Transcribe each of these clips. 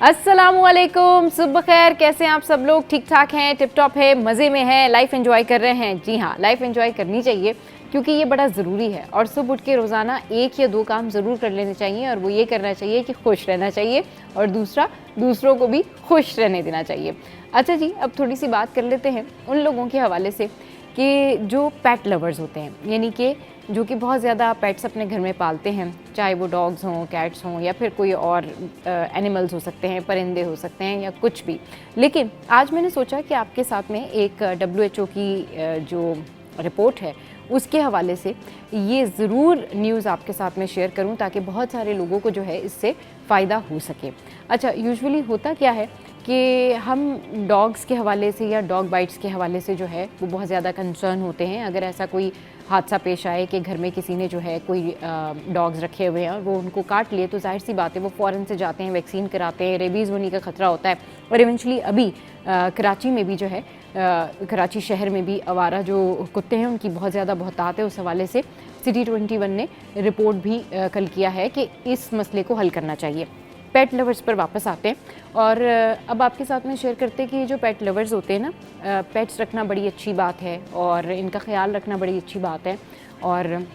अस्सलामुअलैकुम, सुबह खैर। कैसे हैं आप सब लोग? ठीक ठाक हैं, टिप टॉप है, मज़े में है, लाइफ एंजॉय कर रहे हैं। जी हाँ, लाइफ एंजॉय करनी चाहिए क्योंकि ये बड़ा ज़रूरी है। और सुबह उठ के रोज़ाना एक या दो काम ज़रूर कर लेने चाहिए, और वो ये करना चाहिए कि खुश रहना चाहिए, और दूसरा दूसरों को भी खुश रहने देना चाहिए। अच्छा जी, अब थोड़ी सी बात कर लेते हैं उन लोगों के हवाले से कि जो पेट लवर्स होते हैं, यानी कि जो कि बहुत ज़्यादा पेट्स अपने घर में पालते हैं, चाहे वो डॉग्स हों, कैट्स हों, या फिर कोई और एनिमल्स हो सकते हैं, परिंदे हो सकते हैं, या कुछ भी। लेकिन आज मैंने सोचा कि आपके साथ में एक WHO की जो रिपोर्ट है उसके हवाले से ये ज़रूर न्यूज़ आपके साथ में शेयर करूं, ताकि बहुत सारे लोगों को जो है इससे फ़ायदा हो सके। अच्छा, यूजुअली होता क्या है कि हम डॉग्स के हवाले से या डॉग बाइट्स के हवाले से जो है वो बहुत ज़्यादा कंसर्न होते हैं। अगर ऐसा कोई हादसा पेश आए कि घर में किसी ने जो है कोई डॉग्स रखे हुए हैं और वो उनको काट लिए, तो जाहिर सी बात है वो फ़ौरन से जाते हैं, वैक्सीन कराते हैं, रेबीज़ होने का ख़तरा होता है। और इवेंचुअली अभी कराची में भी जो है, कराची शहर में भी आवारा जो कुत्ते हैं उनकी बहुत ज़्यादा बहुतात है। उस हवाले से सिटी 21 ने रिपोर्ट भी कल किया है कि इस मसले को हल करना चाहिए। पेट लवर्स पर वापस आते हैं, और अब आपके साथ में शेयर करते हैं कि ये जो पेट लवर्स होते हैं ना, पेट्स रखना बड़ी अच्छी बात है और इनका ख्याल रखना बड़ी अच्छी बात है। और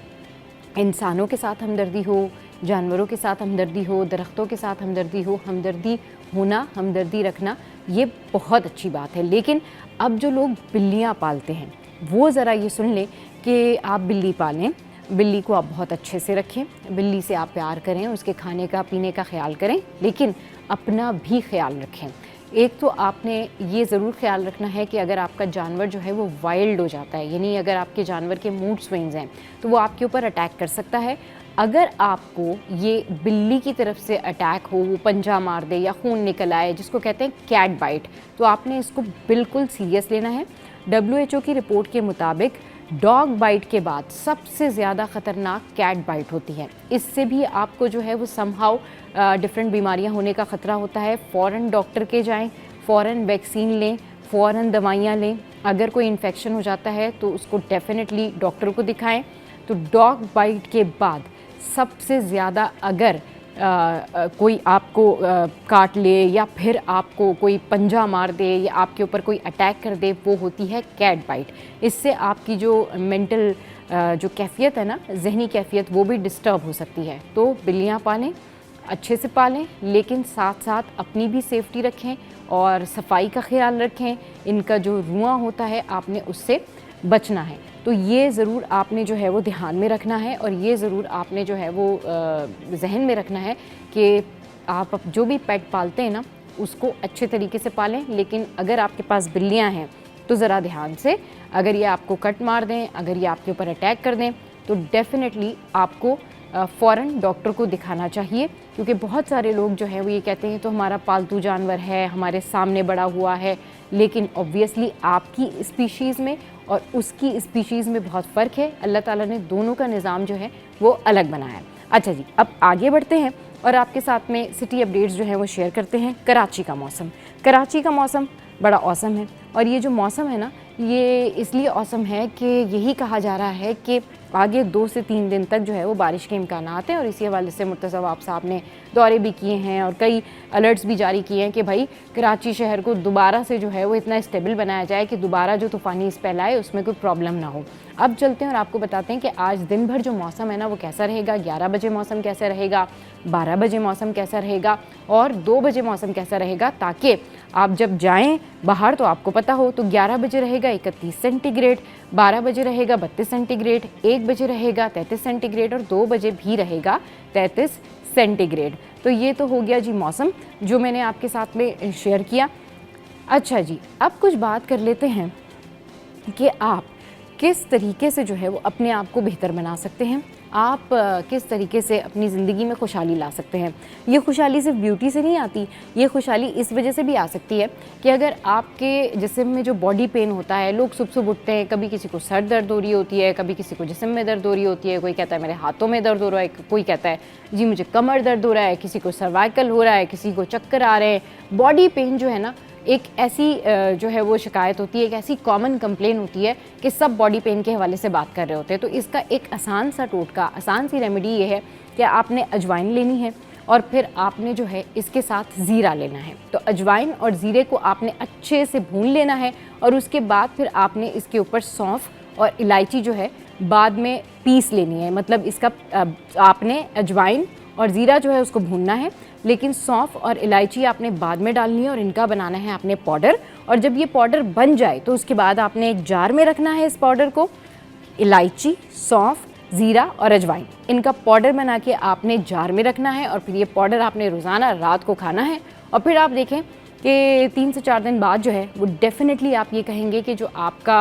इंसानों के साथ हमदर्दी हो, जानवरों के साथ हमदर्दी हो, दरख्तों के साथ हमदर्दी हो, हमदर्दी होना, हमदर्दी रखना, ये बहुत अच्छी बात है। लेकिन अब जो लोग बिल्लियाँ पालते हैं वो ज़रा ये सुन लें कि आप बिल्ली पालें, बिल्ली को आप बहुत अच्छे से रखें, बिल्ली से आप प्यार करें, उसके खाने का पीने का ख्याल करें, लेकिन अपना भी ख्याल रखें। एक तो आपने ये ज़रूर ख्याल रखना है कि अगर आपका जानवर जो है वो वाइल्ड हो जाता है, यानी अगर आपके जानवर के मूड स्विंग्स हैं, तो वो आपके ऊपर अटैक कर सकता है। अगर आपको ये बिल्ली की तरफ से अटैक हो, वो पंजा मार दे या खून निकल आए, जिसको कहते हैं कैट बाइट, तो आपने इसको बिल्कुल सीरियस लेना है। WHO की रिपोर्ट के मुताबिक डॉग बाइट के बाद सबसे ज़्यादा ख़तरनाक कैट बाइट होती है। इससे भी आपको जो है वो समहाउ डिफरेंट बीमारियां होने का ख़तरा होता है। फ़ौरन डॉक्टर के जाएं, फ़ौरन वैक्सीन लें, फ़ौरन दवाइयां लें। अगर कोई इन्फेक्शन हो जाता है तो उसको डेफिनेटली डॉक्टर को दिखाएं। तो डॉग बाइट के बाद सबसे ज़्यादा अगर कोई आपको काट ले या फिर आपको कोई पंजा मार दे या आपके ऊपर कोई अटैक कर दे, वो होती है कैट बाइट। इससे आपकी जो मेंटल जो कैफियत है ना, जहनी कैफियत, वो भी डिस्टर्ब हो सकती है। तो बिल्लियाँ पालें, अच्छे से पालें, लेकिन साथ साथ अपनी भी सेफ्टी रखें और सफाई का ख्याल रखें। इनका जो रुआं होता है आपने उससे बचना है। तो ये ज़रूर आपने जो है वो ध्यान में रखना है, और ये ज़रूर आपने जो है वो जहन में रखना है कि आप जो भी पेट पालते हैं ना उसको अच्छे तरीके से पालें। लेकिन अगर आपके पास बिल्लियाँ हैं तो ज़रा ध्यान से, अगर ये आपको कट मार दें, अगर ये आपके ऊपर अटैक कर दें, तो डेफिनेटली आपको फ़ौरन डॉक्टर को दिखाना चाहिए। क्योंकि बहुत सारे लोग जो हैं वो ये कहते हैं तो हमारा पालतू जानवर है, हमारे सामने बड़ा हुआ है, लेकिन ऑब्वियसली आपकी स्पीशीज़ में और उसकी स्पीशीज़ में बहुत फ़र्क है। अल्लाह ताला ने दोनों का निज़ाम जो है वो अलग बनाया है। अच्छा जी, अब आगे बढ़ते हैं और आपके साथ में सिटी अपडेट्स जो है वो शेयर करते हैं। कराची का मौसम, कराची का मौसम बड़ा औसम है। और ये जो मौसम है ना, ये इसलिए औसम है कि यही कहा जा रहा है कि आगे 2 से 3 दिन तक जो है वो बारिश के इम्कानात हैं। और इसी हवाले से मुर्तज़ा वाब साहब ने दौरे भी किए हैं और कई अलर्ट्स भी जारी किए हैं कि भाई कराची शहर को दोबारा से जो है वो इतना स्टेबल बनाया जाए कि दोबारा जो तूफ़ानी स्पेल आए उसमें कोई प्रॉब्लम ना हो। अब चलते हैं और आपको बताते हैं कि आज दिन भर जो मौसम है ना वो कैसा रहेगा। 11 बजे मौसम कैसा रहेगा, 12 बजे मौसम कैसा रहेगा और 2 बजे मौसम कैसा रहेगा, ताकि आप जब जाएं बाहर तो आपको पता हो। तो 11 बजे रहेगा 31 सेंटीग्रेड, 12 बजे रहेगा 32 सेंटीग्रेड, 1 बजे रहेगा 33 सेंटीग्रेड और 2 बजे भी रहेगा 33 सेंटीग्रेड। तो ये तो हो गया जी मौसम जो मैंने आपके साथ में शेयर किया। अच्छा जी, अब कुछ बात कर लेते हैं कि आप किस तरीके से जो है वो अपने आप को बेहतर बना सकते हैं, आप किस तरीके से अपनी ज़िंदगी में खुशहाली ला सकते हैं। ये खुशहाली सिर्फ ब्यूटी से नहीं आती, ये खुशहाली इस वजह से भी आ सकती है कि अगर आपके जिस्म में जो बॉडी पेन होता है, लोग सुबह सुबह उठते हैं, कभी किसी को सर दर्द हो रही होती है, कभी किसी को जिस्म में दर्द हो रही होती है, कोई कहता है मेरे हाथों में दर्द हो रहा है, कोई कहता है जी मुझे कमर दर्द हो रहा है, किसी को सर्वाइकल हो रहा है, किसी को चक्कर आ रहे हैं। बॉडी पेन जो है ना एक ऐसी जो है वो शिकायत होती है, एक ऐसी कॉमन कंप्लेन होती है कि सब बॉडी पेन के हवाले से बात कर रहे होते हैं। तो इसका एक आसान सा टोटका, आसान सी रेमेडी ये है कि आपने अजवाइन लेनी है और फिर आपने जो है इसके साथ ज़ीरा लेना है। तो अजवाइन और ज़ीरे को आपने अच्छे से भून लेना है और उसके बाद फिर आपने इसके ऊपर सौंफ और इलायची जो है बाद में पीस लेनी है। मतलब इसका आपने अजवाइन और ज़ीरा जो है उसको भूनना है, लेकिन सौंफ और इलायची आपने बाद में डालनी है और इनका बनाना है आपने पाउडर। और जब ये पाउडर बन जाए तो उसके बाद आपने एक जार में रखना है इस पाउडर को। इलायची, सौंफ, ज़ीरा और अजवाइन, इनका पाउडर बना के आपने जार में रखना है और फिर ये पाउडर आपने रोज़ाना रात को खाना है। और फिर आप देखें कि 3 से 4 दिन बाद जो है वो डेफिनेटली आप ये कहेंगे कि जो आपका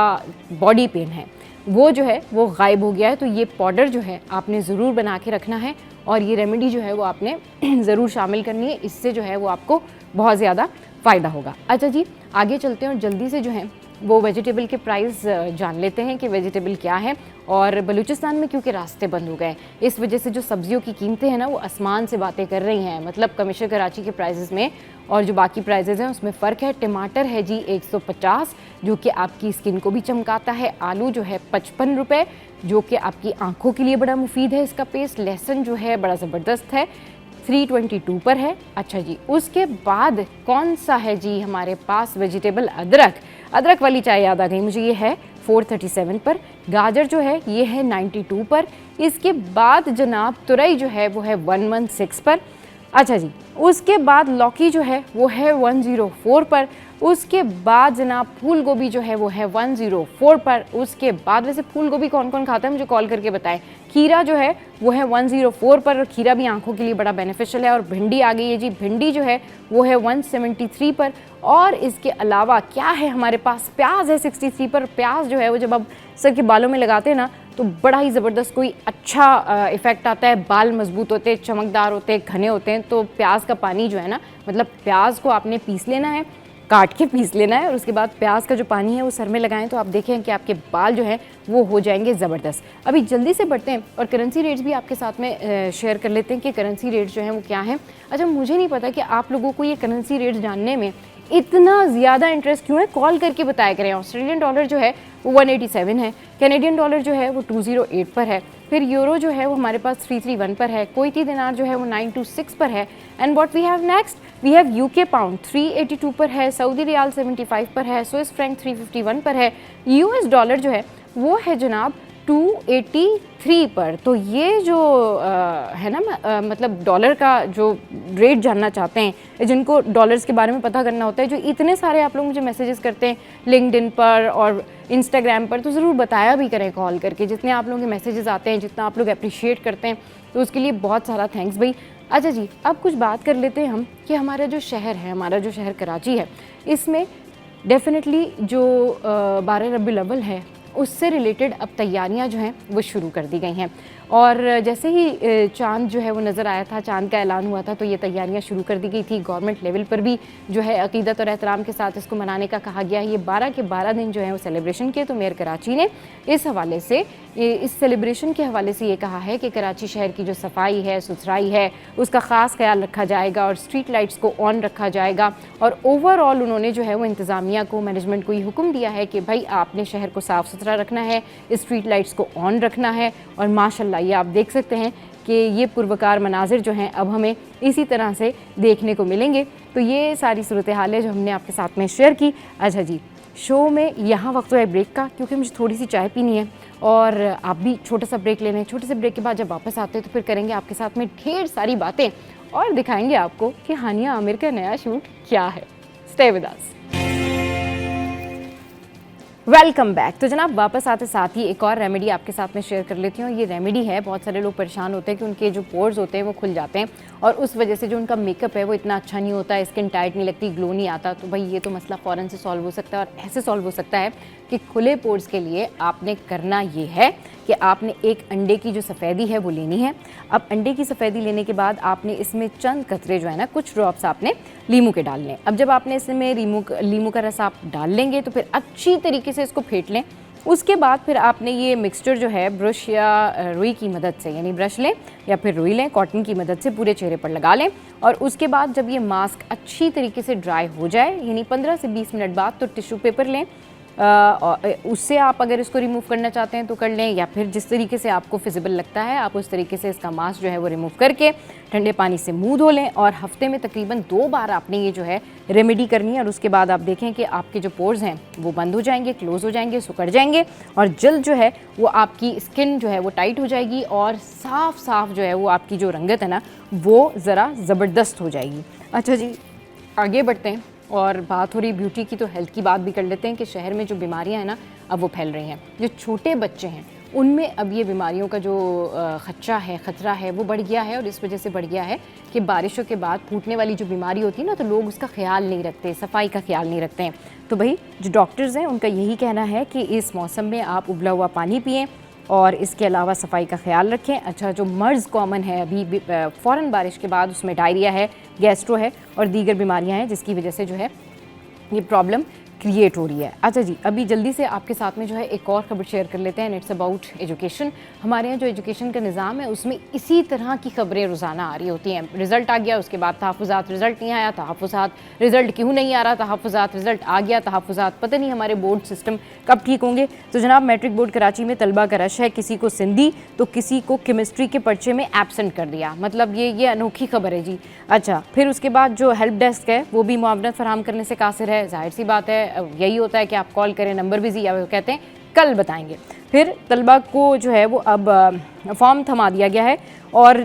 बॉडी पेन है वो जो है वो गायब हो गया है। तो ये पाउडर जो है आपने ज़रूर बना के रखना है और ये रेमेडी जो है वो आपने ज़रूर शामिल करनी है। इससे जो है वो आपको बहुत ज़्यादा फ़ायदा होगा। अच्छा जी, आगे चलते हैं और जल्दी से जो है वो वेजिटेबल के प्राइस जान लेते हैं कि वेजिटेबल क्या है। और बलूचिस्तान में क्योंकि रास्ते बंद हो गए, इस वजह से जो सब्जियों की कीमतें हैं ना वो आसमान से बातें कर रही हैं। मतलब कमिश्नर कराची के प्राइसेस में और जो बाकी प्राइसेस हैं उसमें फ़र्क है। टमाटर है जी 150 जो कि आपकी स्किन को भी चमकाता है। आलू जो है 55 रुपये जो कि आपकी आंखों के लिए बड़ा मुफीद है इसका पेस्ट। लहसुन जो है बड़ा ज़बरदस्त है, 322 पर है। अच्छा जी, उसके बाद कौन सा है जी हमारे पास वेजिटेबल? अदरक वाली चाय याद आ गई मुझे, ये है 437 पर। गाजर जो है ये है 92 पर। इसके बाद जनाब तुरई जो है वो है 116 पर। अच्छा जी, उसके बाद लौकी जो है वो है 104 पर। उसके बाद जनाब फूल गोभी जो है वो है 104 पर। उसके बाद वैसे फूल गोभी कौन कौन खाता है मुझे कॉल करके बताएं। खीरा जो है वो है 104 पर और खीरा भी आंखों के लिए बड़ा बेनिफिशियल है। और भिंडी आ गई है जी, भिंडी जो है वो है 173 पर। और इसके अलावा क्या है हमारे पास? प्याज है 63 पर। प्याज जो है वो जब आप सर के बालों में लगाते हैं ना तो बड़ा ही ज़बरदस्त कोई अच्छा इफ़ेक्ट आता है। बाल मजबूत होते हैं, चमकदार होते हैं, घने होते हैं। तो प्याज का पानी जो है ना, मतलब प्याज को आपने पीस लेना है, काट के पीस लेना है और उसके बाद प्याज का जो पानी है वो सर में लगाएं तो आप देखें कि आपके बाल जो हैं वो हो जाएंगे ज़बरदस्त। अभी जल्दी से बढ़ते हैं और करेंसी रेट्स भी आपके साथ में शेयर कर लेते हैं कि करेंसी रेट्स जो हैं वो क्या हैं। अच्छा, मुझे नहीं पता कि आप लोगों को ये करेंसी रेट्स जानने में इतना ज़्यादा इंटरेस्ट क्यों है, कॉल करके बताया करें। ऑस्ट्रेलियन डॉलर जो है वो 187 है, कैनेडियन डॉलर जो है वो 208 पर है, फिर यूरो जो है वो हमारे पास 331 पर है, कुवैती दिनार जो है वो 926 पर है। And what we have next, we have UK pound 382 पर है, सऊदी रियाल 75 पर है, स्विस फ्रैंक 351 पर है, यूएस डॉलर जो है वो है जनाब 283 पर। तो ये जो है ना मतलब डॉलर का जो रेट जानना चाहते हैं, जिनको डॉलर्स के बारे में पता करना होता है, जो इतने सारे आप लोग मुझे मैसेजेस करते हैं लिंक्डइन पर और इंस्टाग्राम पर, तो ज़रूर बताया भी करें कॉल करके। जितने आप लोगों के मैसेजेस आते हैं, जितना आप लोग अप्रिशिएट करते हैं, तो उसके लिए बहुत सारा थैंक्स भाई। अच्छा जी, अब कुछ बात कर लेते हैं हम कि हमारा जो शहर है, हमारा जो शहर कराची है, इसमें डेफिनेटली जो 12 रबीउल अव्वल है उससे रिलेटेड अब तैयारियां जो हैं वो शुरू कर दी गई हैं। और जैसे ही चांद जो है वो नज़र आया था, चांद का ऐलान हुआ था, तो ये तैयारियां शुरू कर दी गई थी। गवर्नमेंट लेवल पर भी जो है अकीदत और एहतराम के साथ इसको मनाने का कहा गया है। ये 12 के 12 दिन जो है वो सेलिब्रेशन किए। तो मेयर कराची ने इस हवाले से, इस सेलिब्रेशन के हवाले से ये कहा है कि कराची शहर की जो सफाई है, सुथराई है, उसका ख़ास ख्याल रखा जाएगा और स्ट्रीट लाइट्स को ऑन रखा जाएगा। और ओवरऑल उन्होंने जो है वो इंतज़ामिया को, मैनेजमेंट को ये हुक्म दिया है कि भाई आपने शहर को साफ़ सुथरा रखना है, स्ट्रीट लाइट्स को ऑन रखना है। और माशाल्लाह ये आप देख सकते हैं कि ये पुरवकार मनाजिर जो हैं अब हमें इसी तरह से देखने को मिलेंगे। तो ये सारी सूरत हाल है जो हमने आपके साथ में शेयर की। अच्छा जी, शो में यहाँ वक्त है ब्रेक का, क्योंकि मुझे थोड़ी सी चाय पीनी है और आप भी छोटा सा ब्रेक लेना है। छोटे से ब्रेक के बाद जब वापस आते हैं तो फिर करेंगे आपके साथ में ढेर सारी बातें और दिखाएंगे आपको कि हानिया आमिर का नया शूट क्या है। Stay with us. Welcome back. तो जनाब वापस आते साथ ही एक और रेमेडी आपके साथ में शेयर कर लेती हूँ। ये रेमेडी है, बहुत सारे लोग परेशान होते हैं कि उनके जो पोर्स होते हैं वो खुल जाते हैं और उस वजह से जो उनका मेकअप है वो इतना अच्छा नहीं होता है, स्किन टाइट नहीं लगती, ग्लो नहीं आता। तो भाई ये तो मसला फ़ौरन से सॉल्व हो सकता है और ऐसे सॉल्व हो सकता है कि खुले पोर्स के लिए आपने करना ये है कि आपने एक अंडे की जो सफ़ेदी है वो लेनी है। अब अंडे की सफ़ेदी लेने के बाद आपने इसमें चंद कतरे जो है ना, कुछ ड्रॉप्स आपने लीमू के डाल लें। अब जब आपने इसमें लीमू का रस आप डाल लेंगे तो फिर अच्छी तरीके से इसको फेंट लें। उसके बाद फिर आपने ये मिक्सचर जो है ब्रश या रुई की मदद से, यानी ब्रश लें या फिर रुई लें, कॉटन की मदद से पूरे चेहरे पर लगा लें। और उसके बाद जब ये मास्क अच्छी तरीके से ड्राई हो जाए, यानी 15 से 20 मिनट बाद, तो टिश्यू पेपर लें उससे आप अगर इसको रिमूव करना चाहते हैं तो कर लें, या फिर जिस तरीके से आपको फिजिबल लगता है आप उस तरीके से इसका मास्क जो है वो रिमूव करके ठंडे पानी से मुंह धो लें। और हफ्ते में तकरीबन 2 बार आपने ये जो है रेमेडी करनी है, और उसके बाद आप देखें कि आपके जो पोर्स हैं वो बंद हो जाएंगे, क्लोज हो जाएंगे, सुकड़ जाएंगे, और जल्द जो है वो आपकी स्किन जो है वो टाइट हो जाएगी, और साफ साफ जो है वो आपकी जो रंगत है ना वो ज़रा ज़बरदस्त हो जाएगी। अच्छा जी, आगे बढ़ते हैं और बात हो रही ब्यूटी की, तो हेल्थ की बात भी कर लेते हैं कि शहर में जो बीमारियां हैं ना अब वो फैल रही हैं। जो छोटे बच्चे हैं उनमें अब ये बीमारियों का जो खतरा है वो बढ़ गया है, और इस वजह से बढ़ गया है कि बारिशों के बाद फूटने वाली जो बीमारी होती है ना, तो लोग उसका ख्याल नहीं रखते, सफाई का ख्याल नहीं रखते हैं। तो भाई जो डॉक्टर्स हैं उनका यही कहना है कि इस मौसम में आप उबला हुआ पानी पिएँ और इसके अलावा सफाई का ख्याल रखें। अच्छा, जो मर्ज़ कॉमन है अभी फ़ौरन बारिश के बाद, उसमें डायरिया है, गैस्ट्रो है और दीगर बीमारियां हैं, जिसकी वजह से जो है ये प्रॉब्लम क्रिएट हो रही है। अच्छा जी, अभी जल्दी से आपके साथ में जो है एक और खबर शेयर कर लेते हैं। It's about education. हमारे यहाँ जो एजुकेशन का निज़ाम है उसमें इसी तरह की खबरें रोज़ाना आ रही होती हैं। रिज़ल्ट आ गया, उसके बाद तहफ़्फ़ुज़ात, रिज़ल्ट नहीं आया, तहफ़्फ़ुज़ात, रिज़ल्ट क्यों नहीं आ रहा, तहफ़्फ़ुज़ात, रिज़ल्ट आ गया, तहफ़्फ़ुज़ात, पता नहीं हमारे बोर्ड सिस्टम कब ठीक होंगे। तो जनाब, मैट्रिक बोर्ड कराची में तलबा का रश है, किसी को सिंधी तो किसी को केमिस्ट्री के पर्चे में एब्सेंट कर दिया। मतलब ये अनोखी खबर है जी। अच्छा, फिर उसके बाद जो हेल्प डेस्क है वो भी मुआवनत फराहम करने से कासिर है। जाहिर सी बात है, यही होता है कि आप कॉल करें, नंबर बिजी, या वो कहते हैं कल बताएंगे। फिर तलबा को जो है वो अब फॉर्म थमा दिया गया है और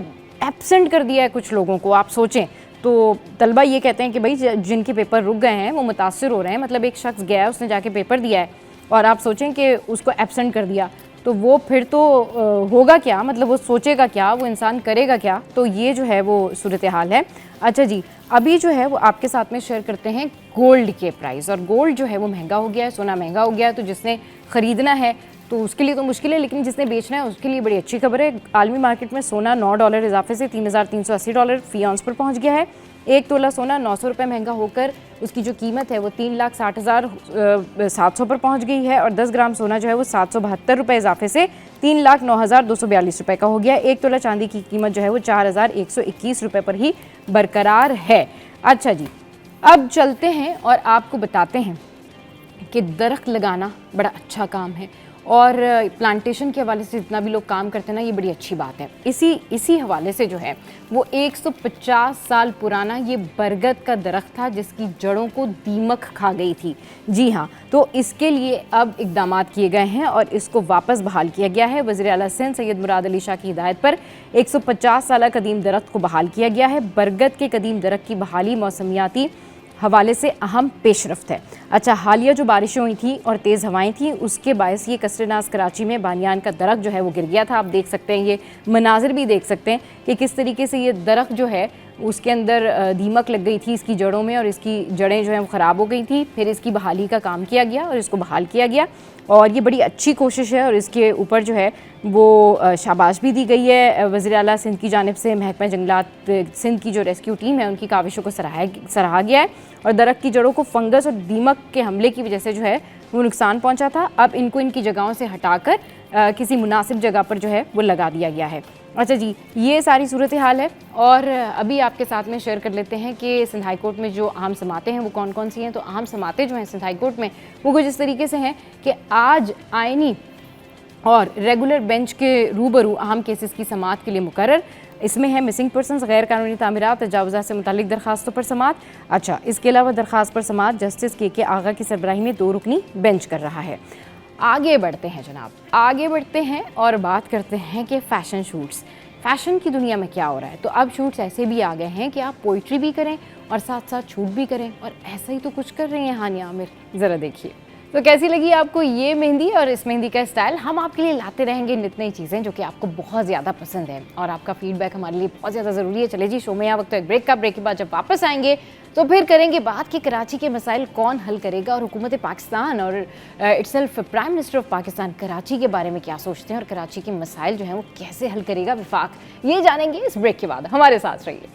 एब्सेंट कर दिया है कुछ लोगों को। आप सोचें, तो तलबा ये कहते हैं कि भाई जिनके पेपर रुक गए हैं वो मुतासिर हो रहे हैं। मतलब एक शख्स गया है, उसने जाके पेपर दिया है और आप सोचें कि उसको एब्सेंट कर दिया, तो वो फिर तो होगा क्या, मतलब वो सोचेगा क्या, वो इंसान करेगा क्या। तो ये जो है वो सूरत हाल है। अच्छा जी, अभी जो है वो आपके साथ में शेयर करते हैं गोल्ड के प्राइस। और गोल्ड जो है वो महंगा हो गया है, सोना महंगा हो गया है। तो जिसने ख़रीदना है तो उसके लिए तो मुश्किल है, लेकिन जिसने बेचना है उसके लिए बड़ी अच्छी खबर है। आलमी मार्केट में सोना $9 इजाफे से $3,380 फी ऑन्स पर पहुँच गया है। 1 तोला सोना 900 रुपये महंगा होकर उसकी जो कीमत है वो 3,60,700 पर पहुंच गई है, और 10 ग्राम सोना जो है वो 772 रुपये इजाफे से 3,09,242 रुपये का हो गया। 1 तोला चांदी की कीमत जो है वो 4,121 रुपये पर ही बरकरार है। अच्छा जी, अब चलते हैं और आपको बताते हैं कि दरख्त लगाना बड़ा अच्छा काम है, और प्लांटेशन के हवाले से जितना भी लोग काम करते हैं ना, ये बड़ी अच्छी बात है। इसी हवाले से जो है वो 150 साल पुराना ये बरगद का दरख्त था जिसकी जड़ों को दीमक खा गई थी। जी हाँ, तो इसके लिए अब इक़दामात किए गए हैं और इसको वापस बहाल किया गया है। वज़ीर आला सिंध सैयद मुराद अली शाह की हिदायत पर 150 साल कदीम दरख्त को बहाल किया गया है। बरगद के कदीम दरख्त की बहाली मौसमियाती हवाले से अहम पेशरफ्त है। अच्छा, हालिया जो बारिशें हुई थी और तेज़ हवाएं थी उसके बायस ये कसरनाज कराची में बानियान का दरख्त जो है वो गिर गया था। आप देख सकते हैं, ये मनाजिर भी देख सकते हैं कि किस तरीके से ये दरख्त जो है उसके अंदर दीमक लग गई थी इसकी जड़ों में, और इसकी जड़ें जो हैं वो ख़राब हो गई थी। फिर इसकी बहाली का काम किया गया और इसको बहाल किया गया, और ये बड़ी अच्छी कोशिश है, और इसके ऊपर जो है वो शाबाश भी दी गई है वज़ीर आला सिंध की जानिब से। महकमा जंगलात सिंध की जो रेस्क्यू टीम है उनकी काविशों को सराहा गया है, और दरख्त की जड़ों को फंगस और दीमक के हमले की वजह से जो है वो नुकसान पहुंचा था। अब इनको इनकी जगहों से हटाकर किसी मुनासिब जगह पर जो है वो लगा दिया गया है। अच्छा जी, ये सारी सूरत हाल है, और अभी आपके साथ में शेयर कर लेते हैं कि सिंध हाई कोर्ट में जो अहम समातें हैं वो कौन कौन सी हैं। तो अहम समातें जो हैं सिंध हाई कोर्ट में वो कुछ इस तरीके से हैं कि आज आइनी और रेगुलर बेंच के रूबरू अहम केसेस की समात के लिए मुकर्रर। इसमें है मिसिंग पर्सनस, गैर कानूनी तामीरात, तजावुज़ात से मुतालिक दरखास्तों पर समात। अच्छा, इसके अलावा दरखास्त पर समात जस्टिस के आगा की सरबराही में 2 रुकनी बेंच कर रहा है। आगे बढ़ते हैं जनाब, आगे बढ़ते हैं और बात करते हैं कि फ़ैशन शूट्स, फ़ैशन की दुनिया में क्या हो रहा है। तो अब शूट्स ऐसे भी आ गए हैं कि आप पोइट्री भी करें और साथ साथ शूट भी करें, और ऐसा ही तो कुछ कर रही हैं हानिया आमिर। ज़रा देखिए तो कैसी लगी आपको ये मेहंदी और इस मेहंदी का स्टाइल। हम आपके लिए लाते रहेंगे नित नई चीज़ें जो कि आपको बहुत ज़्यादा पसंद है, और आपका फीडबैक हमारे लिए बहुत ज़्यादा ज़रूरी है। चले जी, शो में यहाँ वक्त तो एक ब्रेक का, ब्रेक के बाद जब वापस आएंगे तो फिर करेंगे बात कि कराची के मसाइल कौन हल करेगा, और हुकूमत पाकिस्तान और itself prime minister of Pakistan Karachi के बारे में क्या सोचते हैं, और कराची के मसाइल जो हैं वो कैसे हल करेगा विफाक, ये जानेंगे इस ब्रेक के बाद। हमारे साथ रहिए।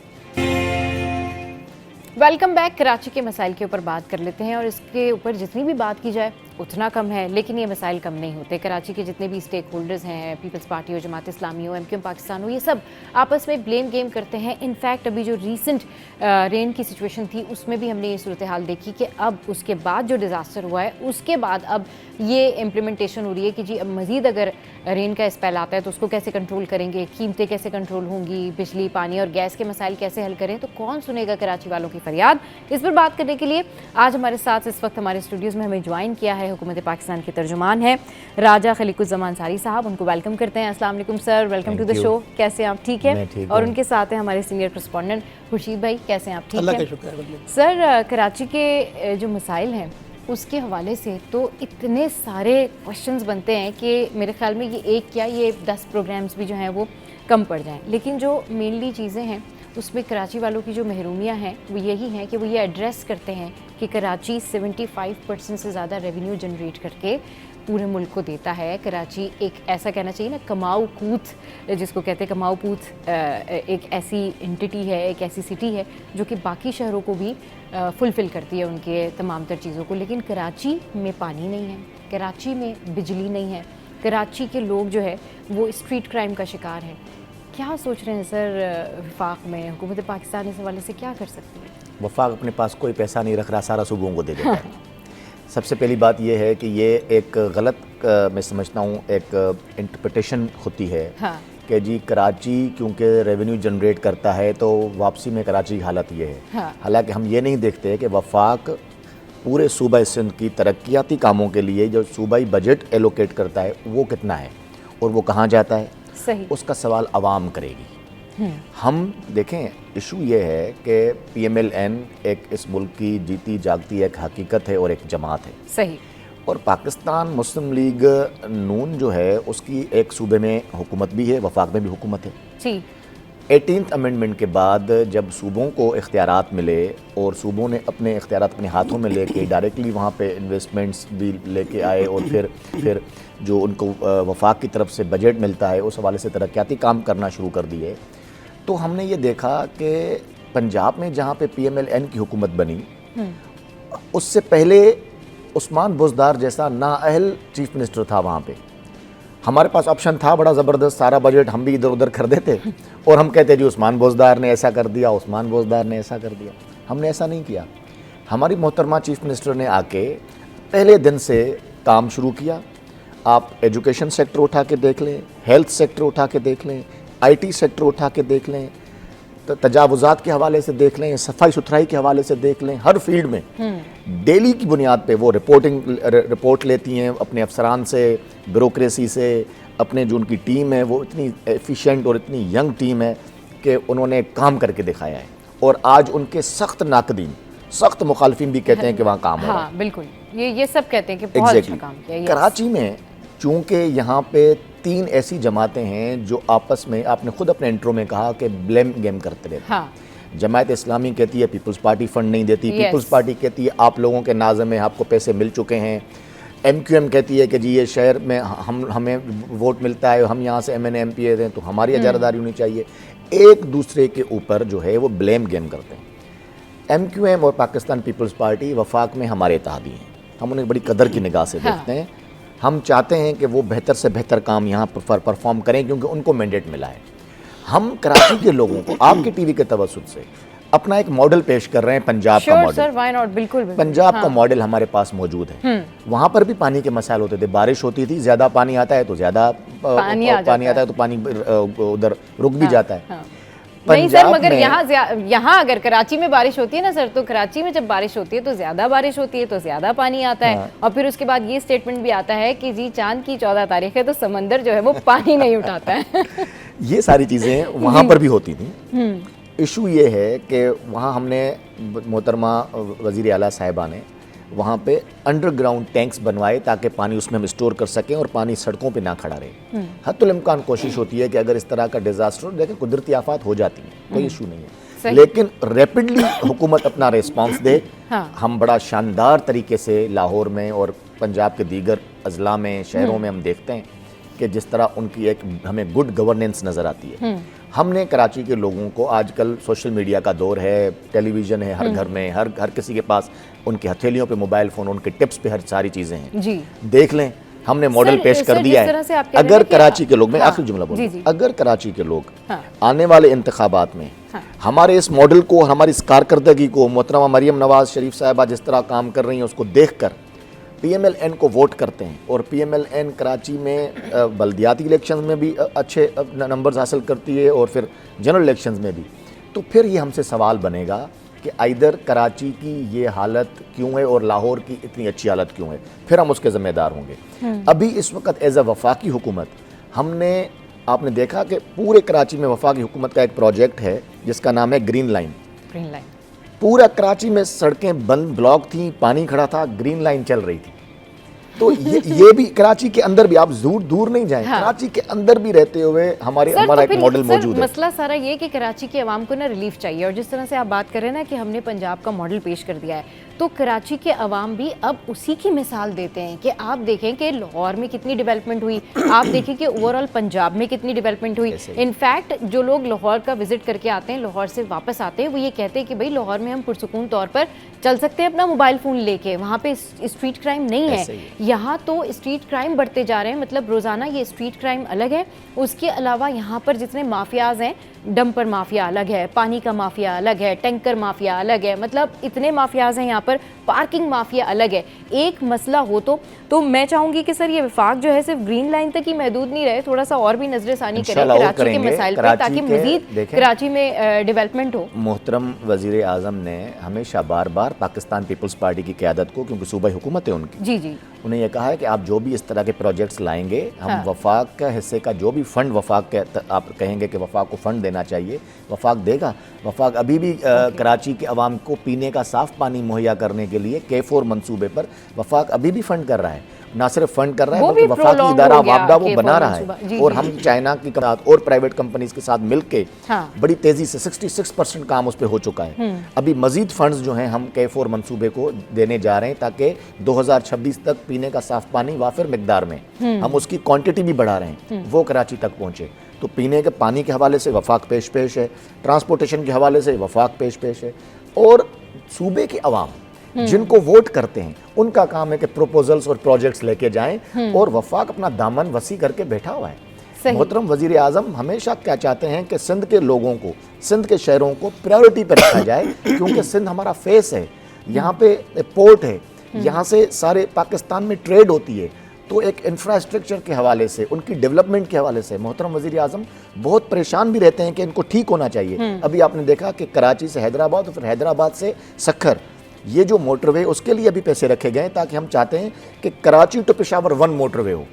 Welcome back. कराची के मसाइल के ऊपर बात कर लेते हैं, और इसके ऊपर जितनी भी बात की जाए उतना कम है, लेकिन ये मसाइल कम नहीं होते। कराची के जितने भी स्टेक होल्डर्स हैं, पीपल्स पार्टी हो, जमात इस्लामी हो, MQM पाकिस्तान हो, ये सब आपस में ब्लेम गेम करते हैं। इनफैक्ट अभी जो रीसेंट रेन की सिचुएशन थी उसमें भी हमने ये सूरत हाल देखी कि अब उसके बाद जो डिज़ास्टर हुआ है उसके बाद अब ये इम्प्लीमेंटेशन हो रही है कि जी अब मज़ीद अगर रेन का स्पेल आता है तो उसको कैसे कंट्रोल करेंगे, कीमतें कैसे कंट्रोल होंगी, बिजली पानी और गैस के मसाइल कैसे हल करें। तो कौन सुनेगा कराची वालों की फरियाद। इस पर बात करने के लिए आज हमारे साथ इस वक्त हमारे स्टूडियोज़ में हमें ज्वाइन किया है हुकूमत पाकिस्तान के तर्जुमान है राजा खलीकुज़्ज़मान अंसारी साहब। उनको वेलकम करते हैं। अस्सलाम वालेकुम sir, welcome to the show. कैसे हैं आप? ठीक है। और उनके साथ हैं हमारे सीनियर करस्पॉन्डेंट खुर्शीद भाई। कैसे हैं आप? ठीक है सर। कराची के जो मसाइल हैं उसके हवाले से तो इतने सारे क्वेश्चंस बनते हैं कि मेरे ख्याल में ये एक क्या ये 10 प्रोग्राम्स भी जो हैं वो कम पड़ जाएं। लेकिन जो मेनली चीज़ें हैं उसमें कराची वालों की जो महरूमियाँ हैं वो यही हैं कि वो ये एड्रेस करते हैं कि कराची 75% से ज़्यादा रेवेन्यू जनरेट करके पूरे मुल्क को देता है। कराची एक ऐसा कहना चाहिए ना, कमाऊ कूथ जिसको कहते हैं, कमाऊ पूथ एक ऐसी एंटिटी है, एक ऐसी सिटी है जो कि बाकी शहरों को भी फुलफ़िल करती है उनके तमाम तर चीज़ों को। लेकिन कराची में पानी नहीं है, कराची में बिजली नहीं है, कराची के लोग जो है वो स्ट्रीट क्राइम का शिकार है। क्या सोच रहे हैं सर वफाक में, हुकूमत पाकिस्तान इस हवाले से क्या कर सकती है? वफाक अपने पास कोई पैसा नहीं रख रहा, सारा सूबों को दे देता है। सबसे पहली बात यह है कि ये एक गलत मैं समझता हूँ एक इंटरप्रिटेशन होती है। हाँ। कि जी कराची क्योंकि रेवेन्यू जनरेट करता है तो वापसी में कराची की हालत ये है। हाँ। हालांकि हम ये नहीं देखते कि वफाक पूरे सूबा सिंध की तरक्याती कामों के लिए जो सूबाई बजट एलोकेट करता है वो कितना है और वो कहाँ जाता है, सही उसका सवाल आवाम करेगी। हम देखें, इशू ये है कि PMLN एक इस मुल्क की जीती जागती एक हकीकत है और एक जमात है, सही। और पाकिस्तान मुस्लिम लीग नून जो है उसकी एक सूबे में हुकूमत भी है, वफाक में भी हुकूमत है जी। 18th अमेंडमेंट के बाद जब सूबों को इख्तियारात मिले और सूबों ने अपने इख्तियारात अपने हाथों में लेके डायरेक्टली वहाँ पे इन्वेस्टमेंट्स भी लेके आए और फिर जो उनको वफाक की तरफ से बजट मिलता है उस हवाले से तरक्याती काम करना शुरू कर दिए। तो हमने ये देखा कि पंजाब में जहाँ पे PMLN की हुकूमत बनी उससे पहले उस्मान बुज़दार जैसा नाअहल चीफ मिनिस्टर था वहाँ पे। हमारे पास ऑप्शन था बड़ा ज़बरदस्त, सारा बजट हम भी इधर उधर कर देते और हम कहते जी उस्मान बुज़दार ने ऐसा कर दिया, उस्मान बुज़दार ने ऐसा कर दिया। हमने ऐसा नहीं किया। हमारी मोहतरमा चीफ मिनिस्टर ने आके पहले दिन से काम शुरू किया। आप एजुकेशन सेक्टर उठा के देख लें, हेल्थ सेक्टर उठा के देख लें, IT सेक्टर उठा के देख लें, तजावुज़ात के हवाले से देख लें, सफाई सुथराई के हवाले से देख लें, हर फील्ड में डेली की बुनियाद पे वो रिपोर्ट लेती हैं अपने अफसरान से, ब्यूरोक्रेसी से। अपने जो उनकी टीम है वो इतनी एफिशिएंट और इतनी यंग टीम है कि उन्होंने काम करके दिखाया है। और आज उनके सख्त नाकदीन, सख्त मुखालफिन भी कहते हैं कि वहाँ काम हो रहा है। बिल्कुल, ये सब कहते हैं कि बहुत अच्छा काम किया। कराची में चूँकि यहाँ पे 3 ऐसी जमातें हैं जो आपस में, आपने खुद अपने इंट्रो में कहा कि ब्लेम गेम करते रहते हैं। हाँ। जमात इस्लामी कहती है पीपल्स पार्टी फंड नहीं देती, पीपल्स पार्टी कहती है आप लोगों के नाज़ में आपको पैसे मिल चुके हैं, MQM कहती है कि जी ये शहर में हमें वोट मिलता है, हम यहाँ से MNA MPA दें तो हमारी इजारादारी होनी चाहिए। एक दूसरे के ऊपर जो है वो ब्लेम गेम करते हैं। MQM और पाकिस्तान पीपल्स पार्टी वफाक में हमारे इत्तेहादी हैं, हम उन्हें बड़ी कदर की निगाह से देखते हैं। हम चाहते हैं कि वो बेहतर से बेहतर काम यहाँ पर परफॉर्म करें क्योंकि उनको मैंडेट मिला है। हम कराची के लोगों को आपके टीवी के तवज्जुद से अपना एक मॉडल पेश कर रहे हैं, पंजाब का मॉडल। सर, व्हाई नॉट, बिल्कुल। पंजाब का मॉडल हमारे पास मौजूद है। वहाँ पर भी पानी के मसाइल होते थे, बारिश होती थी, ज़्यादा पानी आता है तो ज़्यादा पानी आता है तो पानी उधर रुक भी जाता है। नहीं सर, मगर यहाँ अगर कराची में बारिश होती है ना सर, तो कराची में जब बारिश होती है तो ज़्यादा बारिश होती है तो ज़्यादा पानी आता है। और फिर उसके बाद ये स्टेटमेंट भी आता है कि जी चांद की 14 तारीख है तो समंदर जो है वो पानी नहीं उठाता है। ये सारी चीज़ें वहाँ पर भी होती थी। इशू ये है कि वहाँ हमने मोहतरमा वज़ीर आला साहिबा ने वहाँ पे अंडरग्राउंड टैंक्स बनवाए ताकि पानी उसमें हम स्टोर कर सकें और पानी सड़कों पे ना खड़ा रहे। हत्तुल इम्कान कोशिश होती है कि अगर इस तरह का डिज़ास्टर, देखिए कुदरती आफत हो जाती है, कोई इशू नहीं है, लेकिन रैपिडली हुकूमत अपना रिस्पांस दे। हाँ। हम बड़ा शानदार तरीके से लाहौर में और पंजाब के दीगर अजला में, शहरों में हम देखते हैं कि जिस तरह उनकी एक हमें गुड गवर्नेंस नज़र आती है। हमने कराची के लोगों को, आजकल सोशल मीडिया का दौर है, टेलीविज़न है हर घर में, हर किसी के पास उनकी हथेलियों पे मोबाइल फ़ोन, उनके टिप्स पे हर सारी चीज़ें हैं जी। देख लें, हमने मॉडल पेश कर दिया है। अगर कराची के लोग, मैं आखिरी जुमला बोलूँ, अगर कराची के लोग आने वाले इंतखाबात में हमारे इस मॉडल को, हमारी इस कारकर्दगी को, मोहतरमा मरियम नवाज शरीफ साहिबा जिस तरह काम कर रही हैं उसको देखकर PMLN को वोट करते हैं और PMLN कराची में बल्दियाती इलेक्शंस में भी अच्छे नंबर्स हासिल करती है और फिर जनरल इलेक्शंस में भी, तो फिर ये हमसे सवाल बनेगा कि आइदर कराची की ये हालत क्यों है और लाहौर की इतनी अच्छी हालत क्यों है, फिर हम उसके ज़िम्मेदार होंगे। अभी इस वक्त एज अ वफाकी हुकूमत हमने, आपने देखा कि पूरे कराची में वफाकी हुकूमत का एक प्रोजेक्ट है जिसका नाम है ग्रीन लाइन। पूरा कराची में सड़कें बंद, ब्लॉक थी, पानी खड़ा था, ग्रीन लाइन चल रही थी। तो ये भी कराची के अंदर भी, आप दूर नहीं जाएं, कराची के अंदर भी रहते हुए हमारा एक मॉडल मौजूद है। मसला सारा ये कि कराची के अवाम को ना रिलीफ चाहिए, और जिस तरह से आप बात कर रहे हैं ना कि हमने पंजाब का मॉडल पेश कर दिया है, तो कराची के अवाम भी अब उसी की मिसाल देते हैं कि आप देखें कि लाहौर में कितनी डेवलपमेंट हुई, आप देखें कि ओवरऑल पंजाब में कितनी डेवलपमेंट हुई। इनफैक्ट जो लोग लाहौर का विजिट करके आते हैं, लाहौर से वापस आते हैं, वो ये कहते हैं कि भाई लाहौर में हम पुरसुकून तौर पर चल सकते हैं अपना मोबाइल फ़ोन लेके, वहाँ पे स्ट्रीट क्राइम नहीं है। यहाँ तो स्ट्रीट क्राइम बढ़ते जा रहे हैं, मतलब रोज़ाना ये स्ट्रीट क्राइम अलग है, उसके अलावा यहाँ पर जितने माफियाज हैं, डंपर माफिया अलग है, पानी का माफिया अलग है, टैंकर माफिया अलग है, मतलब इतने माफियाज हैं यहाँ पर, पार्किंग माफिया अलग है। एक मसला हो तो मैं चाहूंगी कि सर ये विफाक जो है सिर्फ ग्रीन लाइन तक ही महदूद नहीं रहे, थोड़ा सा और भी नजरसानी करें कराची के मसाइल पर, ताकि मजीद कराची में डेवलपमेंट हो। मोहतरम वजीर आजम ने हमेशा बार बार पाकिस्तान पीपल्स पार्टी की क़यादत को, क्योंकि सूबाई हुकूमत है उनकी, जी, उन्हें यह कहा है कि आप जो भी इस तरह के प्रोजेक्ट्स लाएंगे, हम वफाक का हिस्से का जो भी फंड वफाक के, आप कहेंगे कि वफाक को फंड देना चाहिए, वफाक देगा। वफाक अभी भी कराची के अवाम को पीने का साफ़ पानी मुहैया करने के लिए K4 मंसूबे पर वफाक अभी भी फंड कर रहा है, ना सिर्फ फंड कर रहा है बल्कि वफाकी इदारा वापडा वो बना रहा है। और हम चाइना की और प्राइवेट कंपनीज के साथ मिलके बड़ी तेज़ी से 66% काम उस पर हो चुका है। अभी मजीद फंड्स जो हैं हम K4 मंसूबे को देने जा रहे हैं, ताकि 2026 तक पीने का साफ़ पानी वाफिर मिकदार में, हम उसकी क्वांटिटी भी बढ़ा रहे हैं, वो कराची तक पहुँचे। तो पीने के पानी के हवाले से वफाक पेश है, ट्रांसपोर्टेशन के हवाले से वफाक पेश है, और सूबे के अवाम जिनको वोट करते हैं उनका काम है कि प्रोपोजल्स और प्रोजेक्ट्स लेके जाएं, और वफाक अपना दामन वसी करके बैठा हुआ है। मोहतरम वजीर आजम हमेशा क्या चाहते हैं कि सिंध के लोगों को, सिंध के शहरों को प्रायोरिटी पर रखा जाए, क्योंकि सिंध हमारा फेस है, यहाँ पे पोर्ट है, यहाँ से सारे पाकिस्तान में ट्रेड होती है। तो एक इंफ्रास्ट्रक्चर के हवाले से, उनकी डेवलपमेंट के हवाले से मोहतरम वज़ीर आज़म बहुत परेशान भी रहते हैं कि इनको ठीक होना चाहिए। अभी आपने देखा कि कराची से हैदराबाद और फिर हैदराबाद से सक्खर, ये जो मोटरवे, उसके लिए अभी पैसे रखे गए, ताकि हम चाहते हैं कि कराची टू पेशावर 1 मोटरवे हो।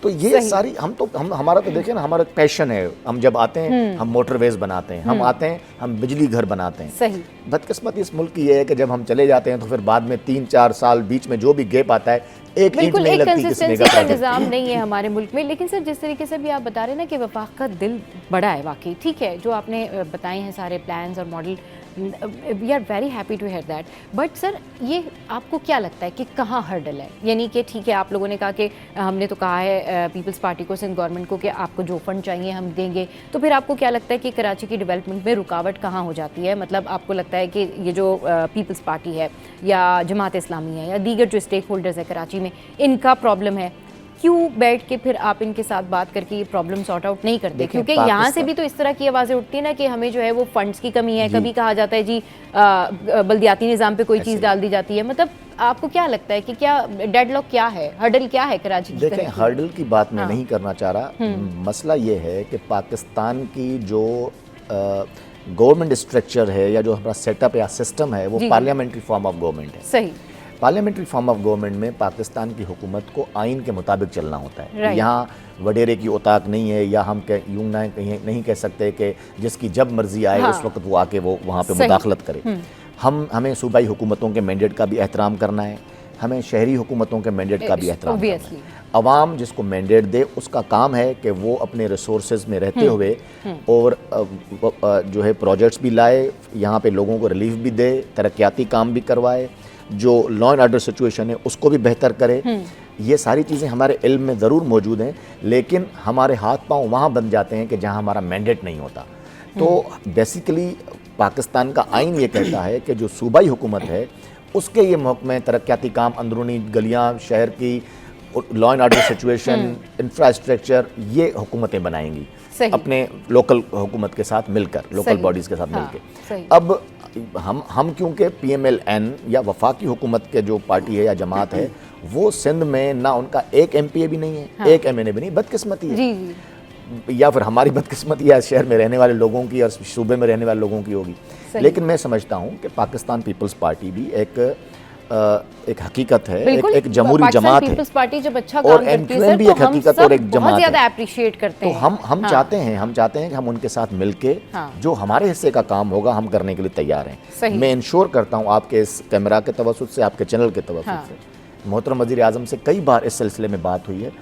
तो ये सारी हमारा तो देखें ना, हमारा पैशन है, हम जब आते हैं हम मोटरवेज बनाते हैं, हम आते हैं हम बिजली घर बनाते हैं। सही बदकिस्मती इस मुल्क की ये है कि जब हम चले जाते हैं तो फिर बाद में 3-4 साल बीच में जो भी गैप आता है, एक इंच नहीं लगती किसी का निज़ाम नहीं है हमारे मुल्क में। लेकिन सर जिस तरीके से भी आप बता रहे हैं ना कि वफाक का दिल बड़ा है, वाकई ठीक है जो आपने बताए हैं सारे प्लान्स और model, we are very happy to hear that. But sir ये आपको क्या लगता है कि कहाँ हर्डल है? यानी कि ठीक है आप लोगों ने कहा कि हमने तो कहा है पीपल्स पार्टी को, सिंध गवर्नमेंट को, कि आपको जो फंड चाहिए हम देंगे, तो फिर आपको क्या लगता है कि कराची की डेवलपमेंट में रुकावट कहाँ हो जाती है? मतलब आपको लगता है कि ये जो पीपल्स पार्टी है या जमात इस्लामी है या दीगर जो स्टेक होल्डर्स है कराची में, इनका प्रॉब्लम है, क्यों बैठ के फिर आप इनके साथ बात करके ये प्रॉब्लम सॉर्ट आउट नहीं करते? क्योंकि यहाँ से भी तो इस तरह की आवाज़ें उठती है ना कि हमें जो है वो फंड्स की कमी है, कभी कहा जाता है जी बल्दियाती निज़ाम पे कोई चीज़ डाल दी जाती है। मतलब आपको क्या लगता है कि क्या डेडलॉक क्या है, हर्डल क्या है कराची की? देखें, हर्डल की बात मैं नहीं करना चाह रहा, मसला ये है कि पाकिस्तान की जो गवर्नमेंट स्ट्रक्चर है या जो हमारा सेटअप या सिस्टम है वो पार्लियामेंट्री फॉर्म ऑफ गवर्नमेंट है। सही, पार्लियामेंट्री फॉर्म ऑफ गवर्नमेंट में पाकिस्तान की हुकूमत को आइन के मुताबिक चलना होता है। यहाँ वडेरे की औताक नहीं है, या हम यूं नहीं कह सकते कि जिसकी जब मर्जी आए उस वक्त वो आके वो वहाँ पे मुदाखलत करे। हमें सूबाई हुकूमतों के मैंडेट का भी एहतराम करना है, हमें शहरी हुकूमतों के मैंडेट का भी एहतराम करना है। अवाम जिसको मैंडेट दे उसका काम है कि वो अपने रिसोर्सेज में रहते हुए और जो है प्रोजेक्ट्स भी लाए, यहाँ पे लोगों को रिलीफ भी दे, तरक्याती काम भी करवाए, जो लॉ एंड ऑर्डर सिचुएशन है उसको भी बेहतर करे। ये सारी चीज़ें हमारे इल्म में ज़रूर मौजूद हैं, लेकिन हमारे हाथ पांव वहाँ बन जाते हैं कि जहाँ हमारा मैंडेट नहीं होता। तो बेसिकली पाकिस्तान का आइन ये कहता है कि जो सूबाई हुकूमत है उसके ये महकमे तरक्याती काम, अंदरूनी गलियाँ, शहर की law and order situation, infrastructure, ये हुकूमतें बनाएंगी अपने लोकल हुकूमत के साथ मिलकर, लोकल बॉडीज़ के साथ मिलकर। अब हम क्योंकि PMLN या वफाकी हुकूमत के जो पार्टी है या जमात है, वो सिंध में ना उनका एक MPA भी नहीं है, एक MNA भी नहीं, बदकिस्मती है। जी। या फिर हमारी बदकिस्मती या शहर में रहने वाले लोगों की और सूबे में रहने वाले लोगों की होगी। लेकिन मैं समझता हूँ कि पाकिस्तान पीपल्स पार्टी भी एक हकीकत है, एक जमहूरी जमात है। पीपल्स पार्टी जब अच्छा काम करती है भी एक हकीकत और एक जमात है। ज्यादा अप्रिशिएट करते हैं। तो हम चाहते हैं कि हम उनके साथ मिलके जो हमारे हिस्से का काम होगा हम करने के लिए तैयार हैं। मैं इंश्योर करता हूँ आपके इस कैमरा के तवस्सुत से, आपके चैनल के तवस्सुत से, मोहतरम वज़ीर आज़म से कई बार इस सिलसिले में बात हुई है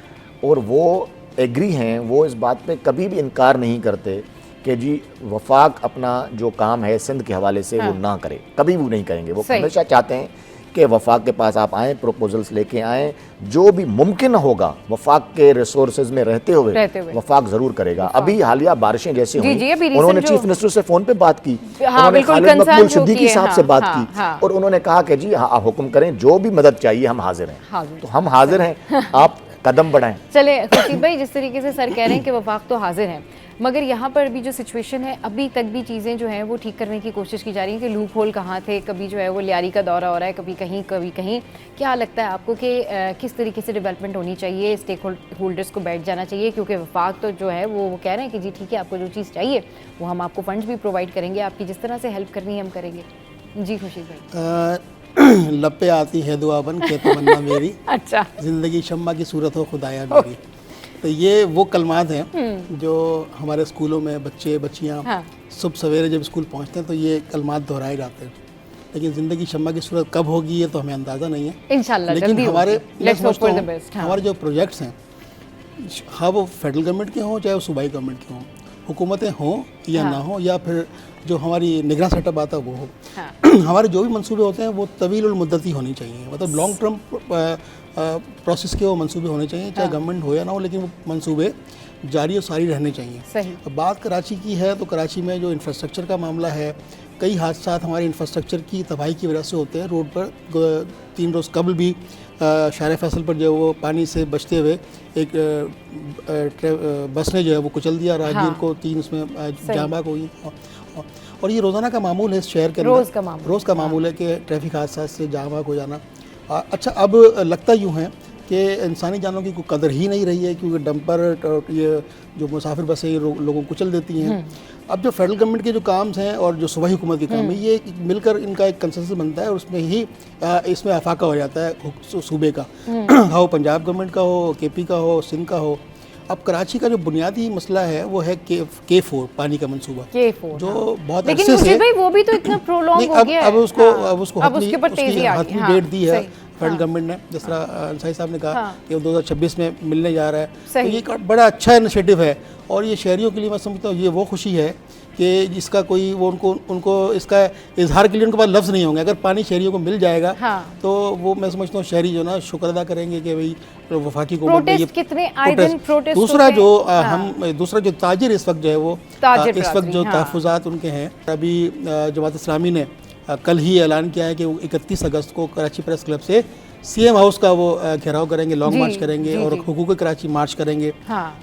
और वो एग्री हैं, वो इस बात पे कभी भी इनकार नहीं करते कि जी वफाक अपना जो काम है सिंध के हवाले से वो ना करे, कभी भी नहीं करेंगे। वो हमेशा चाहते हैं कि वफाक के पास आप आएँ, प्रपोजल्स लेके आएँ, जो भी मुमकिन होगा वफाक के रिसोर्सेज में रहते हुए वफाक ज़रूर करेगा। अभी हालिया बारिशें जैसे हुई, उन्होंने चीफ मिनिस्टर से फ़ोन पे बात की, उन्होंने खालिद मकबूल सिद्दीकी साहब से बात की और उन्होंने कहा कि जी हाँ, हुक्म करें, जो भी मदद चाहिए हम हाजिर हैं। तो हम हाजिर हैं, आप कदम बढ़ाएं। चले खुशीब भाई, जिस तरीके से सर कह रहे हैं कि वफाक तो हाजिर हैं, मगर यहाँ पर भी जो सिचुएशन है अभी तक भी चीज़ें जो हैं वो ठीक करने की कोशिश की जा रही है कि लूप होल कहाँ थे, कभी जो है वो लियारी का दौरा हो रहा है, कभी कहीं। क्या लगता है आपको कि किस तरीके से डेवलपमेंट होनी चाहिए, स्टेक होल्डर्स को बैठ जाना चाहिए? क्योंकि वफाक तो जो है वो कह रहे हैं कि जी ठीक है, आपको जो चीज़ चाहिए वो हम आपको फंड्स भी प्रोवाइड करेंगे, आपकी जिस तरह से हेल्प करनी है हम करेंगे। जी खुशीब भाई। लब पे आती है दुआ बन के तमन्ना मेरी, अच्छा, जिंदगी शम्मा की सूरत हो खुदाया मेरी। तो ये वो कलमात हैं जो हमारे स्कूलों में बच्चे बच्चियाँ सुबह सवेरे जब स्कूल पहुँचते हैं तो ये कलमात दोहराए जाते हैं। लेकिन ज़िंदगी शम्मा की सूरत कब होगी ये तो हमें अंदाज़ा नहीं है इंशाल्लाह। लेकिन हमारे जो प्रोजेक्ट्स हैं, हाँ वो फेडरल गवर्नमेंट के हों चाहे वो सूबाई गवर्नमेंट के हों, हुकूमतें हों या ना हो, या फिर जो हमारी निगरान सेटअप आता है वो हो, हमारे जो भी मंसूबे होते हैं वो तवील उल मुद्दती होनी चाहिए, मतलब लॉन्ग टर्म प्रोसेस के वो मंसूबे होने चाहिए, चाहे गवर्नमेंट हो या ना हो, लेकिन वो मंसूबे जारी और सारी रहने चाहिए। सही। अब बात कराची की है तो कराची में जो इंफ्रास्ट्रक्चर का मामला है, कई हादसात हमारे इंफ्रास्ट्रक्चर की तबाही की वजह से होते हैं। रोड पर 3 रोज़ कबल भी शार फैसल पर जो वो पानी से बचते हुए एक बस ने जो है वो कुचल दिया राहगीर को, 3 उसमें जाँ बाग हुई। और ये रोज़ाना का मामूल है इस शहर के अंदर, रोज़ का मामूल है कि ट्रैफिक हादसा से जाँ बाग हो जाना। अच्छा, अब लगता यूँ है कि इंसानी जानों की कोई कदर ही नहीं रही है, क्योंकि डंपर ये जो मुसाफिर बसें ये लोगों को कुचल देती हैं। अब जो फेडरल गवर्नमेंट के जो काम हैं और जो सूबाई हुकूमत के काम है, ये मिलकर इनका एक कंसेंसस बनता है और उसमें ही इसमें आफाका हो जाता है सूबे का, हो पंजाब गवर्नमेंट का हो, KP का हो, सिंध का हो। अब कराची का जो बुनियादी मसला है वो है K4 पानी का मंसूबा, जो बहुत अरसे से, भाई वो भी तो इतना प्रोलॉन्ग हो गया है। अब उसको हतमी डेट दी है फेडरल गवर्नमेंट ने, जिस तरह अंसारी साहब ने कहा कि वो 2026 में मिलने जा रहा है। तो ये एक बड़ा अच्छा इनिशिएटिव है और ये शहरियों के लिए मैं समझता हूँ ये वो खुशी है कि जिसका कोई वो उनको इसका इजहार के लिए उनके पास लफ्ज़ नहीं होंगे। अगर पानी शहरियों को मिल जाएगा तो वो मैं समझता हूँ शहरी जो ना शुक्र अदा करेंगे कि भाई वफाकी हुकूमत। दूसरा जो ताजिर इस वक्त जो है वो इस वक्त जो तहफ़्फ़ुज़ात उनके हैं, अभी जमात इस्लामी ने कल ही ऐलान किया है कि वो 31 अगस्त को कराची प्रेस क्लब से CM हाउस का वो घेराव करेंगे, लॉन्ग मार्च करेंगे और हुकूक कराची मार्च करेंगे।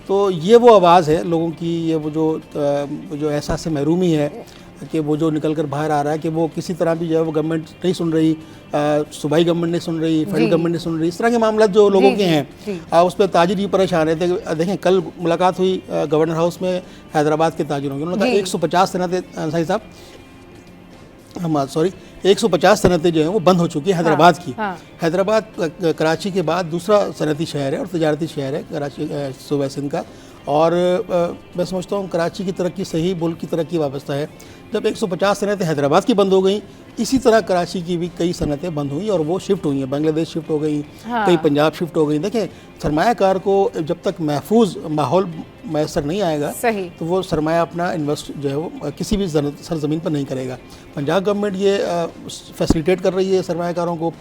तो ये वो आवाज़ है लोगों की, ये वो जो एहसास महरूमी है कि वो जो निकल कर बाहर आ रहा है कि वो किसी तरह भी जो है वो गवर्नमेंट नहीं सुन रही, सूबाई गवर्नमेंट नहीं सुन रही, फेडरल गवर्नमेंट नहीं सुन रही। इस तरह के मामला जो लोगों के हैं उस पर ताजिर ही परेशान रहते हैं। देखें कल मुलाकात हुई गवर्नर हाउस में हैदराबाद के ताजिरों की, उन्होंने कहा 150 सनतें, अंसारी साहब 150 सनतें जो हैं वो बंद हो चुकी है हैदराबाद की। हैदराबाद कराची के बाद दूसरा सनती शहर है और तजारती शहर है कराची सूबा सिंध का। और मैं समझता हूँ कराची की तरक्की से ही मुल्क की तरक्की वाबस्ता है। जब 150 सनतें हैदराबाद की बंद हो गई, इसी तरह कराची की भी कई सनतें बंद हुई और वो शिफ्ट हुई हैं, बांग्लादेश शिफ्ट हो गई, कई पंजाब शिफ्ट हो गई। देखें, सरमायाकार को जब तक महफूज माहौल मैसर नहीं आएगा तो वो सरमाया अपना इन्वेस्ट जो है वो किसी भी सरजमीन पर नहीं करेगा। पंजाब गवर्नमेंट ये फैसिलिटेट कर रही है सरमायाकारों को,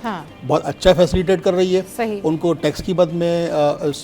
बहुत अच्छा फैसिलिटेट कर रही है। उनको टैक्स की मद में,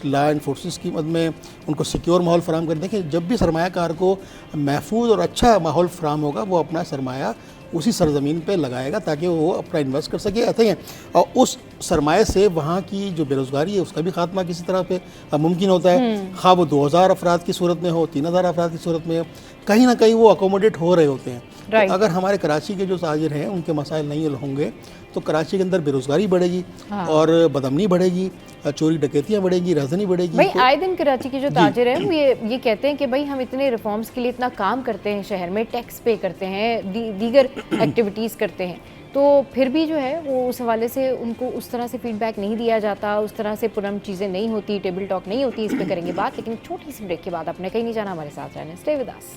लॉ एंड फोर्सेस की मद में उनको सिक्योर माहौल फराहम कर। देखें, जब भी सरमायाकार को महफूज और अच्छा माहौल फराहम होगा, वो अपना सरमाया उसी सरजमीन पे लगाएगा ताकि वो अपना इन्वेस्ट कर सके। ऐसे हैं, और उस सरमाए से वहाँ की जो बेरोज़गारी है उसका भी खात्मा किसी तरह पे मुमकिन होता है। खा वो 2000 अफराद की सूरत में हो, 3000 अफराद की सूरत में हो, कहीं ना कहीं वो अकोमोडेट हो रहे होते हैं। तो अगर हमारे कराची के जो ताजिर हैं उनके मसाइल नहीं होंगे तो कराची के अंदर बेरोज़गारी बढ़ेगी और बदअमनी बढ़ेगी, चोरी डकैतियाँ बढ़ेगी, राजधानी बढ़ेगी। भाई आए दिन कराची के जो ताजिर हैं वो ये कहते हैं कि भाई हम इतने रिफॉर्म्स के लिए इतना काम करते हैं, शहर में टैक्स पे करते हैं, दीगर एक्टिविटीज़ करते हैं, तो फिर भी जो है वो उस हवाले से उनको उस तरह से फीडबैक नहीं दिया जाता, उस तरह से पुरम चीज़ें नहीं होती, टेबल टॉक नहीं होती। इस पर करेंगे बात, लेकिन छोटी सी ब्रेक के बाद आपने कहीं नहीं जाना, हमारे साथ रहना, stay with us.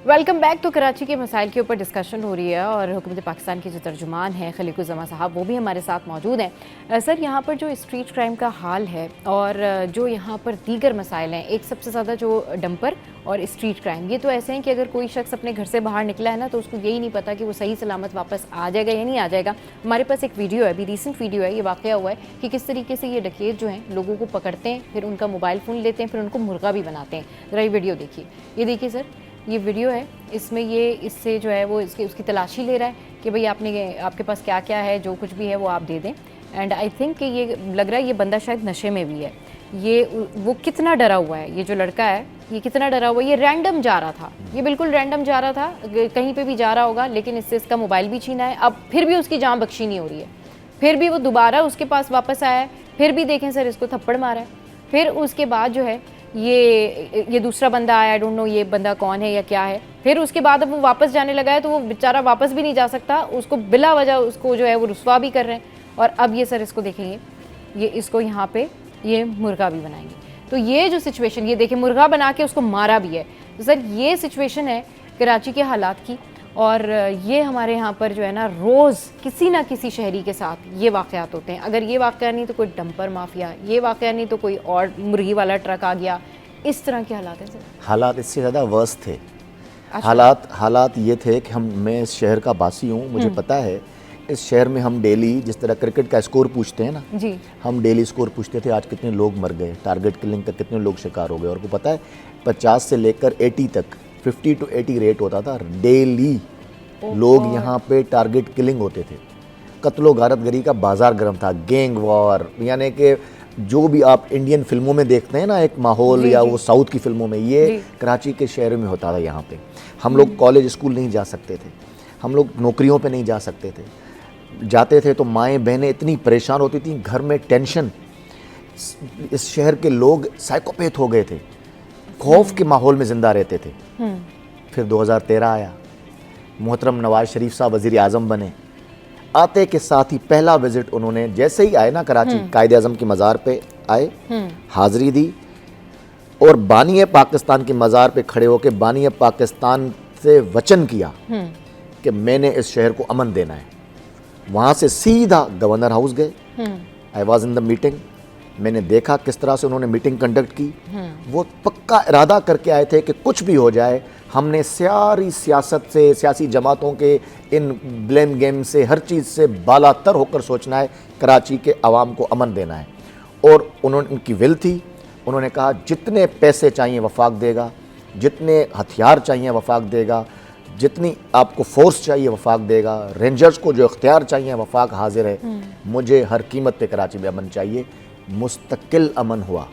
Welcome back. तो कराची के मसाइल के ऊपर डिस्कशन हो रही है और हुकूमत पाकिस्तान के जो तर्जुमान हैं खलीकुज़्ज़मा साहब वो भी हमारे साथ मौजूद हैं। सर, यहाँ पर जो स्ट्रीट क्राइम का हाल है और जो यहाँ पर दीगर मसाइल हैं, एक सबसे ज़्यादा जो डंपर और स्ट्रीट क्राइम, ये तो ऐसे हैं कि अगर कोई शख्स अपने घर से बाहर निकला है ना तो उसको यही नहीं पता कि वो सही सलामत वापस आ जाएगा या नहीं आ जाएगा। हमारे पास एक वीडियो है, अभी रिसेंट वीडियो है, ये वाक़या हुआ है कि किस तरीके से ये डकैत जो हैं लोगों को पकड़ते हैं, फिर उनका मोबाइल फ़ोन लेते हैं, फिर उनको मुर्गा भी बनाते हैं। ज़रा ये वीडियो देखिए, ये देखिए सर, ये वीडियो है, इसमें ये इससे जो है वो उसकी तलाशी ले रहा है कि भाई आपके पास क्या क्या है, जो कुछ भी है वो आप दे दें। एंड आई थिंक कि ये लग रहा है ये बंदा शायद नशे में भी है। ये वो कितना डरा हुआ है, ये जो लड़का है ये कितना डरा हुआ है। ये रैंडम जा रहा था, ये बिल्कुल रैंडम जा रहा था, कहीं पे भी जा रहा होगा, लेकिन इससे इसका मोबाइल भी छीना है। अब फिर भी उसकी जान बख्शी नहीं हो रही है, फिर भी वो दोबारा उसके पास वापस आया है, फिर भी देखें सर इसको थप्पड़ मारा है। फिर उसके बाद जो है ये दूसरा बंदा आया, आई डोंट नो ये बंदा कौन है या क्या है। फिर उसके बाद अब वो वापस जाने लगा है तो वो बेचारा वापस भी नहीं जा सकता, उसको बिला वजह उसको जो है वो रुस्वा भी कर रहे हैं। और अब ये सर इसको देखेंगे, ये इसको यहाँ पे ये मुर्गा भी बनाएंगे। तो ये जो सिचुएशन, ये देखिए मुर्गा बना के उसको मारा भी है। तो सर ये सिचुएशन है कराची के हालात की, और ये हमारे यहाँ पर जो है ना रोज़ किसी ना किसी शहरी के साथ ये वाक़यात होते हैं। अगर ये वाक़या नहीं तो कोई डंपर माफिया, ये वाक़या नहीं तो कोई और मुर्गी वाला ट्रक आ गया, इस तरह के हालात हैं सर। हालात इससे ज़्यादा वर्स थे। अच्छा। हालात ये थे कि मैं इस शहर का बासी हूँ, मुझे पता है इस शहर में हम डेली जिस तरह क्रिकेट का स्कोर पूछते हैं ना जी, हम डेली स्कोर पूछते थे, आज कितने लोग मर गए, टारगेट किलिंग का कितने लोग शिकार हो गए। और को पता है 50 से लेकर 80 तक, 50 to 80 रेट होता था डेली। लोग यहाँ पे टारगेट किलिंग होते थे, कत्लो गारतगरी का बाजार गर्म था, गैंग वॉर, यानी कि जो भी आप इंडियन फिल्मों में देखते हैं ना एक माहौल, या वो साउथ की फिल्मों में, ये कराची के शहर में होता था। यहाँ पे हम लोग कॉलेज स्कूल नहीं जा सकते थे, हम लोग नौकरियों पे नहीं जा सकते थे, जाते थे तो माएँ बहनें इतनी परेशान होती थी, घर में टेंशन। इस शहर के लोग साइकोपैथ हो गए थे, खौफ के माहौल में ज़िंदा रहते थे। फिर 2013 आया, मोहतरम नवाज शरीफ साहब वज़ीर आज़म बने। आते के साथ ही पहला विज़िट उन्होंने, जैसे ही आए ना कराची, कायदे आज़म के मज़ार पे आए, हाज़री दी और बानी पाकिस्तान के मज़ार पे खड़े होकर बानी पाकिस्तान से वचन किया कि मैंने इस शहर को अमन देना है। वहाँ से सीधा गवर्नर हाउस गए। I was in the meeting, मैंने देखा किस तरह से उन्होंने मीटिंग कंडक्ट की। वो पक्का इरादा करके आए थे कि कुछ भी हो जाए, हमने सारी सियासत से, सियासी जमातों के इन ब्लेम गेम से, हर चीज़ से बालातर होकर सोचना है, कराची के अवाम को अमन देना है। और उनकी विल थी, उन्होंने कहा जितने पैसे चाहिए वफाक देगा, जितने हथियार चाहिए वफाक देगा, जितनी आपको फोर्स चाहिए वफाक देगा, रेंजर्स को जो इख्तियार चाहिए वफाक हाजिर है। मुझे हर कीमत पे कराची में अमन चाहिए। मुस्तकिल अमन हुआ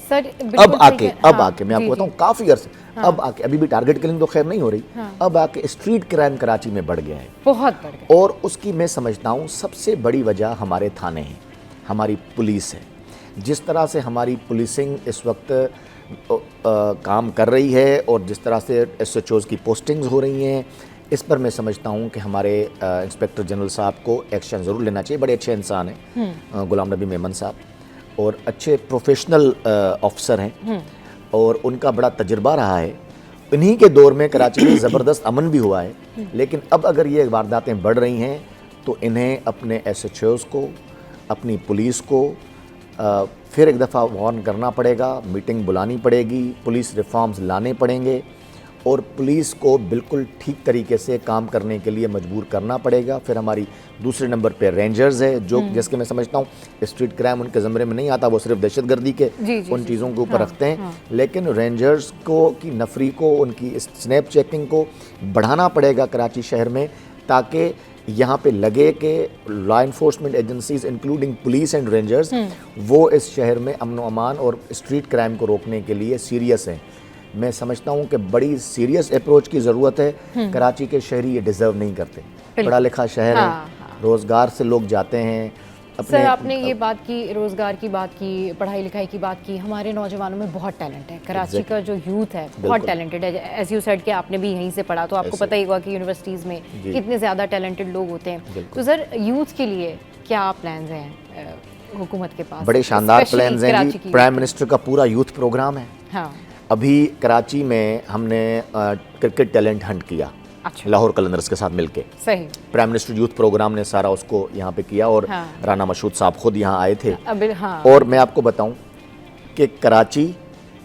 सर। अब आके मैं आपको बताऊं, काफ़ी अर्से अब आके, अभी भी टारगेट किलिंग तो खैर नहीं हो रही, अब आके स्ट्रीट क्राइम कराची में बढ़ गया है, बहुत बढ़ गया। और उसकी मैं समझता हूँ सबसे बड़ी वजह हमारे थाने हैं, हमारी पुलिस है। जिस तरह से हमारी पुलिसिंग इस वक्त काम कर रही है और जिस तरह से SHOs की पोस्टिंग्स हो रही हैं, इस पर मैं समझता हूँ कि हमारे इंस्पेक्टर जनरल साहब को एक्शन ज़रूर लेना चाहिए। बड़े अच्छे इंसान हैं गुलाम नबी मेमन साहब, और अच्छे प्रोफेशनल ऑफिसर हैं और उनका बड़ा तजुर्बा रहा है। इन्हीं के दौर में कराची में ज़बरदस्त अमन भी हुआ है, लेकिन अब अगर ये वारदातें बढ़ रही हैं तो इन्हें अपने SHOs को, अपनी पुलिस को फिर एक दफ़ा वार्न करना पड़ेगा, मीटिंग बुलानी पड़ेगी, पुलिस रिफॉर्म्स लाने पड़ेंगे और पुलिस को बिल्कुल ठीक तरीके से काम करने के लिए मजबूर करना पड़ेगा। फिर हमारी दूसरे नंबर पे रेंजर्स है, जो जिसके मैं समझता हूँ स्ट्रीट क्राइम उनके ज़मरे में नहीं आता, वो सिर्फ दहशतगर्दी के उन चीज़ों के ऊपर रखते हैं। लेकिन रेंजर्स को की नफरी को, उनकी स्नैप चेकिंग को बढ़ाना पड़ेगा कराची शहर में, ताकि यहाँ पे लगे कि law enforcement agencies including police and rangers वो इस शहर में अमन व अमान और स्ट्रीट क्राइम को रोकने के लिए सीरियस हैं। मैं समझता हूँ कि बड़ी सीरियस अप्रोच की ज़रूरत है। कराची के शहरी ये डिज़र्व नहीं करते। पढ़ा लिखा शहर है, रोज़गार से लोग जाते हैं। सर आपने ये बात की, रोज़गार की बात की, पढ़ाई लिखाई की बात की, हमारे नौजवानों में बहुत टैलेंट है। कराची का जो यूथ है बहुत टैलेंटेड है। एज यू सेड कि आपने भी यहीं से पढ़ा, तो आपको पता ही होगा कि यूनिवर्सिटीज़ में कितने ज़्यादा टैलेंटेड लोग होते हैं। तो सर यूथ के लिए क्या प्लान्स हैं हुकूमत के पास? बड़े शानदार प्लान्स हैं जी। प्राइम मिनिस्टर का पूरा यूथ प्रोग्राम है। हाँ, अभी कराची में हमने क्रिकेट टैलेंट हंट किया। अच्छा। लाहौर कलंदर्स के साथ मिलके। सही। प्राइम मिनिस्टर यूथ प्रोग्राम ने सारा उसको यहाँ पे किया और राना मशहूद साहब खुद यहाँ आए थे। और मैं आपको बताऊं कि कराची,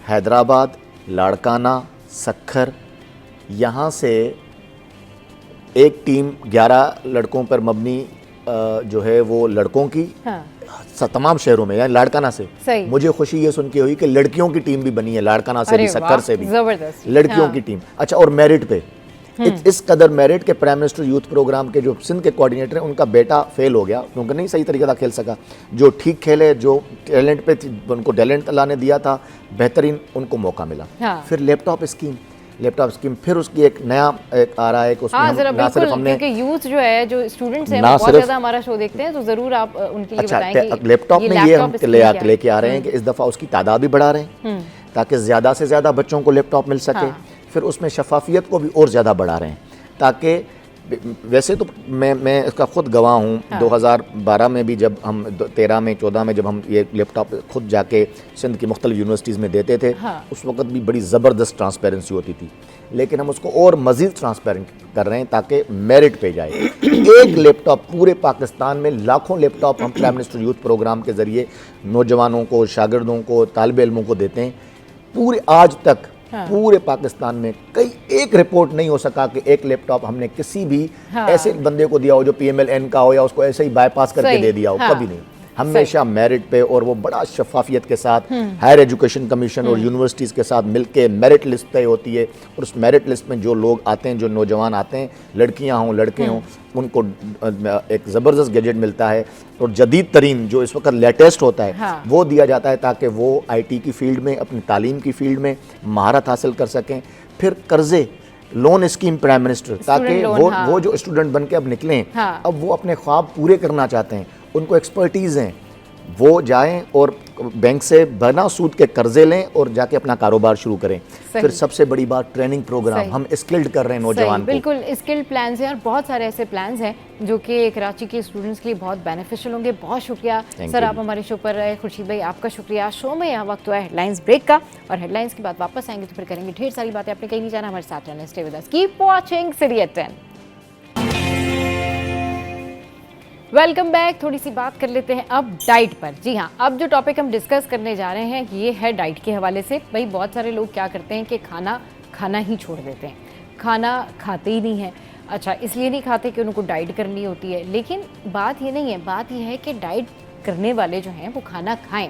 हैदराबाद, लाड़काना, सखर, यहाँ से एक टीम 11 लड़कों पर मबनी जो है वो लड़कों की तमाम शहरों में, यानी लाड़काना से मुझे खुशी ये सुन के हुई कि लड़कियों की टीम भी बनी है, लाड़काना से भी, सक्कर से भी, जबरदस्त लड़कियों की टीम। अच्छा, और मेरिट पे इस कदर मेरिट के प्राइम मिनिस्टर यूथ प्रोग्राम के जो सिंध के कोऑर्डिनेटर हैं, उनका बेटा फेल हो गया क्योंकि नहीं सही तरीके से खेल सका। जो ठीक खेले, जो टैलेंट पे उनको टैलेंट अल्लाह ने दिया था, बेहतरीन उनको मौका मिला। फिर लैपटॉप स्कीम, फिर उसकी एक नया एक आ रहा है कि उसमें ना सिर्फ हमने, क्योंकि यूथ जो है, जो स्टूडेंट्स हैं, बहुत ज़्यादा हमारा शो देखते हैं, तो ज़रूर आप उनके लिए बताएंगे। लैपटॉप में ये हम लेके आ रहे हैं कि इस दफ़ा उसकी तादाद भी बढ़ा रहे हैं ताकि ज़्यादा से ज़्यादा बच्चों को लैपटॉप मिल सके। फिर उसमें शफाफियत को भी और ज़्यादा बढ़ा रहे हैं ताकि, वैसे तो मैं इसका खुद गवाह हूँ। 2012 में भी जब हम 13 में 14 में जब हम ये लैपटॉप खुद जाके सिंध की मुख्तलिफ यूनिवर्सिटीज़ में देते थे, उस वक्त भी बड़ी ज़बरदस्त ट्रांसपेरेंसी होती थी, लेकिन हम उसको और मज़ीद ट्रांसपेरेंट कर रहे हैं ताकि मेरिट पे जाए। एक लैपटॉप पूरे पाकिस्तान में, लाखों लैपटॉप हम प्राइम मिनिस्टर यूथ प्रोग्राम के ज़रिए नौजवानों को, शागिर्दों को, तालिब इल्मों को देते हैं। पूरे आज तक पूरे पाकिस्तान में एक रिपोर्ट नहीं हो सका कि एक लैपटॉप हमने किसी भी ऐसे बंदे को दिया हो जो PMLN का हो या उसको ऐसे ही बाईपास करके दे दिया हो, कभी नहीं। हमेशा मेरिट पे, और वो बड़ा शफाफियत के साथ हायर एजुकेशन कमीशन और यूनिवर्सिटीज़ के साथ मिलके मेरिट लिस्ट तय होती है और उस मेरिट लिस्ट में जो लोग आते हैं, जो नौजवान आते हैं, लड़कियां हों लड़के हों, उनको एक ज़बरदस्त गैजेट मिलता है और जदीद तरीन जो इस वक्त लेटेस्ट होता है वो दिया जाता है ताकि वो IT की फील्ड में, अपनी तालीम की फील्ड में महारत हासिल कर सकें। फिर कर्जे, लोन स्कीम प्राइम मिनिस्टर, ताकि वो जो स्टूडेंट बन के अब निकलें, अब वो अपने ख्वाब पूरे करना चाहते हैं, उनको एक्सपर्टीज़ हैं, वो जाएं और बैंक से बिना सूद के कर्जे लें और जाके अपना कारोबार शुरू करें। फिर सबसे बड़ी बात ट्रेनिंग प्रोग्राम हम स्किल्ड कर रहे हैं नौजवान को। बिल्कुल स्किल्ड प्लान्स हैं और बहुत सारे ऐसे प्लान्स हैं जो कि कराची के स्टूडेंट्स के लिए बहुत बेनिफिशियल होंगे। बहुत शुक्रिया सर, आप हमारे शो पर रहे। खुर्शीद भाई, आपका शुक्रिया। शो में यहाँ वक्त हुआ है हेडलाइंस ब्रेक का, और हेडलाइंस के बाद वापस आएंगे तो फिर करेंगे ढेर सारी बातें। आपने कहीं नहीं जाना, हमारे साथ रहना। Stay with us, keep watching city at 10। Welcome back. थोड़ी सी बात कर लेते हैं अब डाइट पर। जी हाँ, अब जो टॉपिक हम डिस्कस करने जा रहे हैं ये है डाइट के हवाले से। भाई बहुत सारे लोग क्या करते हैं कि खाना ही छोड़ देते हैं, खाना खाते ही नहीं है। अच्छा, इसलिए नहीं खाते कि उनको डाइट करनी होती है, लेकिन बात ये नहीं है। बात ये है कि डाइट करने वाले जो हैं वो खाना खाएं,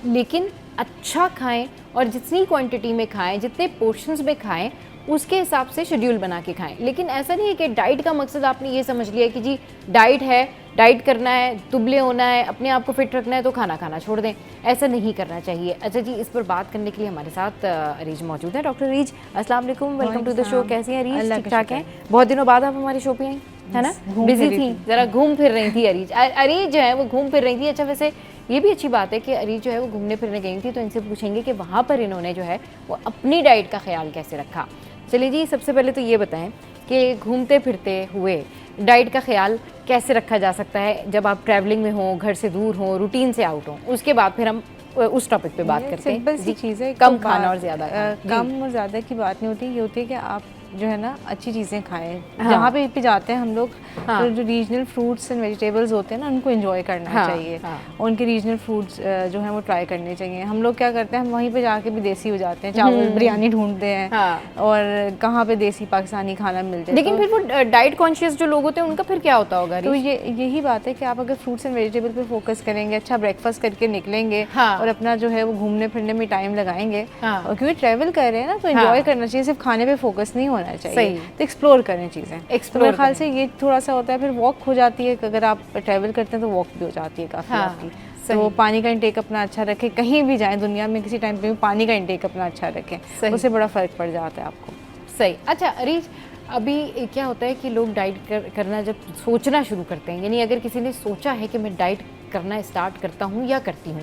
लेकिन अच्छा खाएं और जितनी क्वांटिटी में खाएं, जितने पोर्शंस में खाएं, उसके हिसाब से शेड्यूल बना के खाएं। लेकिन ऐसा नहीं है कि डाइट का मकसद आपने ये समझ लिया कि जी डाइट है, डाइट करना है, दुबले होना है, अपने आप को फिट रखना है तो खाना खाना छोड़ दें। ऐसा नहीं करना चाहिए। अच्छा जी, इस पर बात करने के लिए हमारे साथ अरीज मौजूद है। डॉक्टर अरीज, अस्सलाम वालेकुम, वेलकम टू द शो। कैसी हैं अरीज? ठीक ठाक हैं? बहुत दिनों बाद आप हमारे शो पे आई है ना? बिजी थी, ज़रा घूम फिर रही थी अरीज। अरीज जो है वो घूम फिर रही थी। अच्छा, वैसे ये भी अच्छी बात है कि अरीज जो है वो घूमने फिरने गई थी, तो इनसे पूछेंगे कि वहाँ पर इन्होंने जो है वो अपनी डाइट का ख्याल कैसे रखा। चलिए जी, सबसे पहले तो ये बताएं कि घूमते फिरते हुए डाइट का ख्याल कैसे रखा जा सकता है जब आप ट्रैवलिंग में हो, घर से दूर हो, रूटीन से आउट हो। उसके बाद फिर हम उस टॉपिक पे बात करते हैं। सिंपल सी चीज़ है, कम खाना और ज़्यादा खाना। कम और ज़्यादा की बात नहीं होती, ये होती है कि आप जो है ना अच्छी चीज़ें खाएं। जहाँ पे जाते हैं हम लोग, तो जो रीजनल फ्रूट्स एंड वेजिटेबल्स होते हैं ना, उनको एंजॉय करना चाहिए। उनके रीजनल फ्रूट्स जो हैं वो ट्राई करने चाहिए। हम लोग क्या करते हैं, हम वहीं पे जाके भी देसी हो जाते हैं, चावल बिरयानी ढूंढते हैं और कहाँ पे देसी पाकिस्तानी खाना मिलते हैं। लेकिन फिर वो डाइट कॉन्शियस जो लोग होते हैं उनका फिर क्या होता होगा? तो यही बात है कि आप अगर फ्रूट्स एंड वेजिटेबल पे फोकस करेंगे, अच्छा ब्रेकफास्ट करके निकलेंगे और अपना जो है वो घूमने फिरने में टाइम लगाएंगे, और क्योंकि ट्रैवल कर रहे हैं ना, तो एंजॉय करना चाहिए, सिर्फ खाने पे फोकस नहीं होना चाहिए। तो एक्सप्लोर करें चीज़ें। मेरे ख्याल से ये थोड़ा सा होता है। फिर वॉक हो जाती है, अगर आप ट्रैवल करते हैं तो वॉक भी हो जाती है काफ़ी आपकी। तो पानी का इंटेक अपना अच्छा रखें, कहीं भी जाएं दुनिया में किसी टाइम पे भी पानी का इंटेक अपना अच्छा रखें, उससे बड़ा फ़र्क पड़ जाता है आपको। सही। अच्छा अरीज, अभी क्या होता है कि लोग डाइट करना जब सोचना शुरू करते हैं, यानी अगर किसी ने सोचा है कि मैं डाइट करना स्टार्ट करता हूँ या करती हूँ,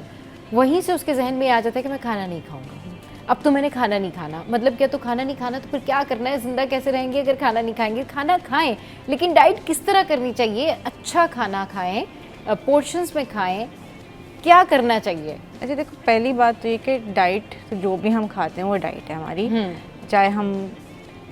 वहीं से उसके जहन में आ जाता है कि मैं खाना नहीं खाऊंगा, अब तो मैंने खाना नहीं खाना। मतलब क्या, तो खाना नहीं खाना तो फिर क्या करना है, ज़िंदा कैसे रहेंगे अगर खाना नहीं खाएंगे? खाना खाएं, लेकिन डाइट किस तरह करनी चाहिए? अच्छा खाना खाएं, पोर्शंस में खाएं, क्या करना चाहिए? अच्छा देखो, पहली बात तो ये कि डाइट तो जो भी हम खाते हैं वो डाइट है हमारी, चाहे हम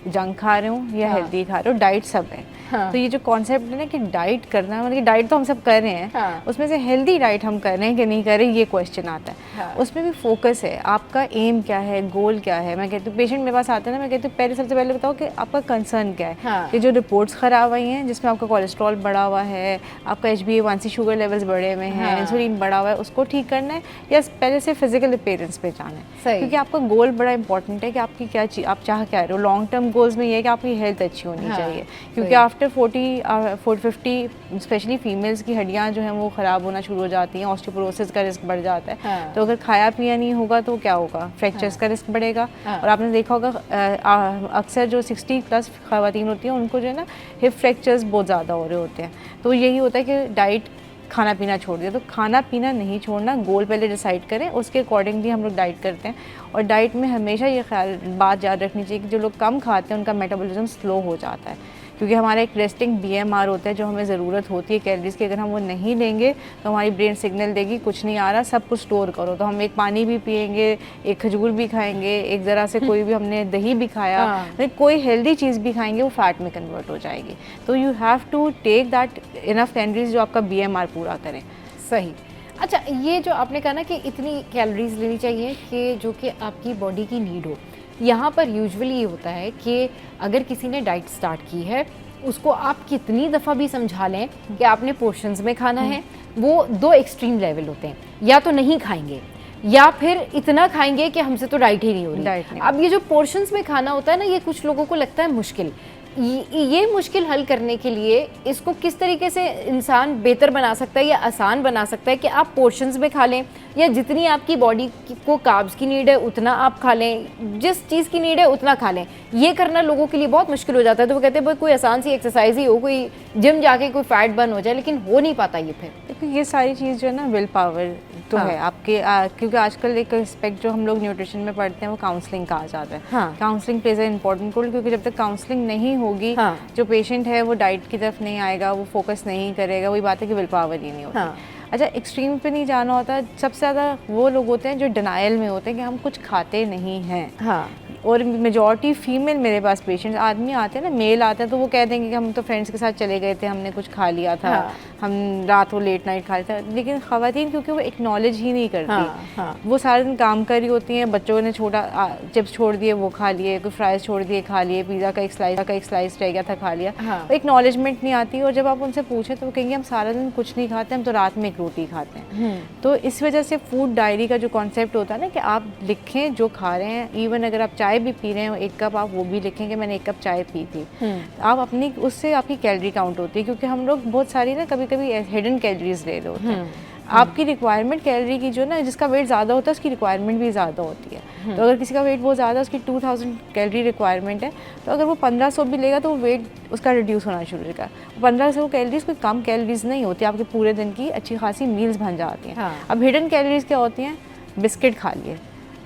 जंक खा रहे हो या हेल्दी खा रहे हो, डाइट सब है। तो ये जो कॉन्सेप्ट है ना कि डाइट करना है, मतलब कि डाइट तो हम सब कर रहे हैं, उसमें से हेल्दी डाइट हम कर रहे हैं कि नहीं कर रहे, ये क्वेश्चन आता है। उसमें भी फोकस है, आपका एम क्या है, गोल क्या है। मैं कहती हूँ पेशेंट मेरे पास आते हैं ना, मैं कहती हूँ पहले सबसे पहले बताओ कि आपका कंसर्न क्या है। कि जो रिपोर्ट्स ख़राब आई हैं जिसमें आपका कोलेस्ट्रॉल बढ़ा हुआ है, आपका HbA1c शुगर लेवल्स बढ़े हुए हैं, इंसुलिन बढ़ा हुआ है, उसको ठीक करना है, या पहले से फिजिकल अपीयरेंस पे जाना है? क्योंकि आपका गोल बड़ा इंपॉर्टेंट है कि आपकी क्या चीज़ आप चाह क्या रहे हो। लॉन्ग टर्म गोल्स में ये है कि आपकी हेल्थ अच्छी होनी चाहिए, क्योंकि आफ्टर 40-50 स्पेशली फीमेल्स की हड्डियां जो हैं वो ख़राब होना शुरू हो जाती हैं, ऑस्टियोपोरोसिस का रिस्क बढ़ जाता है। तो अगर खाया पिया नहीं होगा तो क्या होगा, फ्रैक्चर्स का रिस्क बढ़ेगा। और आपने देखा होगा अक्सर जो 60+ ख़वातीन होती हैं उनको जो है ना हिप फ्रैक्चर्स बहुत ज़्यादा हो रहे होते हैं। तो यही होता है कि डाइट, खाना पीना छोड़ दिया। तो खाना पीना नहीं छोड़ना, गोल पहले डिसाइड करें, उसके अकॉर्डिंगली हम लोग डाइट करते हैं। और डाइट में हमेशा ये बात याद रखनी चाहिए कि जो लोग कम खाते हैं उनका मेटाबॉलिज्म स्लो हो जाता है, क्योंकि हमारा एक रेस्टिंग BMR होता है जो हमें ज़रूरत होती है कैलोरीज की। अगर हम वो नहीं लेंगे तो हमारी ब्रेन सिग्नल देगी कुछ नहीं आ रहा, सब कुछ स्टोर करो। तो हम एक पानी भी पिएंगे, एक खजूर भी खाएंगे, एक ज़रा से कोई भी हमने दही भी खाया, कोई हेल्दी चीज़ भी खाएंगे, वो फैट में कन्वर्ट हो जाएगी। तो you have to take that enough calories जो आपका BMR पूरा करें। सही। अच्छा, ये जो आपने कहा ना कि इतनी कैलोरीज लेनी चाहिए कि जो कि आपकी बॉडी की नीड हो, यहाँ पर यूजुअली ये होता है कि अगर किसी ने डाइट स्टार्ट की है, उसको आप कितनी दफ़ा भी समझा लें कि आपने पोर्शंस में खाना है, वो दो एक्सट्रीम लेवल होते हैं, या तो नहीं खाएंगे या फिर इतना खाएंगे कि हमसे तो डाइट ही नहीं हो रही। अब ये जो पोर्शंस में खाना होता है ना, ये कुछ लोगों को लगता है मुश्किल। ये मुश्किल हल करने के लिए इसको किस तरीके से इंसान बेहतर बना सकता है या आसान बना सकता है कि आप पोर्शंस में खा लें, या जितनी आपकी बॉडी को कार्ब्स की नीड है उतना आप खा लें, जिस चीज़ की नीड है उतना खा लें। ये करना लोगों के लिए बहुत मुश्किल हो जाता है। तो वो कहते हैं भाई कोई आसान सी एक्सरसाइज ही हो, कोई जिम जाके कोई फैट बर्न हो जाए, लेकिन हो नहीं पाता ये। फिर देखो ये सारी चीज़ जो है ना विल पावर तो है आपके, क्योंकि आजकल एक एस्पेक्ट जो हम लोग न्यूट्रिशन में पढ़ते हैं वो काउंसलिंग कहा जाता है। Counselling plays an important role, क्योंकि जब तक काउंसलिंग नहीं होगी, जो पेशेंट है वो डाइट की तरफ नहीं आएगा, वो फोकस नहीं करेगा। वही बात है कि विल पावर ही नहीं होती। अच्छा, एक्सट्रीम पे नहीं जाना होता। सबसे ज़्यादा वो लोग होते हैं जो डिनायल में होते हैं कि हम कुछ खाते नहीं हैं। और मेजॉरिटी फीमेल मेरे पास पेशेंट्स, आदमी आते हैं ना, मेल आते हैं तो वो कह देंगे कि हम तो फ्रेंड्स के साथ चले गए थे, हमने कुछ खा लिया था, हम रात को लेट नाइट खा लिया था। लेकिन ख़वातीन क्योंकि वो एक्नॉलेज ही नहीं करती, वो सारे दिन काम कर रही होती हैं, बच्चों ने छोटा चिप्स छोड़ दिए वो खा लिए, कोई फ्राइज़ छोड़ दिए खा लिए, पिज़्ज़ा का एक स्लाइस रह गया था खा लिया, एक्नॉलेजमेंट नहीं आती। और जब आप उनसे पूछें तो वो कहेंगे हम सारा दिन कुछ नहीं खाते, हम तो रात में एक रोटी खाते हैं। तो इस वजह से फूड डायरी का जो कॉन्सेप्ट होता है ना कि आप लिखें जो खा रहे हैं, इवन अगर आप चाय भी पी रहे हैं 1 कप, आप वो भी लिखें कि मैंने 1 कप चाय पी थी। आप अपनी उससे आपकी कैलोरी काउंट होती है, क्योंकि हम लोग बहुत सारी ना कभी कभी हिडन कैलोरीज ले रहे होते हैं। आपकी रिक्वायरमेंट कैलोरी की जो ना, जिसका वेट ज़्यादा होता है उसकी रिक्वायरमेंट भी ज़्यादा होती है। तो अगर किसी का वेट बहुत ज़्यादा है, उसकी 2000 कैलोरी रिक्वायरमेंट है, तो अगर वो 1500 भी लेगा तो वो वेट उसका रिड्यूस होना शुरू होगा। 1500 कैलोरीज कोई कम कैलोरीज नहीं होती, आपके पूरे दिन की अच्छी खासी मील्स बन जाती हैं। अब हिडन कैलोरीज क्या होती हैं? बिस्किट खा लिए,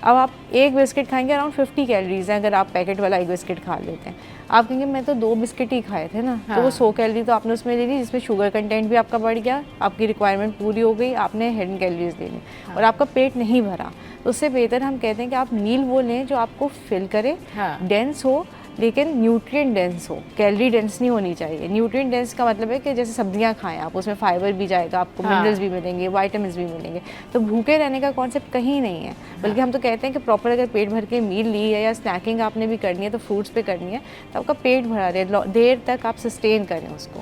अब आप एक बिस्किट खाएंगे अराउंड 50 कैलोरीज है अगर आप पैकेट वाला एक बिस्किट खा लेते हैं। आप कहेंगे मैं तो 2 बिस्किट ही खाए थे ना, तो वो 100 कैलोरी तो आपने उसमें ले ली, जिसमें शुगर कंटेंट भी आपका बढ़ गया, आपकी रिक्वायरमेंट पूरी हो गई, आपने हिडन कैलोरीज ले ली और आपका पेट नहीं भरा। तो उससे बेहतर हम कहते हैं कि आप मील वो लें जो आपको फिल करे, डेंस हो लेकिन न्यूट्रिएंट डेंस हो, कैलोरी डेंस नहीं होनी चाहिए। न्यूट्रिएंट डेंस का मतलब है कि जैसे सब्जियां खाएं आप, उसमें फाइबर भी जाएगा, आपको मिनरल्स भी मिलेंगे, विटामिन्स भी मिलेंगे। तो भूखे रहने का कॉन्सेप्ट कहीं नहीं है, बल्कि हम तो कहते हैं कि प्रॉपर अगर पेट भर के मील ली है या स्नैकिंग आपने भी करनी है तो फ्रूट्स पे करनी है, तो आपका पेट भरा रहे, देर तक आप सस्टेन करें उसको।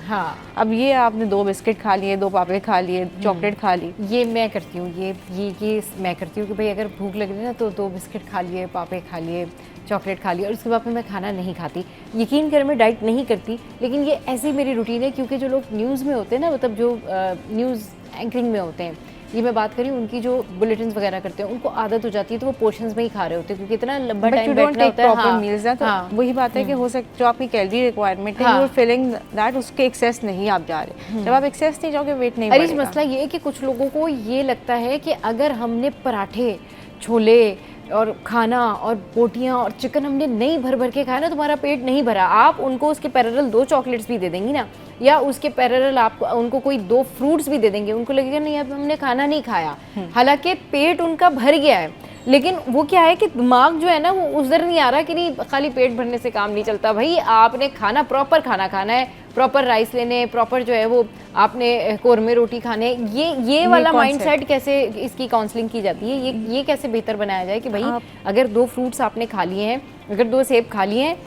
अब ये आपने 2 बिस्किट खा लिए, 2 पापड़ खा लिए, चॉकलेट खा ली, ये मैं करती हूँ, ये मैं करती हूँ कि भाई अगर भूख लग रही है ना तो 2 बिस्किट खा लिए, पापड़ खा लिए, चॉकलेट खा लिया और उसके बाद फिर मैं खाना नहीं खाती। यकीन कर मैं डाइट नहीं करती, लेकिन ये ऐसी मेरी रूटीन है क्योंकि जो लोग न्यूज़ में होते हैं ना, मतलब जो न्यूज़ एंकरिंग में होते हैं, ये मैं बात करी उनकी जो बुलेटिन वगैरह करते हैं, उनको आदत हो जाती है तो वो पोर्शंस में ही खा रहे होते हैं क्योंकि इतना लंबा टाइम बैठना होता है। प्रॉपर मील्स है तो वही बात है कि हो सकता जो आपकी कैलोरी रिक्वायरमेंट है यू आर फीलिंग दैट उसके एक्सेस नहीं आप जा रहे। जब आप एक्सेस नहीं जाओगे वेट नहीं बढ़ेगा। मसला ये है कि कुछ लोगों को ये लगता है कि अगर हमने पराठे, छोले और खाना और बोटियाँ और चिकन हमने नहीं भर भर के खाया ना, तुम्हारा पेट नहीं भरा। आप उनको उसके पैरेलल 2 चॉकलेट्स भी दे देंगी ना, या उसके पैरेलल आप उनको कोई 2 फ्रूट्स भी दे देंगे, उनको लगेगा नहीं अब हमने खाना नहीं खाया, हालांकि पेट उनका भर गया है। लेकिन वो क्या है कि दिमाग जो है ना वो उधर नहीं आ रहा कि नहीं खाली पेट भरने से काम नहीं चलता। भाई आपने खाना, प्रॉपर खाना खाना है, प्रॉपर राइस लेने, प्रॉपर जो है वो आपने कोरमे रोटी खाने। ये वाला माइंडसेट कैसे इसकी काउंसलिंग की जाती है, ये कैसे बेहतर बनाया जाए कि भाई अगर 2 फ्रूट्स आपने खा लिए हैं, अगर 2 सेब खा लिए हैं,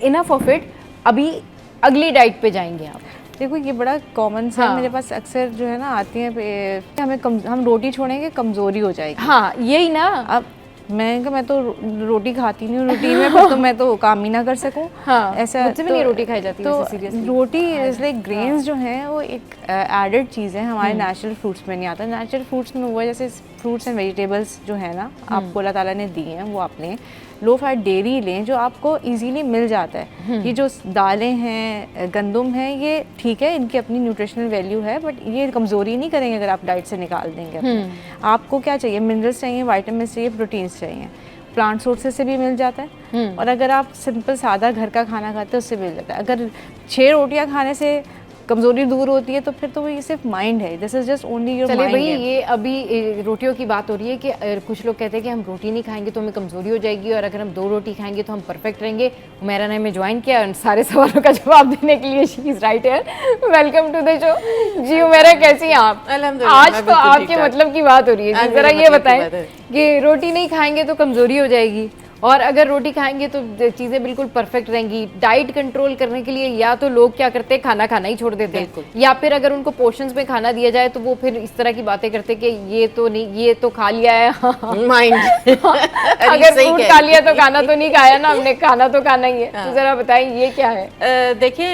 इनफ ऑफ इट, अभी अगली डाइट पे जाएंगे आप। देखो ये बड़ा कॉमन सा मेरे पास अक्सर जो है ना आती है, हम रोटी छोड़ेंगे कमज़ोरी हो जाएगी। हाँ यही ना। अब मैं तो रोटी खाती नहीं हूँ रूटीन में, पर तो मैं तो काम ही ना कर सकूँ। हाँ, ऐसा मुझसे भी नहीं रोटी खाई जाती तो seriously. Roti is like grains जो हैं वो एक एडेड चीज़ है, हमारे नेचुरल फ्रूट्स में नहीं आता। नेचुरल फ्रूट्स में वो है जैसे फ्रूट्स एंड वेजिटेबल्स जो है ना आपको अल्लाह ताला ने दी हैं, वो आप लें। लो फैट डेयरी लें जो आपको इजीली मिल जाता है। ये जो दालें हैं, गंदम है, ये ठीक है, इनकी अपनी न्यूट्रिशनल वैल्यू है, बट ये कमज़ोरी नहीं करेंगे अगर आप डाइट से निकाल देंगे। आपको क्या चाहिए? मिनरल्स चाहिए, विटामिन्स चाहिए, प्रोटीन्स चाहिए। प्लांट सोर्सेज से भी मिल जाता है, और अगर आप सिंपल सादा घर का खाना खाते हैं उससे मिल जाता है। अगर 6 रोटियां खाने से कमजोरी दूर होती है तो फिर तो वो ये सिर्फ माइंड है, this is just only your mind. चलिए भाई, ये अभी रोटियों की बात हो रही है कि कुछ लोग कहते हैं कि हम रोटी नहीं खाएंगे तो हमें कमजोरी हो जाएगी, और अगर हम 2 रोटी खाएंगे तो हम परफेक्ट रहेंगे। मेरा नाम है ज्वाइन किया और सारे सवालों का जवाब देने के लिए she is right here. Welcome to the show. जी मेरा कैसी हैं आप? आज तो आपके मतलब की बात हो रही है, जरा ये बताएं कि रोटी नहीं खाएंगे तो कमजोरी हो जाएगी, और अगर रोटी खाएंगे तो चीज़ें बिल्कुल परफेक्ट रहेंगी। डाइट कंट्रोल करने के लिए या तो लोग क्या करते हैं, खाना खाना ही छोड़ देते हैं, या फिर अगर उनको पोर्शंस में खाना दिया जाए तो वो फिर इस तरह की बातें करते हैं कि ये तो नहीं, ये तो खा लिया है माइंड अगर फ्रूट खा लिया तो खाना तो नहीं खाया ना हमने, खाना तो खाना ही है। तो जरा बताएं ये क्या है? देखिए,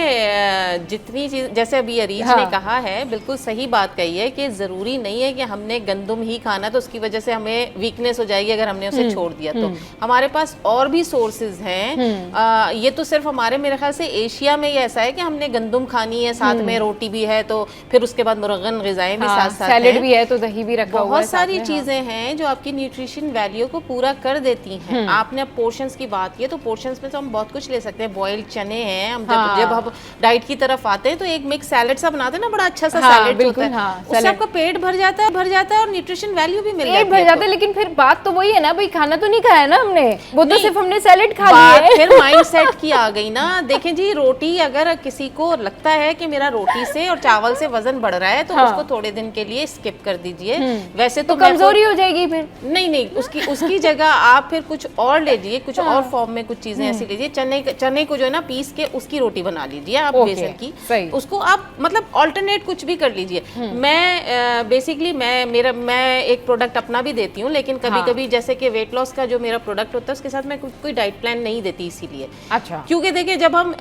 जितनी चीज जैसे अभी अरीज ने कहा है, बिल्कुल सही बात कही है कि जरूरी नहीं है कि हमने गंदम ही खाना तो उसकी वजह से हमें वीकनेस हो जाएगी अगर हमने उसे छोड़ दिया। तो हमारे पास और भी सोर्सेज हैं। ये तो सिर्फ हमारे, मेरे ख्याल से एशिया में ये ऐसा है कि हमने गंदम खानी है, साथ में रोटी भी है, तो फिर उसके बाद मुरगन ग़िज़ाएं भी साथ साथ सैलेड भी है, तो दही भी रखा हुआ है। बहुत सारी चीजें हैं जो आपकी न्यूट्रिशन वैल्यू को पूरा कर देती हैं। आपने अब पोर्शंस की बात की है, तो पोर्शंस में तो हम बहुत कुछ ले सकते हैं। बॉइल्ड चने हैं, हम जब हम डाइट की तरफ आते हैं तो एक मिक्स सैलेड सा बनाते हैं ना, बड़ा अच्छा सा सैलेड होता है, उससे आपका पेट भर जाता है और न्यूट्रिशन वैल्यू भी मिल जाती है। लेकिन फिर बात तो वही है ना भाई, खाना तो नहीं खाया ना हमने, वो तो सिर्फ हमने सैलेड खा लिया है। फिर माइंडसेट की आ गई ना। देखें जी, रोटी अगर किसी को लगता है कि मेरा रोटी से और चावल से वजन बढ़ रहा है तो उसको थोड़े दिन के लिए स्किप कर दीजिए। वैसे तो कमजोरी हो जाएगी फिर। नहीं, उसकी जगह आप फिर कुछ और लीजिए, कुछ और फॉर्म में कुछ चीजें ऐसी लीजिए। चने को जो है ना पीस के उसकी रोटी बना लीजिए आप, बेसन की, उसको आप मतलब ऑल्टरनेट कुछ भी कर लीजिए। मैं बेसिकली मैं एक प्रोडक्ट अपना भी देती हूँ, लेकिन कभी-कभी जैसे कि वेट लॉस का जो मेरा प्रोडक्ट होता है उसके साथ मैं कोई डाइट प्लान नहीं देती, इसीलिए। अच्छा। क्योंकि देखिए, जब हम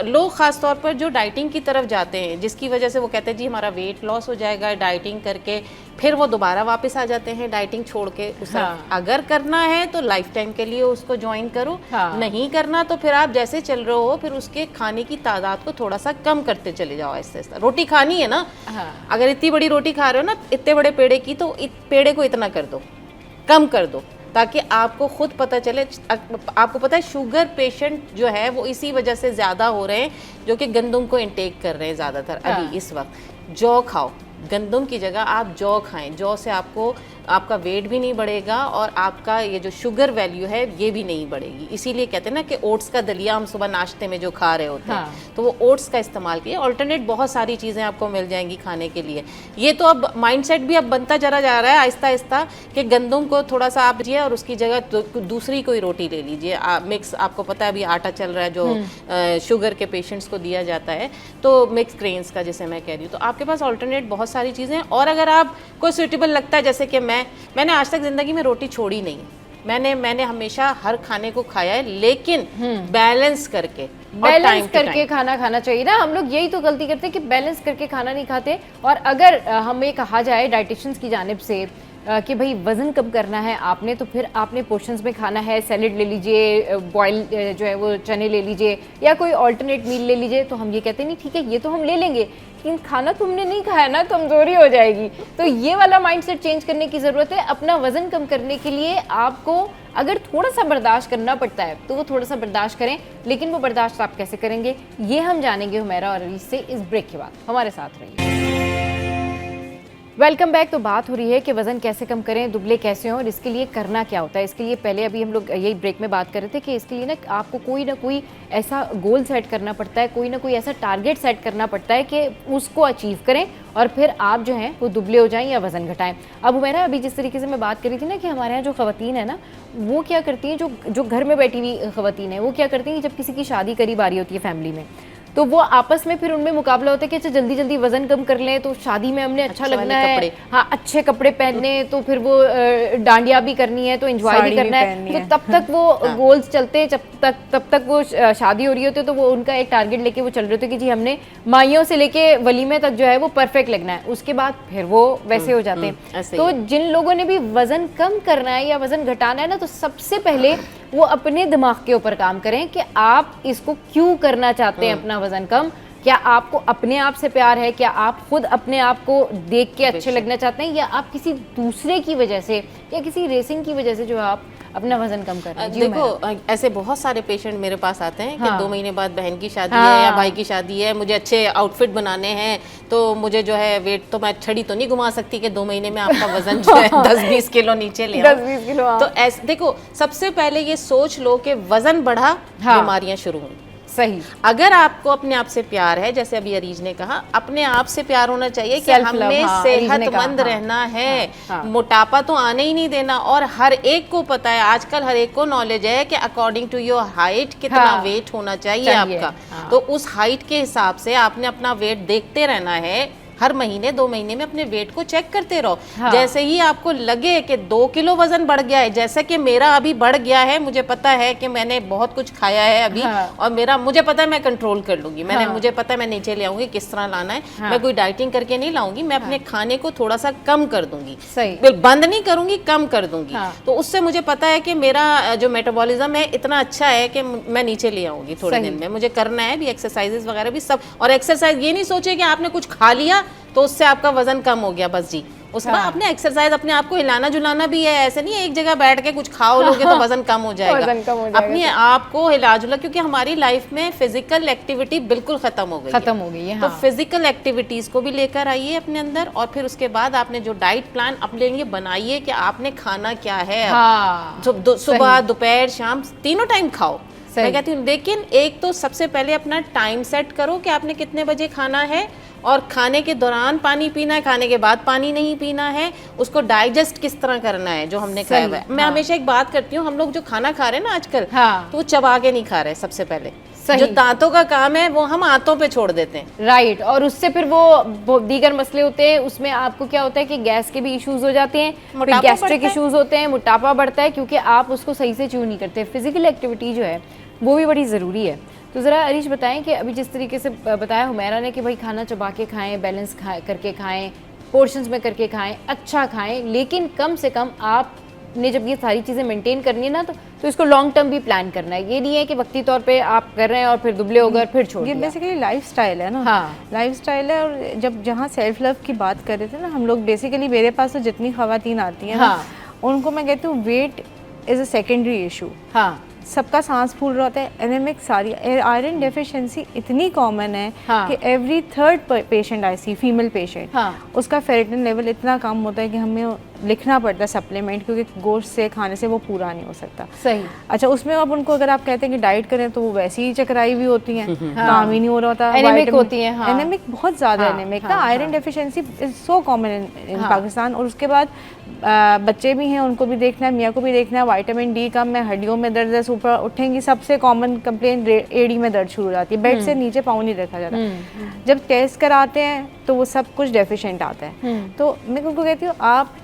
लोग खास तौर पर जो डाइटिंग की तरफ जाते हैं, जिसकी वजह से वो कहते हैं जी हमारा वेट लॉस हो जाएगा डाइटिंग करके, फिर वो दोबारा वापस आ जाते हैं डाइटिंग छोड़ के। अगर करना है तो लाइफ टाइम के लिए उसको ज्वाइन करो, नहीं करना तो फिर आप जैसे चल रहे हो फिर उसके खाने की तादाद को थोड़ा सा कम करते चले जाओ ऐसे। रोटी खानी है ना, अगर इतनी बड़ी रोटी खा रहे हो ना, इतने बड़े पेड़े की, तो पेड़े को इतना कर दो, कम कर दो, ताकि आपको खुद पता चले। आपको पता है शुगर पेशेंट जो है वो इसी वजह से ज़्यादा हो रहे हैं जो कि गंदम को इंटेक कर रहे हैं ज़्यादातर अभी इस वक्त। जौ खाओ, गंदम की जगह आप जौ खाएं। जौ से आपका वेट भी नहीं बढ़ेगा और आपका ये जो शुगर वैल्यू है ये भी नहीं बढ़ेगी। इसीलिए कहते हैं ना कि ओट्स का दलिया हम सुबह नाश्ते में जो खा रहे होते हैं, तो वो ओट्स का इस्तेमाल कीजिए। अल्टरनेट बहुत सारी चीज़ें आपको मिल जाएंगी खाने के लिए। ये तो अब माइंडसेट भी अब बनता चला जा रहा है आहिस्ता आहिस्ता कि गंदम को थोड़ा सा आप लीजिए और उसकी जगह दूसरी कोई रोटी ले लीजिए मिक्स। आपको पता है अभी आटा चल रहा है जो शुगर के पेशेंट्स को दिया जाता है, तो मिक्स ग्रेन्स का जिसे मैं कह रही हूँ। तो आपके पास अल्टरनेट बहुत सारी चीज़ें हैं। और अगर आपको सूटेबल लगता है, जैसे कि मैंने आज तक ज़िंदगी में रोटी छोड़ी नहीं, मैंने हमेशा हर खाने को खाया है, लेकिन बैलेंस करके खाना खाना चाहिए ना। हम लोग यही तो गलती करते हैं कि बैलेंस करके खाना नहीं खाते। और अगर हमें कहा जाए डाइटिशियंस की जानिब से कि भाई वज़न कम करना है आपने, तो फिर आपने पोर्शंस में खाना है, सैलेड ले लीजिए, बॉयल जो है वो चने ले लीजिए या कोई ऑल्टरनेट मील ले लीजिए, तो हम ये कहते हैं नहीं ठीक है ये तो हम ले लेंगे, लेकिन खाना तुमने नहीं खाया ना, कमज़ोरी हो जाएगी। तो ये वाला माइंडसेट चेंज करने की ज़रूरत है। अपना वज़न कम करने के लिए आपको अगर थोड़ा सा बर्दाश्त करना पड़ता है तो वो थोड़ा सा बर्दाश्त करें, लेकिन वो बर्दाश्त आप कैसे करेंगे ये हम जानेंगे हुमैरा और अरीज से इस ब्रेक के बाद। हमारे साथ रहिए। Welcome back. तो बात हो रही है कि वज़न कैसे कम करें, दुबले कैसे हों और इसके लिए करना क्या होता है। इसके लिए पहले अभी हम लोग यही ब्रेक में बात कर रहे थे कि इसके लिए ना आपको कोई ना कोई ऐसा गोल सेट करना पड़ता है, कोई ना कोई ऐसा टारगेट सेट करना पड़ता है कि उसको अचीव करें और फिर आप जो हैं वो दुबले हो जाएं या वज़न घटाएं। अब मेरा अभी जिस तरीके से मैं बात करी थी ना कि हमारे यहाँ जो ख़वातीन है ना वो क्या करती हैं, जो घर में बैठी हुई ख़वातीन है वो क्या करती हैं, जब किसी की शादी करीब आ रही होती है फैमिली में, तो वो आपस में फिर उनमें मुकाबला होता है कि अच्छा जल्दी जल्दी वजन कम कर लें, तो शादी में हमने अच्छा लगना है, हाँ अच्छे कपड़े पहनने, तो फिर वो डांडिया भी करनी है तो एंजॉय भी करना है। तो तब तक वो गोल्स चलते हैं, तब तक वो शादी हो रही होती है, तो वो उनका एक टारगेट लेके वो चल रहे होते हैं कि जी हमने माइयों से लेके वलीमे तक जो है वो परफेक्ट लगना है। उसके बाद फिर वो वैसे हो जाते हैं। तो जिन लोगों ने भी वजन कम करना है या वजन घटाना है ना, तो सबसे पहले वो अपने दिमाग के ऊपर काम करें कि आप इसको क्यों करना चाहते हैं अपना वजन कम। क्या आपको अपने आप से प्यार है, क्या आप खुद अपने आप को देख के अच्छे लगना चाहते हैं, या आप किसी दूसरे की वजह से या किसी रेसिंग की वजह से जो आप अपना वजन कम कर रहे हैं। देखो ऐसे बहुत सारे पेशेंट मेरे पास आते हैं कि 2 महीने बाद बहन की शादी है या भाई की शादी है, मुझे अच्छे आउटफिट बनाने हैं, तो मुझे जो है वेट तो मैं छड़ी तो नहीं घुमा सकती कि 2 महीने में आपका वजन जो है 10-20 किलो नीचे ले 10-20 किलो। तो ऐसे देखो, सबसे पहले ये सोच लो कि वजन बढ़ा बीमारियां शुरू हुई। सही। अगर आपको अपने आप से प्यार है, जैसे अभी अरीज ने कहा, अपने आप से प्यार होना चाहिए कि हमने सेहतमंद रहना है, मोटापा तो आने ही नहीं देना। और हर एक को पता है, आजकल हर एक को नॉलेज है कि अकॉर्डिंग टू योर हाइट कितना वेट होना चाहिए आपका। तो उस हाइट के हिसाब से आपने अपना वेट देखते रहना है। हर महीने 2 महीने में अपने वेट को चेक करते रहो। जैसे ही आपको लगे कि 2 किलो वजन बढ़ गया है, जैसे कि मेरा अभी बढ़ गया है, मुझे पता है कि मैंने बहुत कुछ खाया है अभी, और मुझे पता है मैं कंट्रोल कर लूंगी, मुझे पता है मैं नीचे ले आऊंगी, किस तरह लाना है। मैं कोई डाइटिंग करके नहीं लाऊंगी, मैं अपने खाने को थोड़ा सा कम कर दूंगी, बंद नहीं करूंगी, कम कर दूंगी। तो उससे मुझे पता है कि मेरा जो मेटाबॉलिज्म है इतना अच्छा है कि मैं नीचे ले आऊंगी थोड़े दिन में। मुझे करना है भी एक्सरसाइजेस वगैरह भी सब। और एक्सरसाइज ये नहीं सोचे कि आपने कुछ खा लिया तो उससे आपका वजन कम हो गया, बस जी उसमें आपने एक्सरसाइज अपने आप को हिलाना जुलाना भी है। ऐसे नहीं है एक जगह बैठ के कुछ खाओ लोगे तो वजन कम हो जाएगा। अपने आप को हिला जुला, क्योंकि हमारी लाइफ में फिजिकल एक्टिविटी बिल्कुल खत्म हो गई है। तो फिजिकल एक्टिविटीज को भी लेकर आइए अपने अंदर, और फिर उसके बाद आपने जो डाइट प्लान अपने लिए बनाइए कि आपने खाना क्या है। सुबह दोपहर शाम तीनों टाइम खाओ, मैं कहती हूँ। लेकिन एक तो सबसे पहले अपना टाइम सेट करो कि आपने कितने बजे खाना है, और खाने के दौरान पानी पीना है, खाने के बाद पानी नहीं पीना है। उसको डाइजेस्ट किस तरह करना है जो हमने खाया है। मैं हमेशा एक बात करती हूँ, हम लोग जो खाना खा रहे हैं ना आजकल, तो वो चबा के नहीं खा रहे। सबसे पहले जो दांतों का काम है वो हम आंतों पे छोड़ देते हैं, राइट। और उससे फिर वो दीगर मसले होते हैं। उसमें आपको क्या होता है कि गैस के भी इश्यूज हो जाते हैं, फिर गैस्ट्रिक इश्यूज होते हैं, मोटापा बढ़ता है, क्योंकि आप उसको सही से च्यू नहीं करते। फिजिकल एक्टिविटी जो है वो भी बड़ी ज़रूरी है। तो ज़रा अरीश बताएं कि अभी जिस तरीके से बताया हुमैरा ने कि भाई खाना चबा के खाएं, बैलेंस करके खाएं, पोर्शंस में करके खाएं, अच्छा खाएं, लेकिन कम से कम आपने जब ये सारी चीज़ें मेंटेन करनी है ना, तो इसको लॉन्ग टर्म भी प्लान करना है। ये नहीं है कि वक्ती तौर पे आप कर रहे हैं और फिर दुबले हो गए और फिर छोड़ दिया। ये बेसिकली लाइफ स्टाइल है ना। लाइफ स्टाइल है। और जब जहाँ सेल्फ लव की बात कर रहे थे ना हम लोग, बेसिकली मेरे पास तो जितनी ख़वातीन आती हैं ना, उनको मैं कहती हूँ weight is a secondary issue. हाँ, सबका सांस फूल रहा होता है, एनेमिक सारी आयरन डेफिशिएंसी इतनी कॉमन है कि एवरी थर्ड पेशेंट आई सी फीमेल पेशेंट उसका फेरेटिन लेवल इतना कम होता है कि हमें लिखना पड़ता है सप्लीमेंट, क्योंकि गोश्त से खाने से वो पूरा नहीं हो सकता। सही। अच्छा, उसमें अब उनको अगर आप कहते हैं कि डाइट करें तो वो वैसे ही चकराई भी होती हैं, काम ही नहीं हो रहा होता, एनेमिक होती हैं। एनेमिक बहुत ज़्यादा एनेमिक ना, iron deficiency is so common in Pakistan. और उसके बाद बच्चे भी हैं, उनको भी देखना है, मियाँ को भी देखना है, विटामिन डी कम है, हड्डियों में दर्द है, सुबह उठेंगी सबसे कॉमन कंप्लेंट एड़ी में दर्द शुरू हो जाती है, बेड से नीचे पाँव नहीं रखा जाता। जब टेस्ट कराते हैं तो वो सब कुछ डेफिशिएंट आता है। तो मैं उनको कहती हूँ आप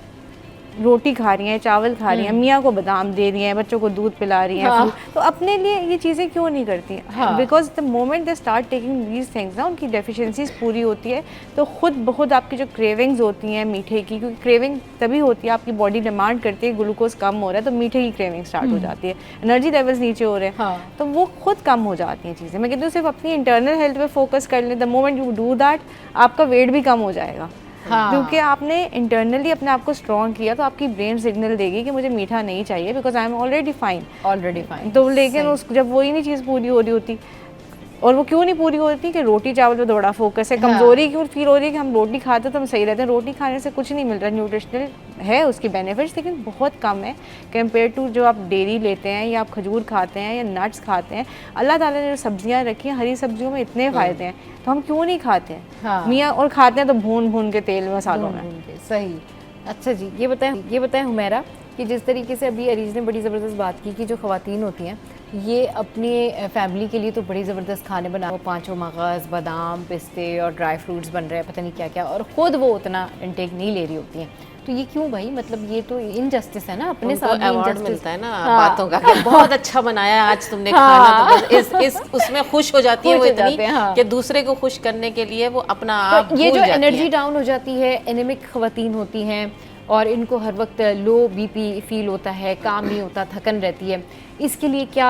रोटी खा रही हैं, चावल खा रही हैं, मियाँ को बादाम दे रही हैं, बच्चों को दूध पिला रही हैं, तो अपने लिए ये चीज़ें क्यों नहीं करती हैं? Because the moment they start taking these things ना, उनकी डेफिशिएंसीज पूरी होती है, तो खुद बहुत आपकी जो क्रेविंग्स होती हैं मीठे की, क्योंकि क्रेविंग तभी होती है, आपकी बॉडी डिमांड करती है, ग्लूकोज कम हो रहा है तो मीठे की क्रेविंग स्टार्ट हो जाती है, एनर्जी लेवल्स नीचे हो रहे हैं, तो वो खुद कम हो जाती हैं चीज़ें। मैं कहती हूँ सिर्फ अपनी इंटरनल हेल्थ पे फोकस कर लें, the moment you do that आपका वेट भी कम हो जाएगा। क्योंकि आपने इंटरनली अपने आप को स्ट्रॉन्ग किया, तो आपकी ब्रेन सिग्नल देगी कि मुझे मीठा नहीं चाहिए, because I am already fine. तो लेकिन उस जब वही नहीं चीज़ पूरी हो रही होती, और वो क्यों नहीं पूरी होती कि रोटी चावल पे बड़ा फोकस है, कमजोरी क्यों फील हो रही है कि हम रोटी खाते तो हम सही रहते हैं, रोटी खाने से कुछ नहीं मिल रहा, न्यूट्रिशनल है उसकी बेनिफिट्स लेकिन बहुत कम है कंपेयर टू जो आप डेयरी लेते हैं या आप खजूर खाते हैं या नट्स खाते हैं। अल्लाह ताला ने जो सब्जियां रखी हैं, हरी सब्जियों में इतने फ़ायदे हैं, तो हम क्यों नहीं खाते हैं मियाँ, और खाते हैं तो भून भून के तेल मसालों में। सही। अच्छा जी, ये बताएं हुमैरा कि जिस तरीके से अभी अरीज ने बड़ी ज़बरदस्त बात की कि जो ख़वातीन होती हैं ये अपनी फैमिली के लिए तो बड़ी ज़बरदस्त खाने बना, वो पाँचों मगज़, बादाम, पिस्ते और ड्राई फ्रूट्स बन रहे हैं, पता नहीं क्या क्या, और ख़ुद वो उतना इंटेक नहीं ले रही होती हैं। तो ये क्यों भाई, मतलब ये तो इनजस्टिस है ना, अपने साथ अवार्ड मिलता है ना बातों का कि बहुत अच्छा बनाया आज तुमने खाना, तो बस इस उसमें खुश हो जाती है वो इतनी कि दूसरे को खुश करने के लिए वो अपना आप ये जो एनर्जी डाउन हो जाती है, एनेमिक ख़वातीन होती हैं और इनको हर वक्त लो बीपी फील होता है, काम नहीं होता, थकन रहती है, इसके लिए क्या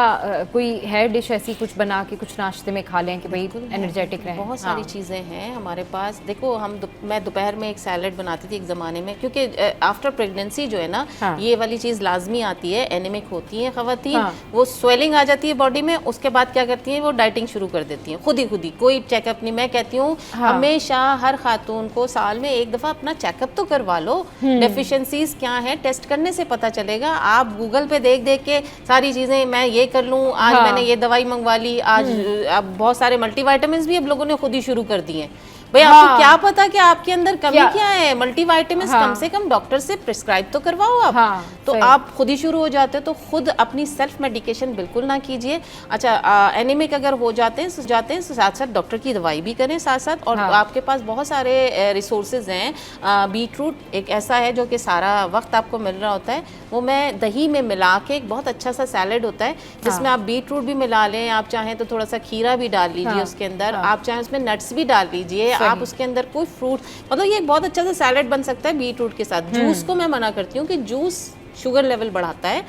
कोई है डिश ऐसी कुछ बना के कुछ नाश्ते में खा लें कि भाई एनर्जेटिक रहें? बहुत सारी चीज़ें हैं हमारे पास। देखो मैं दोपहर में एक सैलड बनाती थी एक ज़माने में, क्योंकि आफ्टर प्रेगनेंसी जो है ना ये वाली चीज़ लाजमी आती है, एनेमिक होती हैं ख़वातीन, वो स्वेलिंग आ जाती है बॉडी में, उसके बाद क्या करती हैं वो डाइटिंग शुरू कर देती हैं खुद ही, कोई चेकअप नहीं। मैं कहती हूँ हमेशा हर खातून को साल में एक दफ़ा अपना चेकअप तो करवा लो, डेफिशिएंसीज क्या है टेस्ट करने से पता चलेगा। आप गूगल पे देख देख के सारी चीजें मैं ये कर लूं, आज मैंने ये दवाई मंगवा ली, आज अब बहुत सारे मल्टीविटामिन्स भी अब लोगों ने खुद ही शुरू कर दिए। भाई आपको क्या पता कि आपके अंदर कमी क्या है? मल्टीविटामिन्स कम से कम डॉक्टर से प्रिस्क्राइब तो करवाओ आप। तो आप खुद ही शुरू हो जाते हैं, तो खुद अपनी सेल्फ मेडिकेशन बिल्कुल ना कीजिए। अच्छा, एनीमिक अगर हो जाते हैं साथ साथ डॉक्टर की दवाई भी करें साथ साथ। और आपके पास बहुत सारे रिसोर्सेज हैं। बीटरूट एक ऐसा है जो कि सारा वक्त आपको मिल रहा होता है, वो मैं दही में मिला के एक बहुत अच्छा सा सैलेड होता है जिसमें आप बीटरूट भी मिला लें, आप चाहें तो थोड़ा सा खीरा भी डाल लीजिए उसके अंदर, आप चाहें उसमें नट्स भी डाल लीजिए, आप उसके अंदर कोई फ्रूट, मतलब ये एक बहुत अच्छा सा सैलेड बन सकता है बीटरूट के साथ। जूस को मैं मना करती हूँ कि जूस शुगर लेवल बढ़ाता है।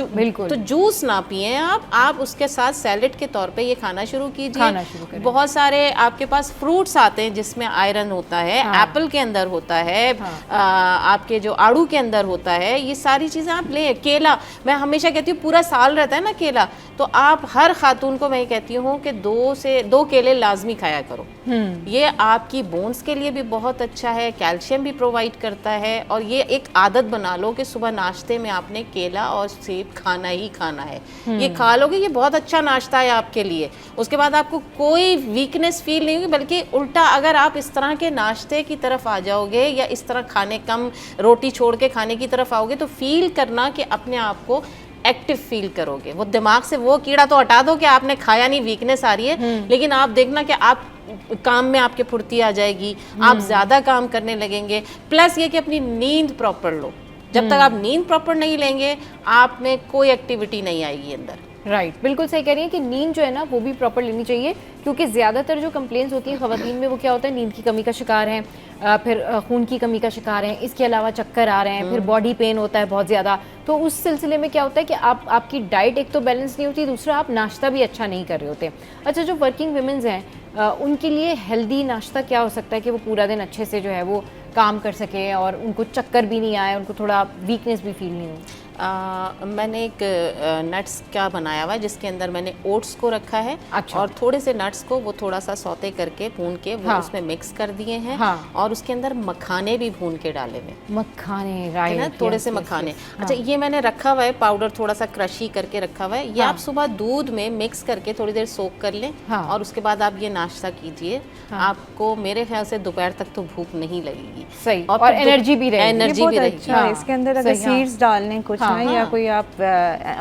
बिल्कुल। तो जूस ना पिए आप उसके साथ सैलेड के तौर पे ये खाना शुरू कीजिए। बहुत सारे आपके पास फ्रूट्स आते हैं जिसमें आयरन होता है, एप्पल के अंदर होता है, आपके जो आड़ू के अंदर होता है, ये सारी चीज़ें आप लें। केला, मैं हमेशा कहती हूँ पूरा साल रहता है ना केला, तो आप हर खातून को मैं कहती हूँ कि 2 केले लाजमी खाया करो। ये आपकी बोन्स के लिए भी बहुत अच्छा है, कैल्शियम भी प्रोवाइड करता है। और ये एक आदत बना लो कि सुबह नाश्ते में आपने केला और सेब खाना ही खाना है। ये खा लोगे, ये बहुत अच्छा नाश्ता है आपके लिए। उसके बाद आपको कोई वीकनेस फील नहीं होगी, बल्कि उल्टा अगर आप इस तरह के नाश्ते की तरफ आ जाओगे या इस तरह खाने कम रोटी छोड़ के खाने की तरफ आओगे, तो फील करना कि अपने आप को एक्टिव फील करोगे। वो दिमाग से वो कीड़ा तो हटा दो कि आपने खाया नहीं, वीकनेस आ रही है, लेकिन आप देखना कि आप काम में आपके फुर्ती आ जाएगी, आप ज़्यादा काम करने लगेंगे। प्लस ये कि अपनी नींद प्रॉपर लो। जब तक आप नींद प्रॉपर नहीं लेंगे, आप में कोई एक्टिविटी नहीं आएगी अंदर। राइट, बिल्कुल सही कह रही है कि नींद जो है ना वो भी प्रॉपर लेनी चाहिए, क्योंकि ज़्यादातर जो कंप्लेंट्स होती हैं ख़वातीन में वो क्या होता है, नींद की कमी का शिकार हैं, फिर खून की कमी का शिकार हैं, इसके अलावा चक्कर आ रहे हैं, फिर बॉडी पेन होता है बहुत ज़्यादा। तो उस सिलसिले में क्या होता है कि आपकी डाइट एक तो बैलेंस नहीं होती, दूसरा आप नाश्ता भी अच्छा नहीं कर रहे होते। अच्छा, जो वर्किंग वुमेन्स हैं उनके लिए हेल्दी नाश्ता क्या हो सकता है कि वो पूरा दिन अच्छे से जो है वो काम कर सके और उनको चक्कर भी नहीं आए, उनको थोड़ा वीकनेस भी फील नहीं हो? मैंने एक नट्स का बनाया हुआ है जिसके अंदर मैंने ओट्स को रखा है। अच्छा। और थोड़े से नट्स को वो थोड़ा सा सौते करके भून के वो हाँ। उसमें मिक्स कर दिए हैं। हाँ। और उसके अंदर मखाने भी भून के डाले हुए, मखाने, राइट, ना, थोड़े से मखाने। अच्छा, ये मैंने रखा हुआ है पाउडर, थोड़ा सा क्रश ही करके रखा हुआ है। ये आप सुबह दूध में मिक्स करके थोड़ी देर सोक कर लें। और उसके बाद आप ये नाश्ता कीजिए। आपको मेरे ख्याल से दोपहर तक तो भूख नहीं लगेगी। सही, और एनर्जी भी रहेगी। एनर्जी भी रहेगी। अच्छा, इसके अंदर अगर सीड्स डालने कुछ ना, या कोई आप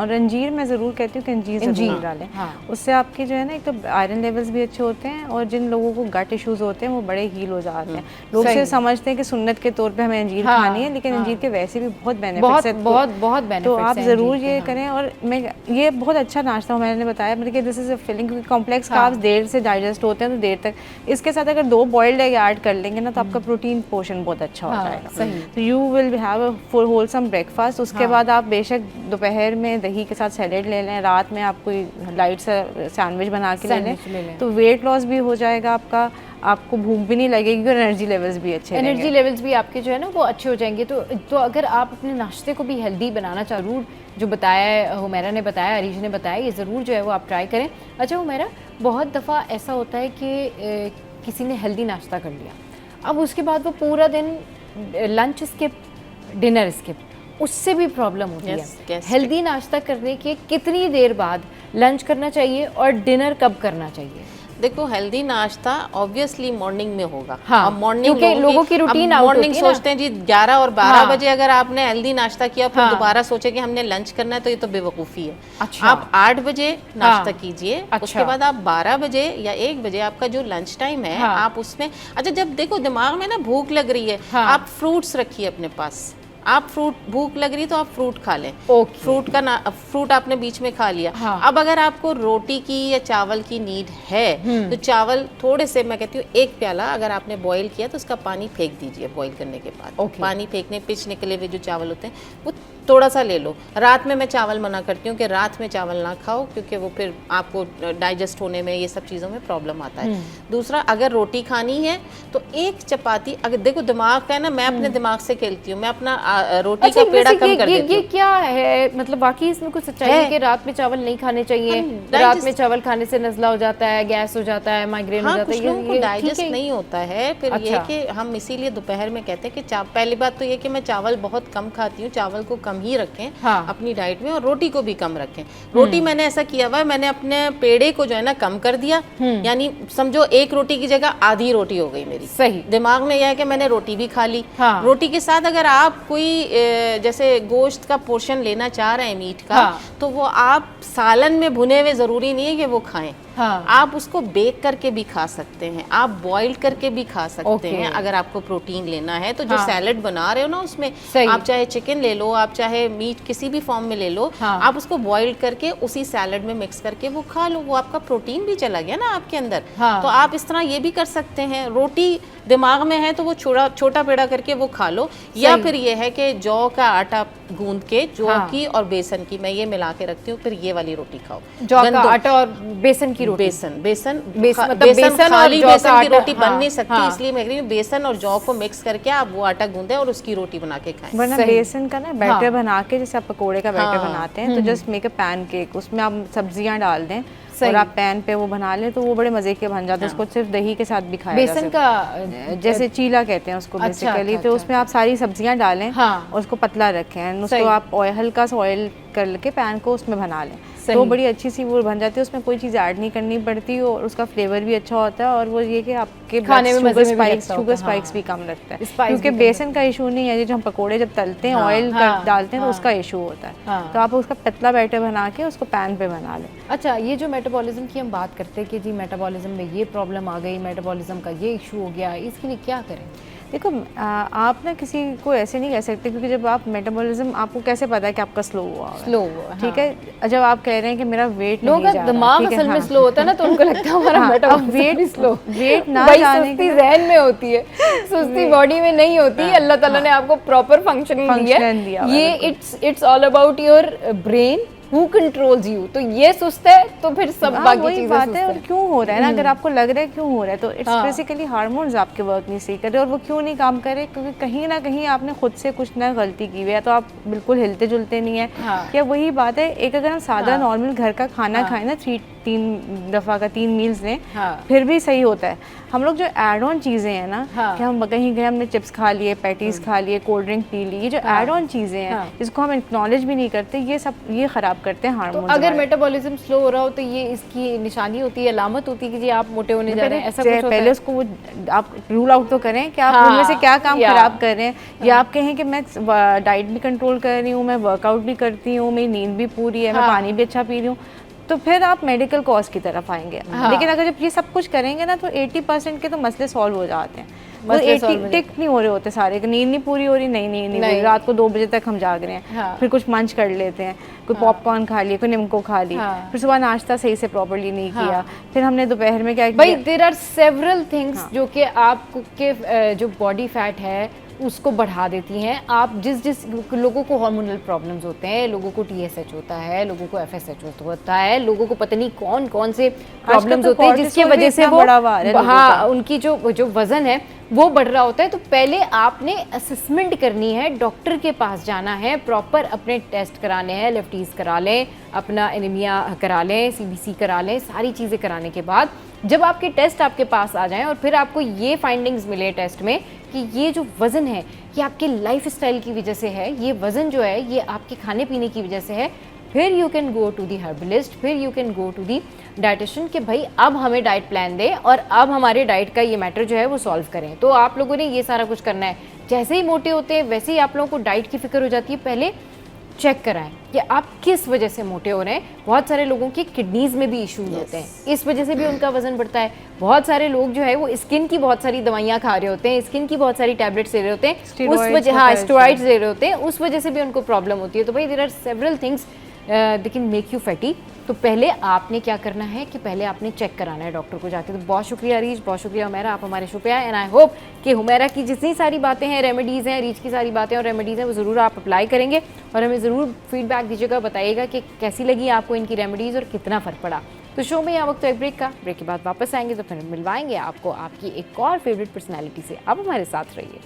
और अंजीर मैं ज़रूर कहती हूँ कि अंजीर ज़रूर डालें। उससे आपके जो है ना, एक तो आयरन लेवल्स भी अच्छे होते हैं, और जिन लोगों को गट इश्यूज होते हैं वो बड़े हील हो जाते हैं। लोग सिर्फ समझते हैं कि सुन्नत के तौर पे हमें अंजीर खानी है, लेकिन अंजीर के वैसे भी बहुत बेनिफिट्स हैं। बहुत बेनिफिट्स तो आप ज़रूर ये करें। और मैं ये बहुत अच्छा नाश्ता हूँ, मैंने बताया मतलब कि दिस इज़ अ फिलिंग, क्योंकि कॉम्प्लेक्स कार्ब्स देर से डाइजेस्ट होते हैं तो देर तक। इसके साथ अगर 2 बॉइल्ड एग ऐड कर लेंगे ना, तो आपका प्रोटीन पोर्शन बहुत अच्छा हो जाएगा। तो you will have a full wholesome breakfast. उसके बाद आप बेशक दोपहर में दही के साथ सैलेड ले लें, रात में आप कोई लाइट सा सैंडविच बना के ले लें, तो वेट लॉस भी हो जाएगा आपका, आपको भूख भी नहीं लगेगी और एनर्जी लेवल्स भी अच्छे रहेंगे। एनर्जी लेवल्स भी आपके जो है ना वो अच्छे हो जाएंगे। तो अगर आप अपने नाश्ते को भी हेल्दी बनाना ज़रूर, जो बताया है हुमैरा ने बताया, अरीज ने बताया, ये ज़रूर जो है वो आप ट्राई करें। अच्छा हुमैरा, बहुत दफ़ा ऐसा होता है कि किसी ने हेल्दी नाश्ता कर लिया, अब उसके बाद वो पूरा दिन लंच स्किप, डिनर स्किप, उससे भी प्रॉब्लम होती है। हेल्दी नाश्ता करने के कितनी देर बाद लंच करना चाहिए और डिनर कब करना चाहिए? देखो, हेल्दी नाश्ता ऑब्वियसली मॉर्निंग में होगा। हाँ, मॉर्निंग लोगों की रूटीन मॉर्निंग सोचते हैं जी 11 और 12 बजे अगर आपने हेल्दी नाश्ता किया फिर दोबारा सोचे कि हमने लंच करना है, तो ये तो बेवकूफ़ी है। अच्छा। आप 8 बजे नाश्ता कीजिए। उसके बाद आप 12 बजे या 1 बजे आपका जो लंच टाइम है, आप उसमें, अच्छा, जब देखो दिमाग में ना भूख लग रही है, आप फ्रूट्स रखिए अपने पास। आप भूख लग रही है तो आप फ्रूट खा लें। फ्रूट आपने बीच में खा लिया। अब अगर आपको रोटी की या चावल की नीड है तो चावल थोड़े से, मैं कहती हूँ 1 प्याला अगर आपने बॉईल किया तो उसका पानी फेंक दीजिए। बॉईल करने के बाद पानी फेंकने, पिच निकले हुए जो चावल होते हैं वो थोड़ा सा ले लो। रात में मैं चावल मना करती हूँ कि रात में चावल ना खाओ, क्योंकि वो फिर आपको डाइजेस्ट होने में, ये सब चीज़ों में प्रॉब्लम आता है। दूसरा, अगर रोटी खानी है तो 1 चपाती, अगर देखो दिमाग का है ना, मैं अपने दिमाग से खेलती हूँ, मैं अपना रोटी का पेड़ा कम कर देती हूँ। ये क्या है, मतलब बाकी इसमें कुछ सच्चाई है कि रात में चावल नहीं खाने चाहिए? रात में चावल खाने से नज़ला हो जाता है, गैस हो जाता है, माइग्रेन हो जाता है, कुछ लोगों को डाइजेस्ट नहीं होता है। फिर ये कि हम इसीलिए दोपहर में कहते हैं कि पहली बात तो ये कि मैं चावल बहुत कम खाती हूँ, चावल को कम ही रखें अपनी डाइट में, और रोटी को भी कम रखें। रोटी मैंने ऐसा किया हुआ है, मैंने अपने पेड़े को जो है ना कम कर दिया, यानी समझो 1 रोटी की जगह आधी रोटी हो गई मेरी। सही। दिमाग में यह है कि मैंने रोटी भी खा ली। रोटी के साथ अगर आप कोई जैसे गोश्त का पोर्शन लेना चाह रहे हैं मीट का, तो वो आप सालन में भुने हुए जरूरी नहीं है कि वो खाएं। आप उसको बेक करके भी खा सकते हैं, आप बॉईल करके भी खा सकते हैं अगर आपको प्रोटीन लेना है तो। जो सैलेड बना रहे हो ना उसमें आप चाहे चिकन ले लो, आप चाहे मीट किसी भी फॉर्म में ले लो, आप उसको बॉईल करके उसी सैलेड में मिक्स करके वो खा लो, वो आपका प्रोटीन भी चला गया ना आपके अंदर। तो आप इस तरह ये भी कर सकते हैं। रोटी दिमाग में है तो वो छोटा पेड़ा करके वो खा लो, या फिर ये है कि जौ का आटा गूंद के, जौ की और बेसन की मैं ये मिला के रखती हूँ, फिर ये वाली रोटी खाओ। जौ का आटा और बेसन की रोटी? बेसन खाली बेसन की रोटी बन नहीं सकती, इसलिए मैं कह रही हूँ बेसन और जौ को मिक्स करके आप वो आटा गूंदे और उसकी रोटी बना के खाएं। वरना बेसन का ना बैटर बना के, जैसे आप पकोड़े का बैटर बनाते हैं, तो जस्ट मेक अ पैनकेक, उसमें आप सब्जियां डाल दें और आप पैन पे वो बना लें तो वो बड़े मजे के बन जाते हैं। उसको सिर्फ दही के साथ भी खाया बेसन का जैसे चीला कहते हैं उसको बेसिकली। तो उसमें आप सारी सब्जियां डालें और उसको पतला रखें, उसको आप हल्का सा ऑयल करके पैन को उसमें बना लें, तो बड़ी अच्छी सी वो बन जाती है। उसमें कोई चीज़ ऐड नहीं करनी पड़ती और उसका फ्लेवर भी अच्छा होता है, और वो ये कि आपके खाने में शुगर स्पाइक्स भी कम लगता है, क्योंकि बेसन का इशू नहीं है। जो हम पकोड़े जब तलते हैं ऑयल डालते हैं तो उसका इशू होता है। तो आप उसका पतला बैटर बना के उसको पैन पे बना लें। अच्छा, ये जो मेटाबॉलिज्म की हम बात करते हैं कि जी मेटाबॉलिज्म में ये प्रॉब्लम आ गई, मेटाबॉलिज्म का ये इशू हो गया, इसके लिए क्या करें? देखो, आप ना किसी को ऐसे नहीं कह सकते, क्योंकि जब आप मेटाबॉलिज्म, आपको कैसे पता है कि आपका स्लो हुआ है? ठीक है, जब आप कह रहे हैं कि मेरा वेट नहीं जा रहा, दिमाग असल में स्लो होता है ना, तो उनको लगता है हमारा मेटाबॉलिज्म स्लो, वेट ना जाने की ज़हन में होती है, सुस्ती बॉडी में नहीं होती। अल्लाह ताला ने आपको प्रॉपर फंक्शनिंग दिया है। ये it's all about your brain who controls you, तो ये सुस्त है तो फिर सब बाकी वही चीजें बात सुस्त है। और है। क्यों हो रहा है ना, अगर आपको लग रहा है क्यों हो रहा है, तो इट्स हाँ। बेसिकली हार्मोन्स आपके वर्क नहीं सही कर रहे, और वो क्यों नहीं काम कर रहे, क्योंकि कहीं ना कहीं आपने खुद से कुछ ना गलती की हुई है, तो आप बिल्कुल हिलते जुलते नहीं है। हाँ। या वही बात है, एक अगर हम सादा नॉर्मल घर का खाना हाँ। खाएं ना, 3 दफ़ा का 3 मील्स लें, हाँ। फिर भी सही होता है। हम लोग जो एड ऑन चीज़ें हैं ना, हाँ। कि हम कहीं गए, हमने चिप्स खा लिए, पैटीज खा लिए, कोल्ड ड्रिंक पी ली, ये जो एड ऑन चीज़ें हैं जिसको हम एक्नॉलेज भी नहीं करते, ये सब ये ख़राब करते हैं तो हार्मोन। अगर मेटाबॉलिज्म स्लो हो रहा हो तो ये इसकी निशानी होती है, अलामत होती है कि जी आप मोटे होने जा रहे हैं, ऐसा कुछ होता पहले है? उसको वो आप रूल आउट तो करें कि आप हाँ, उनमें से क्या काम या। खराब कर रहे हैं, या आप कहें कि मैं डाइट भी कंट्रोल कर रही हूँ, मैं वर्कआउट भी करती हूँ, मेरी नींद भी पूरी है, मैं हाँ। पानी भी अच्छा पी रही हूँ, तो फिर आप मेडिकल कॉज की तरफ आएंगे। हाँ। लेकिन अगर जब ये सब कुछ करेंगे ना, तो 80% के तो मसले सॉल्व हो जाते हैं। मसले वो solve हो 80 टिक नहीं हो रहे होते सारे, कि नींद नहीं पूरी हो रही, नहीं हो रही, रात को 2 बजे तक हम जाग रहे हैं, हाँ। फिर कुछ मंच कर लेते हैं, कोई पॉपकॉर्न खा लिया, कोई निम्को खा ली, हाँ। फिर सुबह नाश्ता सही से प्रॉपर्ली नहीं किया, फिर हमने दोपहर में क्या भाई किया। देयर आर सेवरल थिंग्स जो कि आपके जो बॉडी फैट है उसको बढ़ा देती हैं। आप जिस लोगों को हार्मोनल प्रॉब्लम्स होते हैं, लोगों को TSH होता है, लोगों को FSH होता है, लोगों को पता नहीं कौन से प्रॉब्लम्स होते हैं जिसकी वजह से वो हाँ उनकी जो वजन है वो बढ़ रहा होता है। तो पहले आपने असेसमेंट करनी है, डॉक्टर के पास जाना है, प्रॉपर अपने टेस्ट कराने हैं, लेफ्टीज करा लें, अपना एनीमिया करा लें, CBC करा लें, सारी चीज़ें कराने के बाद जब आपके टेस्ट आपके पास आ जाएं और फिर आपको ये फाइंडिंग्स मिले टेस्ट में कि ये जो वज़न है ये आपके लाइफ स्टाइल की वजह से है, ये वज़न जो है ये आपके खाने पीने की वजह से है, फिर you can go to the herbalist, फिर you can go to the dietitian कि भाई अब हमें डाइट प्लान दे और अब हमारे डाइट का ये मैटर जो है वो सॉल्व करें। तो आप लोगों ने ये सारा कुछ करना है। जैसे ही मोटे होते हैं वैसे ही आप लोगों को डाइट की फिक्र हो जाती है। पहले चेक कराएं कि आप किस वजह से मोटे हो रहे हैं। बहुत सारे लोगों के किडनीज़ में भी इश्यूज होते हैं, इस वजह से भी उनका वजन बढ़ता है। बहुत सारे लोग जो है वो स्किन की बहुत सारी दवाइयाँ खा रहे होते हैं, स्किन की बहुत सारी टैबलेट्स ले रहे होते हैं, उस वजह हाँ स्टेरॉइड्स ले रहे होते हैं, उस वजह से भी उनको प्रॉब्लम होती है। तो भाई there are several things they can make you fatty. तो पहले आपने क्या करना है कि पहले आपने चेक कराना है डॉक्टर को जाके। तो बहुत शुक्रिया रीच, बहुत शुक्रिया हुमैरा, आप हमारे शो पे आए। एंड आई होप कि हुमैरा की जितनी सारी बातें हैं, रेमेडीज़ हैं, रीच की सारी बातें और रेमेडीज़ हैं, वो ज़रूर आप अप्लाई करेंगे और हमें ज़रूर फीडबैक दीजिएगा, बताइएगा कि कैसी लगी आपको इनकी रेमेडीज़ और कितना फ़र्क पड़ा। तो शो में यहाँ वक्त तो एक ब्रेक का, ब्रेक के बाद वापस आएंगे तो फिर मिलवाएंगे आपको आपकी एक और फेवरेट पर्सनैलिटी से। आप हमारे साथ रहिए।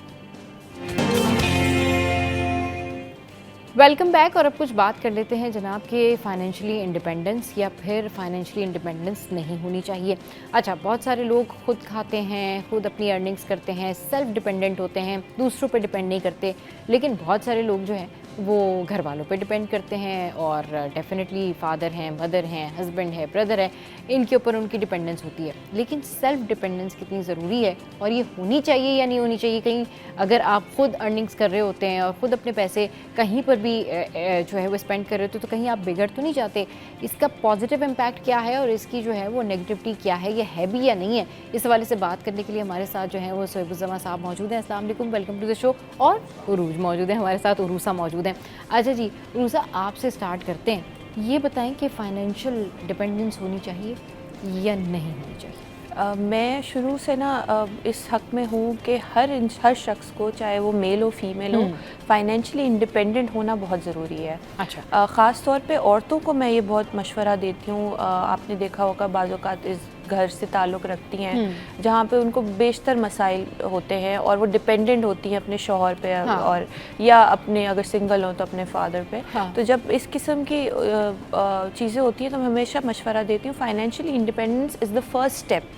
Welcome back. और अब कुछ बात कर लेते हैं जनाब के फाइनेंशियली इंडिपेंडेंस या फिर फाइनेंशियली इंडिपेंडेंस नहीं होनी चाहिए। अच्छा, बहुत सारे लोग खुद खाते हैं, खुद अपनी अर्निंग्स करते हैं, सेल्फ डिपेंडेंट होते हैं, दूसरों पे डिपेंड नहीं करते। लेकिन बहुत सारे लोग जो हैं वो घर वालों पे डिपेंड करते हैं और डेफिनेटली फादर हैं, मदर हैं, हस्बैंड है, ब्रदर है, इनके ऊपर उनकी डिपेंडेंस होती है। लेकिन सेल्फ डिपेंडेंस कितनी ज़रूरी है और ये होनी चाहिए या नहीं होनी चाहिए? कहीं अगर आप खुद अर्निंग्स कर रहे होते हैं और ख़ुद अपने पैसे कहीं पर भी जो है वो स्पेंड कर रहे होते तो कहीं आप बिगड़ तो नहीं जाते? इसका पॉजिटिव इम्पैक्ट क्या है और इसकी जो है वो नेगेटिविटी क्या है, ये है भी या नहीं है? इस हवाले से बात करने के लिए हमारे साथ जो है वो सोहेबुज़्ज़मा साहब मौजूद हैं। अस्सलाम वालेकुम, वेलकम टू द शो। और उरूज मौजूद है हमारे साथ, उरूसा मौजूद है। अच्छा जी उरूसा, आपसे स्टार्ट करते हैं। ये बताएं कि फाइनेंशियल डिपेंडेंस होनी चाहिए या नहीं होनी चाहिए? मैं शुरू से ना इस हक़ में हूँ कि हर शख्स को, चाहे वो मेल हो फीमेल हो, फाइनेंशियली इंडिपेंडेंट होना बहुत ज़रूरी है। अच्छा। ख़ास तौर पे औरतों को मैं ये बहुत मशवरा देती हूँ। आपने देखा होगा बाज़ औक़ात इस घर से ताल्लुक़ रखती हैं जहाँ पे उनको बेशतर मसाइल होते हैं और वो डिपेंडेंट होती हैं अपने शौहर पे, हाँ। और या अपने अगर सिंगल हो तो अपने फादर पे। हाँ। तो जब इस किस्म की चीज़ें होती हैं तो मैं हमेशा मशवरा देती हूँ, financially independence is the first step.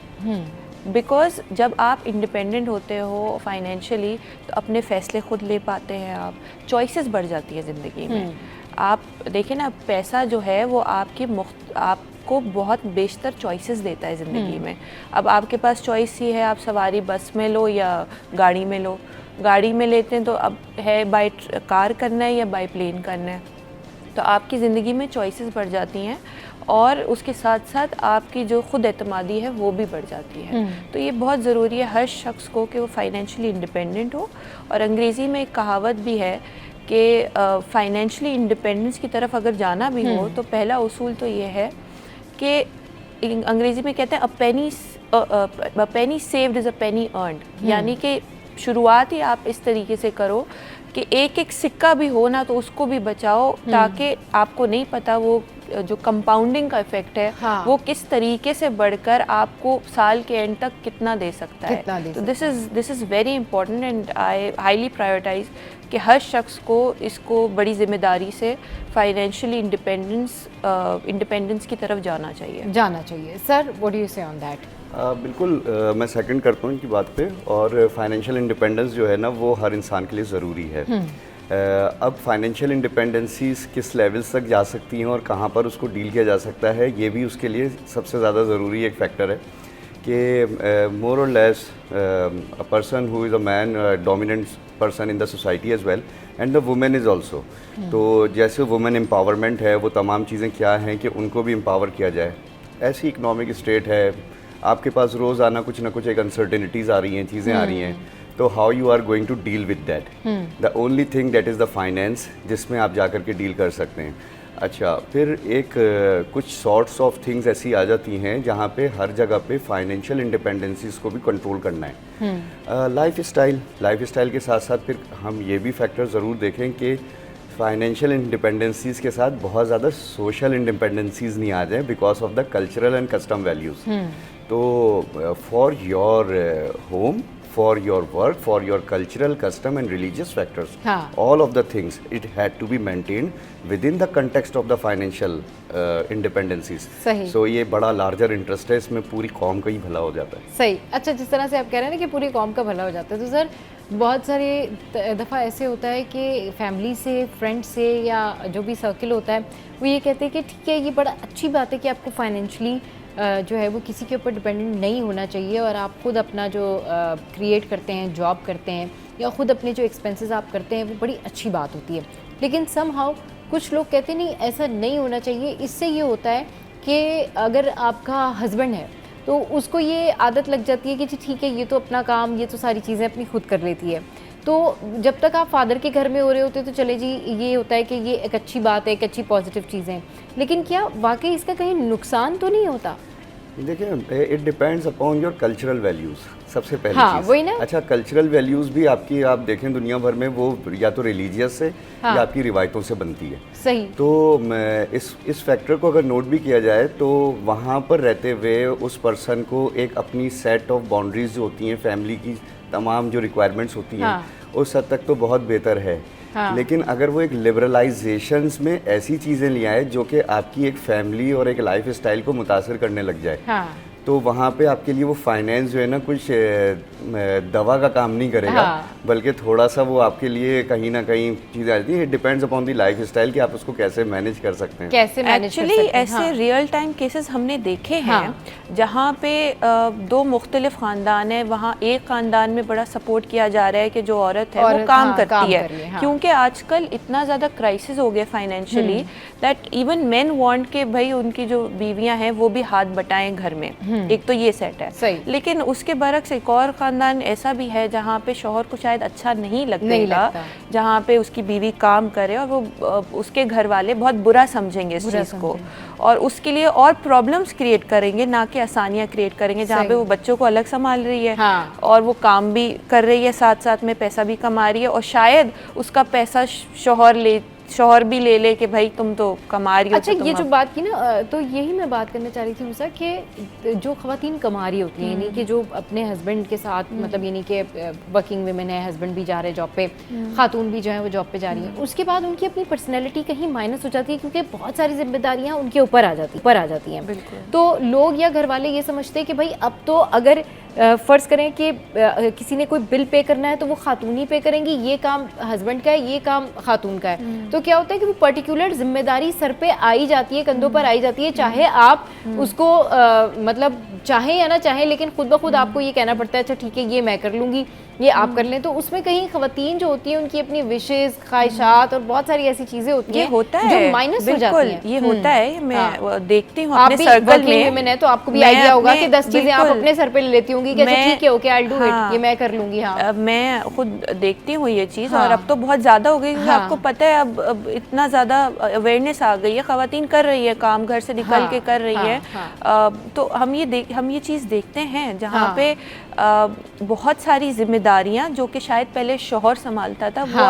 Because जब आप इंडिपेंडेंट होते हो फाइनेंशियली तो अपने फ़ैसले ख़ुद ले पाते हैं, आप चॉइसेस बढ़ जाती है ज़िंदगी में। आप देखिए ना, पैसा जो है वो आपको बहुत बेशतर चॉइसेस देता है ज़िंदगी में। अब आपके पास चॉइस ही है, आप सवारी बस में लो या गाड़ी में लो। गाड़ी में लेते हैं तो अब है बाय कार करना है या बाय प्लेन करना है, तो आपकी ज़िंदगी में चॉइसेस बढ़ जाती हैं और उसके साथ साथ आपकी जो ख़ुद एतमादी है वो भी बढ़ जाती है। तो ये बहुत ज़रूरी है हर शख्स को कि वो फाइनेंशियली इंडिपेंडेंट हो। और अंग्रेज़ी में एक कहावत भी है कि फाइनेंशियली इंडिपेंडेंस की तरफ अगर जाना भी हो तो पहला उसूल तो ये है कि अंग्रेज़ी में कहते हैं a penny saved is a penny earned, यानी कि शुरुआत ही आप इस तरीके से करो कि एक एक सिक्का भी हो ना तो उसको भी बचाओ, ताकि आपको नहीं पता वो जो कंपाउंडिंग का इफेक्ट है वो किस तरीके से बढ़कर आपको साल के एंड तक कितना दे सकता है। तो this is very important and I highly prioritise कि हर शख्स को इसको बड़ी जिम्मेदारी से फाइनेंशियली इंडिपेंडेंस की तरफ जाना चाहिए। सर, व्हाट डू यू से ऑन दैट? बिल्कुल मैं सेकंड करता हूँ इनकी बात पे। और फाइनेंशियल इंडिपेंडेंस जो है ना वो हर इंसान के लिए ज़रूरी है। अब फाइनेंशियल इंडिपेंडेंसीज किस लेवल्स तक जा सकती हैं और कहाँ पर उसको डील किया जा सकता है, ये भी उसके लिए सबसे ज़्यादा ज़रूरी एक फैक्टर है कि मोर और less a person who is a man dominant person in the society as well and the women is also. तो जैसे वुमेन एम्पावरमेंट है वो तमाम चीज़ें क्या हैं कि उनको भी एम्पावर किया जाए। ऐसी इकनॉमिक स्टेट है, आपके पास रोज़ाना कुछ ना कुछ एक अनसर्टेनिटीज़ आ रही हैं, चीज़ें आ रही हैं, तो how you are going to deal with that. The only thing that is the finance, जिसमें आप जा कर के डील कर सकते हैं। अच्छा, फिर एक कुछ सॉर्ट्स ऑफ थिंग्स ऐसी आ जाती हैं जहाँ पे हर जगह पे फाइनेंशियल इंडिपेंडेंसीज को भी कंट्रोल करना है। लाइफ स्टाइल के साथ साथ फिर हम ये भी फैक्टर ज़रूर देखें कि फाइनेंशियल इंडिपेंडेंसीज के साथ बहुत ज़्यादा सोशल इंडिपेंडेंसीज नहीं आ जाए because of the cultural and custom values. तो for your home, for your work, for your cultural, custom and religious factors, all of the things, it had to be maintained within the context of the financial independencies. So ये बड़ा larger interest है, इसमें पूरी कौम का ही भला हो जाता है। सही। अच्छा, जिस तरह से आप कह रहे हैं ना कि पूरी कौम का भला हो जाता है, तो सर बहुत सारे दफ़ा ऐसे होता है कि फैमिली से, फ्रेंड से या जो भी सर्किल होता है वो ये कहते हैं कि ठीक है, ये बड़ा अच्छी बात है कि आपको फाइनेंशियली जो है वो किसी के ऊपर डिपेंडेंट नहीं होना चाहिए और आप खुद अपना जो क्रिएट करते हैं, जॉब करते हैं या ख़ुद अपने जो एक्सपेंसेस आप करते हैं, वो बड़ी अच्छी बात होती है। लेकिन समहाउ कुछ लोग कहते नहीं, ऐसा नहीं होना चाहिए। इससे ये होता है कि अगर आपका हस्बैंड है तो उसको ये आदत लग जाती है कि जी ठीक है, ये तो अपना काम, ये तो सारी चीज़ें अपनी खुद कर लेती है। तो जब तक आप फादर के घर में हो रहे होते तो चले जी, ये होता है कि ये एक अच्छी बात है, एक अच्छी पॉजिटिव चीज़ें, लेकिन क्या वाकई इसका कहीं नुकसान तो नहीं होता? देखिए, it depends upon your cultural values, सबसे पहली चीज़। वही ना। अच्छा, कल्चरल वैल्यूज़ भी आपकी, आप देखें दुनिया भर में वो या तो रिलीजियस से या आपकी रिवायतों से बनती है। सही। तो इस फैक्टर को अगर नोट भी किया जाए तो वहाँ पर रहते हुए उस पर्सन को एक अपनी सेट ऑफ बाउंड्रीज जो होती हैं, फैमिली की तमाम जो रिक्वायरमेंट्स होती हैं, उस हद तक तो बहुत बेहतर है। लेकिन अगर वो एक लिबरलाइजेशंस में ऐसी चीज़ें ले आए जो कि आपकी एक फैमिली और एक लाइफ स्टाइल को मुतासर करने लग जाए, तो वहाँ पे आपके लिए वो फाइनेंस जो है ना कुछ दवा का काम नहीं करेगा, बल्कि थोड़ा सा वो आपके लिए कहीं ना कहीं चीज़ें आती है। It depends upon the life style कि आप उसको कैसे मैनेज कर सकते हैं। कैसे मैनेज एक्चुअली ऐसे रियल टाइम केसेस हमने देखे हैं जहाँ पे दो मुख्तलिफ ख़ानदान है, वहाँ एक ख़ानदान में बड़ा सपोर्ट किया जा रहा है कि जो औरत है वो काम करती है, क्योंकि आजकल इतना ज़्यादा क्राइसिस हो गया financially that even main want के भाई उनकी जो बीवियाँ हैं वो भी हाथ बटाएं घर में। एक तो ये सेट है। लेकिन उसके बरक्स एक और ख़ानदान ऐसा भी है जहाँ पे शौहर को शायद अच्छा नहीं लगता, जहाँ पे उसकी बीवी काम करे और वो उसके घर वाले बहुत बुरा समझेंगे इस चीज़ को, और उसके लिए और प्रॉब्लम्स क्रिएट करेंगे ना कि आसानियाँ क्रिएट करेंगे, जहाँ पे वो बच्चों को अलग संभाल रही है और वो काम भी कर रही है, साथ साथ में पैसा भी कमा रही है, और शायद उसका पैसा शौहर भी ले कि भाई तुम तो कमा रही हो। अच्छा, ये जो बात की ना, तो यही मैं बात करना चाह रही थी उषा कि जो ख़वातीन कमा रही होती हैं, यानी कि जो अपने हस्बैंड के साथ, मतलब यानी कि वर्किंग वुमेन है, हस्बैंड भी जा रहे हैं जॉब पे, खातून भी जो है वो जॉब पे जा रही हैं, उसके बाद उनकी अपनी पर्सनैलिटी कहीं माइनस हो जाती है क्योंकि बहुत सारी जिम्मेदारियाँ उनके ऊपर आ जाती हैं। तो लोग या घर वाले ये समझते हैं कि भाई अब तो अगर फ़र्ज़ करें कि किसी ने कोई बिल पे करना है तो वो खातून ही पे करेंगी, ये काम हस्बैंड का है, ये काम खातून का है। तो क्या होता है कि वो पर्टिकुलर जिम्मेदारी सर पे आई जाती है, कंधों पर आई जाती है, चाहे आप उसको मतलब चाहे या ना चाहे, लेकिन खुद ब खुद आपको ये कहना पड़ता है अच्छा ठीक है ये मैं कर लूँगी, ये आप कर लें। तो उसमें कहीं ख़वातीन जो होती हैं उनकी अपनी विशेज़, ख्वाहिशात और बहुत सारी ऐसी चीज़ें होती हैं जो माइनस हो जाती हैं। ये होता है, मैं देखती हूँ अपने सर्कल में है तो आपको भी आइडिया होगा कि 10 चीज़ें आप अपने सर पे ले लेती होंगी कि ठीक है ओके आई डू इट, ये मैं कर लूँगी। हाँ, मैं खुद देखती हूँ ये चीज़, और अब तो बहुत ज़्यादा हो गई, आपको पता है अब इतना ज़्यादा अवेयरनेस आ गई है, ख़वातीन कर रही है काम, घर से निकल के कर रही है। तो हम ये चीज़ देखते हैं जहाँ पे बहुत सारी जिम्मेदारियां जो कि शायद पहले शौहर संभालता था वो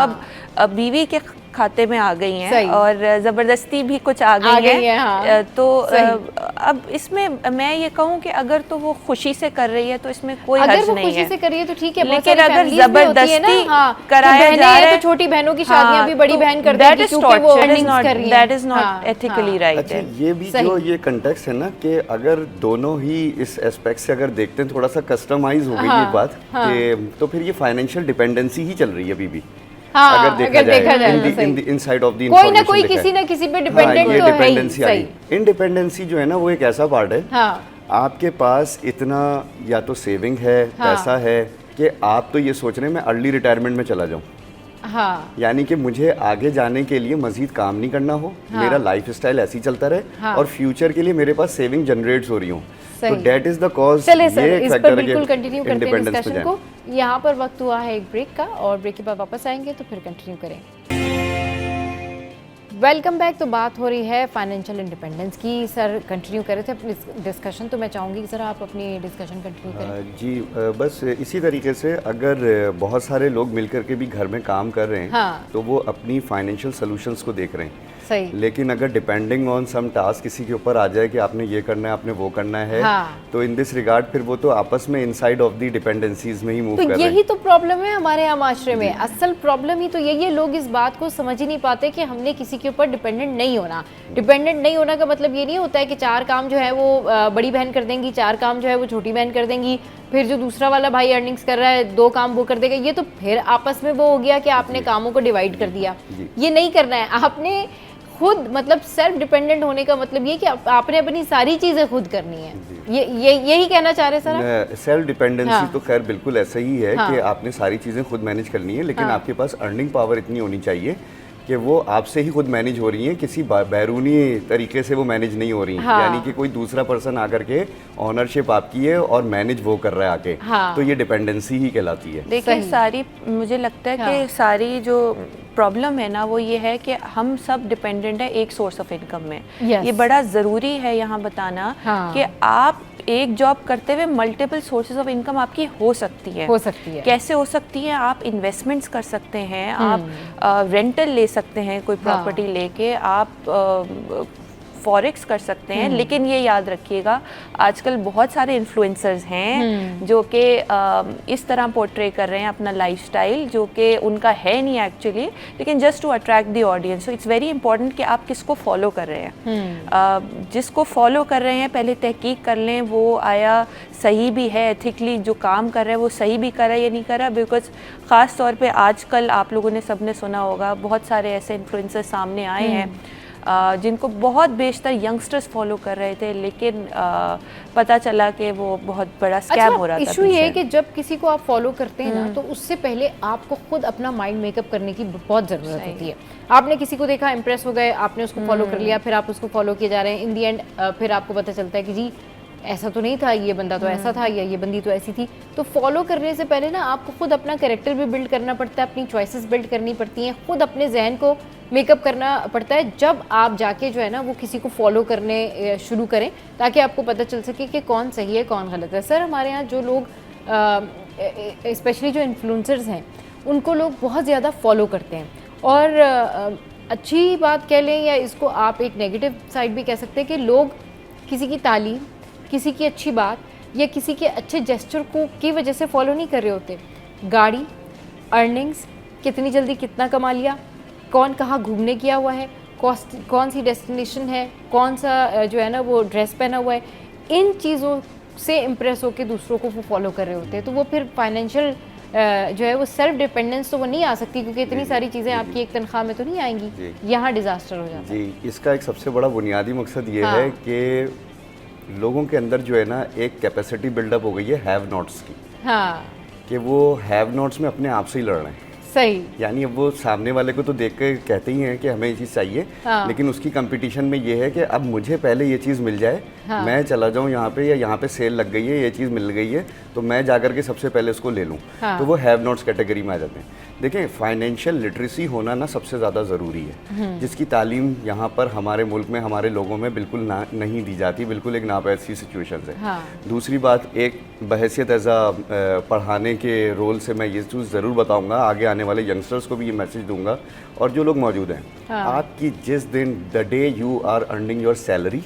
अब बीवी के खाते में आ गई हैं और ज़बरदस्ती भी कुछ आ गई है। हाँ। तो अब इसमें मैं ये कहूँ कि अगर तो वो खुशी से कर रही है तो इसमें कोई हर्ज नहीं है। अगर वो खुशी से कर रही है तो ठीक है, लेकिन अगर जबरदस्ती कराया जा रहा है, तो छोटी बहनों की शादियां भी बड़ी बहन कर देती क्योंकि वो अर्निंग्स कर रही हैं। That is not ethically right. अच्छा, ये भी जो ये कंटेक्स्ट है ना कि अगर दोनों ही इस एस्पेक्ट से अगर देखते हैं, थोड़ा सा कस्टमाइज हो गई ये बात कि तो फिर ये फाइनेंशियल डिपेंडेंसी ही चल रही है अभी भी। हाँ, अगर देखा जाए इनसाइड ऑफ द कोई ना कोई किसी ना किसी पे डिपेंडेंट तो है ही। सही। इंडिपेंडेंसी जो है ना वो एक ऐसा पार्ट है, आपके पास इतना या तो सेविंग है, पैसा है कि आप तो ये सोच रहे हैं मैं अर्ली रिटायरमेंट में चला जाऊं। हाँ। यानी कि मुझे आगे जाने के लिए मजीद काम नहीं करना हो, मेरा लाइफ स्टाइल ऐसे ही चलता रहे और फ्यूचर के लिए मेरे पास सेविंग जनरेट्स हो रही हो। तो दैट इज द कॉज। चले सर, इस पर बिल्कुल कंटिन्यू करते हैं डिस्कशन को। यहाँ पर वक्त हुआ है एक ब्रेक का और ब्रेक के बाद वापस आएंगे तो फिर कंटिन्यू करें। Welcome back. तो बात हो रही है फाइनेंशियल इंडिपेंडेंस की। सर कंटिन्यू कर रहे थे अपनी डिस्कशन, तो मैं चाहूँगी सर आप अपनी डिस्कशन कंटिन्यू करें। जी बस इसी तरीके से अगर बहुत सारे लोग मिलकर के भी घर में काम कर रहे हैं तो वो अपनी फाइनेंशियल सॉल्यूशंस को देख रहे हैं। सही। लेकिन अगर डिपेंडिंग ऑन सम टास्क किसी के ऊपर आ जाए कि आपने ये करना है, आपने वो करना है, तो इन दिस रिगार्ड फिर वो तो आपस में इनसाइड ऑफ द डिपेंडेंसीज में ही मूव कर रहे हैं। यही तो प्रॉब्लम है हमारे यहाँ माशरे में। असल प्रॉब्लम ही तो यही है, लोग इस बात को समझ ही नहीं पाते कि हमने किसी के ऊपर डिपेंडेंट नहीं होना। डिपेंडेंट नहीं होना का मतलब ये नहीं होता है कि 4 काम जो है वो बड़ी बहन कर देंगी, 4 काम जो है वो छोटी बहन कर देंगी, फिर जो दूसरा वाला भाई अर्निंग्स कर रहा है 2 काम वो कर देगा। ये तो फिर आपस में वो हो गया कि आपने कामों को डिवाइड कर दिया। ये नहीं करना है आपने। खुद मतलब सेल्फ डिपेंडेंट होने का मतलब ये कि आपने अपनी सारी चीजें खुद करनी है। यही कहना चाह रहे हैं सर? सेल्फ डिपेंडेंसी तो खैर बिल्कुल ऐसा ही है कि आपने सारी चीजें खुद मैनेज करनी है, लेकिन आपके पास अर्निंग पावर इतनी होनी चाहिए कि वो आपसे ही खुद मैनेज हो रही हैं, किसी बैरूनी तरीके से वो मैनेज नहीं हो रही हैं। यानी कि कोई दूसरा पर्सन आकर के ऑनरशिप आपकी है और मैनेज वो कर रहा है आके, तो ये डिपेंडेंसी ही कहलाती है। देखिए सारी मुझे लगता है कि सारी जो प्रॉब्लम है ना वो ये है कि हम सब डिपेंडेंट है एक सोर्स ऑफ इनकम में। ये बड़ा ज़रूरी है यहाँ बताना कि आप एक जॉब करते हुए मल्टीपल सोर्सेज ऑफ इनकम आपकी हो सकती है। कैसे हो सकती है? आप इन्वेस्टमेंट्स कर सकते हैं, आप रेंटल ले सकते हैं, कोई प्रॉपर्टी लेके आप फॉरेक्स कर सकते हैं। लेकिन ये याद रखिएगा आजकल बहुत सारे इन्फ्लुएंसर्स हैं जो कि इस तरह पोर्ट्रे कर रहे हैं अपना लाइफस्टाइल जो कि उनका है नहीं एक्चुअली, लेकिन just to attract the audience. So it's very important कि आप किसको फॉलो कर रहे हैं। जिसको फॉलो कर रहे हैं पहले तहकीक कर लें वो आया सही भी है, एथिकली जो काम कर रहा है वो सही भी कर रहा है या नहीं कर रहा। बिकॉज ख़ास तौर पे आजकल आप लोगों ने सबने सुना होगा बहुत सारे ऐसे इन्फ्लुएंसर्स सामने आए हैं जिनको बहुत बेशतर यंगस्टर्स फॉलो कर रहे थे, लेकिन पता चला कि वो बहुत बड़ा स्कैम हो रहा था। इशू ये है कि जब किसी को आप फॉलो करते हैं ना तो उससे पहले आपको खुद अपना माइंड मेकअप करने की बहुत ज़रूरत होती है। आपने किसी को देखा, इम्प्रेस हो गए, आपने उसको फॉलो कर लिया, फिर आप उसको फॉलो किए जा रहे हैं। इन दी एंड फिर आपको पता चलता है कि जी ऐसा तो नहीं था, ये बंदा तो ऐसा था या ये बंदी तो ऐसी थी। तो फॉलो करने से पहले ना आपको खुद अपना कैरेक्टर भी बिल्ड करना पड़ता है, अपनी चॉइसेस बिल्ड करनी पड़ती हैं, खुद अपने जहन को मेकअप करना पड़ता है, जब आप जाके जो है ना वो किसी को फॉलो करने शुरू करें ताकि आपको पता चल सके कि कौन सही है कौन गलत है। सर हमारे यहाँ जो लोग स्पेशली जो इन्फ्लुएंसर्स हैं उनको लोग बहुत ज़्यादा फॉलो करते हैं और अच्छी बात कह लें या इसको आप एक नेगेटिव साइड भी कह सकते हैं कि लोग किसी की तालीम, किसी की अच्छी बात या किसी के अच्छे जेस्चर को की वजह से फॉलो नहीं कर रहे होते। गाड़ी, अर्निंग्स, कितनी जल्दी कितना कमा लिया, कौन कहाँ घूमने गया हुआ है, कौन सी डेस्टिनेशन है, कौन सा जो है ना वो ड्रेस पहना हुआ है, इन चीज़ों से इम्प्रेस होकर दूसरों को वो फॉलो कर रहे होते हैं। तो वो फिर फाइनेंशियल जो है वो सेल्फ डिपेंडेंस तो वो नहीं आ सकती क्योंकि इतनी सारी चीज़ें आपकी एक तनख्वाह में तो नहीं आएंगी, यहाँ डिज़ास्टर हो जाता है। जी, इसका एक सबसे बड़ा बुनियादी मकसद ये है कि लोगों के अंदर जो है ना एक कैपेसिटी बिल्डअप हो गई है हैव नॉट्स की, कि वो हैव नॉट्स में अपने आप से ही लड़ रहे हैं। सही। यानी अब वो सामने वाले को तो देख के कहते ही हैं कि हमें ये चीज़ चाहिए, लेकिन उसकी कंपटीशन में ये है कि अब मुझे पहले ये चीज़ मिल जाए, मैं चला जाऊँ यहाँ पे, या यहाँ पे सेल लग गई है, ये चीज़ मिल गई है, तो मैं जाकर के सबसे पहले उसको ले लूँ। तो वो हैव नॉट्स कैटेगरी में आ जाते हैं। देखें, फाइनेंशियल लिटरेसी होना ना सबसे ज़्यादा ज़रूरी है, जिसकी तालीम यहाँ पर हमारे मुल्क में, हमारे लोगों में बिल्कुल नहीं दी जाती, बिल्कुल एक नापैसी सिचुएशन है। दूसरी बात, एक बहैसियत एज पढ़ाने के रोल से मैं ये चीज़ ज़रूर बताऊँगा, आगे आने वाले यंगस्टर्स को भी ये मैसेज दूंगा, और जो लोग मौजूद हैं, आपकी जिस दिन the day you are earning your salary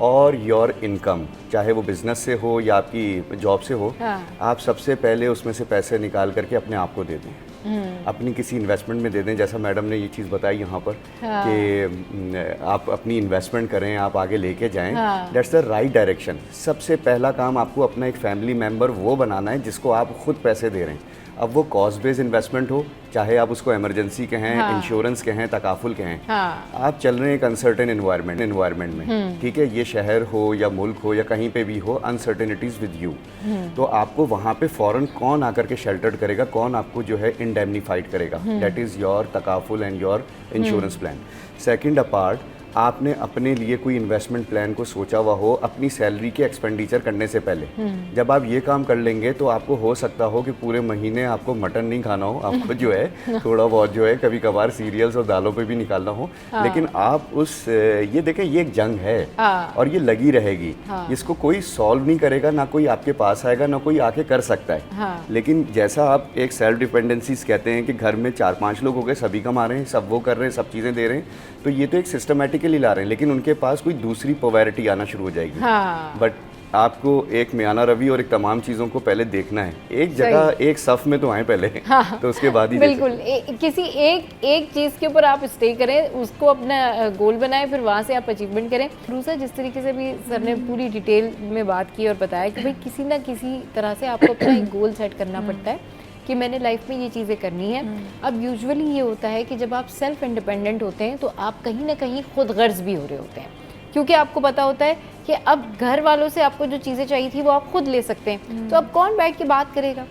और योर इनकम, चाहे वो बिजनेस से हो या आपकी जॉब से हो, आप सबसे पहले उसमें से पैसे निकाल करके अपने आप को दे दें, अपनी किसी इन्वेस्टमेंट में दे दें। जैसा मैडम ने ये चीज़ बताई यहाँ पर कि आप अपनी इन्वेस्टमेंट करें, आप आगे लेके जाएं, दैट्स द राइट डायरेक्शन। सबसे पहला काम आपको अपना एक फैमिली मेम्बर वो बनाना है जिसको आप खुद पैसे दे रहे हैं। अब वो कॉस्ट बेस्ड इन्वेस्टमेंट हो, चाहे आप उसको इमरजेंसी कहें, इंश्योरेंस कहें, तकाफुल कहें, आप चल रहे हैं एक अनसर्टेन एनवायरनमेंट में, ठीक है, ये शहर हो या मुल्क हो या कहीं पे भी हो, अनसर्टेनिटीज विद यू, तो आपको वहाँ पे फौरन कौन आकर के शेल्टर्ड करेगा, कौन आपको जो है इंडेमनीफाइड करेगा, that is your takaful and your insurance plan. Second apart, आपने अपने लिए कोई इन्वेस्टमेंट प्लान को सोचा हुआ हो अपनी सैलरी के एक्सपेंडिचर करने से पहले। जब आप ये काम कर लेंगे तो आपको हो सकता हो कि पूरे महीने आपको मटन नहीं खाना हो, आपको जो है थोड़ा बहुत जो है कभी कभार सीरियल्स और दालों पे भी निकालना हो, लेकिन आप उस ये देखें, ये एक जंग है और ये लगी रहेगी, इसको कोई सॉल्व नहीं करेगा, ना कोई आपके पास आएगा, ना कोई आके कर सकता है। लेकिन जैसा आप एक सेल्फ डिपेंडेंसीज कहते हैं कि घर में 4-5 लोग हो गए, सभी कमा रहे हैं, सब वो कर रहे हैं, सब चीज़ें दे रहे हैं, तो ये तो एक सिस्टमेटिकली ला रहे हैं, लेकिन उनके पास कोई दूसरी पॉवर्टी आना शुरू हो जाएगी। बट आपको एक मियाना रवि और एक तमाम चीज़ों को पहले देखना है, एक जगह एक सफ में तो आए पहले, तो उसके बाद ही बिल्कुल किसी एक चीज़ के ऊपर आप स्टे करें, उसको अपना गोल बनाएं, फिर वहाँ से आप अचीवमेंट करें। दूसरा, जिस तरीके से भी सर ने पूरी डिटेल में बात की और बताया कि भाई किसी ना किसी तरह से आपको अपना एक गोल सेट करना पड़ता है कि मैंने लाइफ में ये चीज़ें करनी है। अब यूजुअली ये होता है कि जब आप सेल्फ इंडिपेंडेंट होते हैं तो आप कहीं ना कहीं खुद गर्ज भी हो रहे होते हैं, क्योंकि आपको पता होता है कि अब घर वालों से आपको जो चीज़ें चाहिए थी वो आप खुद ले सकते हैं। तो अब कौन बैठ के बात करेगा,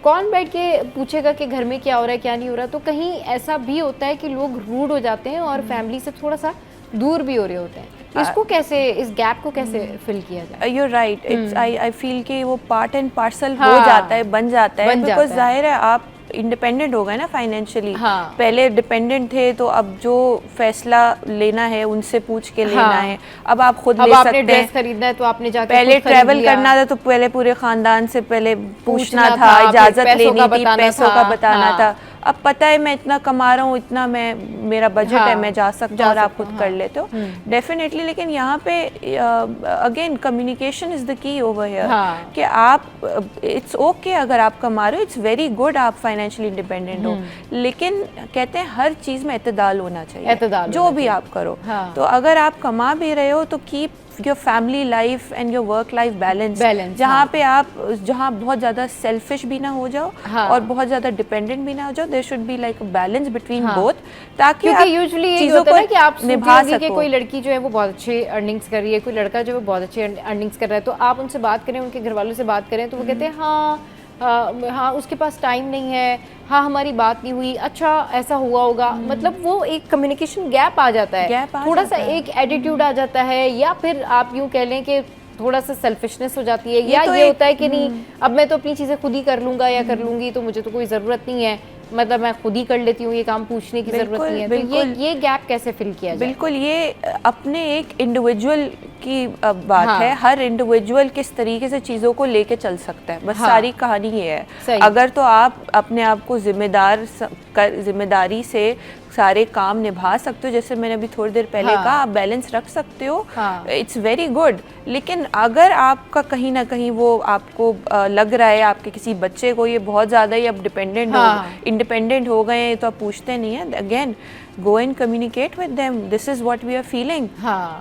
कौन बैठ के पूछेगा कि घर में क्या हो रहा है क्या नहीं हो रहा। तो कहीं ऐसा भी होता है कि लोग रूड हो जाते हैं और फैमिली से थोड़ा सा दूर भी हो रहे होते हैं। इसको कैसे, इस गैप को कैसे फिल किया जाए? You're right. It's I feel कि वो पार्ट एंड पार्सल हो जाता है, बन जाता है, बिकॉज जाहिर है आप इंडिपेंडेंट हो गए ना फाइनेंशियली। पहले डिपेंडेंट थे, तो अब जो फैसला लेना है उनसे पूछ के लेना है, अब आप खुद ले सकते हैं। ड्रेस खरीदना है तो आपने जाके पहले ट्रैवल करना था तो पहले पूरे खानदान से पहले पूछना था, इजाजत लेनी थी, पैसों का बताना था। अब पता है मैं इतना कमा रहा हूँ, इतना मेरा बजट है, मैं जा सकता हूँ और आप खुद कर लेते हो डेफिनेटली। लेकिन यहाँ पे again communication is the key over here, कि आप इट्स ओके अगर आप कमा रहे हो, इट्स वेरी गुड आप फाइनेंशियली इंडिपेंडेंट हो, लेकिन कहते हैं हर चीज़ में एतदाल होना चाहिए, जो भी आप करो। तो अगर आप कमा भी रहे हो तो keep your family life and your work life balance, जहाँ पे आप जहाँ बहुत ज़्यादा सेल्फिश भी ना हो जाओ और बहुत ज़्यादा डिपेंडेंट भी ना हो जाओ। There should be like a balance between both, ताकि आप यूजुअली चीज़ों को कि आप निभा सको। कि कोई लड़की जो है वो बहुत अच्छी अर्निंग्स कर रही है, कोई लड़का जो है बहुत अच्छी अर्निंग्स कर रहा है, तो आप उनसे बात करें, उनके घर वालों से बात करें, तो वो कहते हैं हाँ उसके पास टाइम नहीं है, हाँ हमारी बात नहीं हुई, अच्छा ऐसा हुआ होगा। मतलब वो एक कम्युनिकेशन गैप आ जाता है, थोड़ा सा एक एटीट्यूड आ जाता है, या फिर आप यूँ कह लें कि थोड़ा सा सेल्फिशनेस हो जाती है, या ये होता है कि नहीं अब मैं तो अपनी चीज़ें खुद ही कर लूँगा या कर लूँगी, तो मुझे तो कोई ज़रूरत नहीं है, मतलब मैं खुद ही कर लेती हूँ, ये काम पूछने की ज़रूरत नहीं है। तो ये गैप कैसे फिल किया जाए? बिल्कुल, ये अपने एक इंडिविजुअल की बात है, हर इंडिविजुअल किस तरीके से चीज़ों को लेके चल सकता है, बस सारी कहानी ये है। अगर तो आप अपने आप को जिम्मेदारी से सारे काम निभा सकते हो, जैसे मैंने अभी थोड़ी देर पहले कहा, आप बैलेंस रख सकते हो, इट्स वेरी गुड। लेकिन अगर आपका कहीं ना कहीं वो आपको लग रहा है आपके किसी बच्चे को ये बहुत ज़्यादा ही अब इंडिपेंडेंट हो गए हैं, तो आप पूछते नहीं है, again go and communicate with them, this is what we are feeling,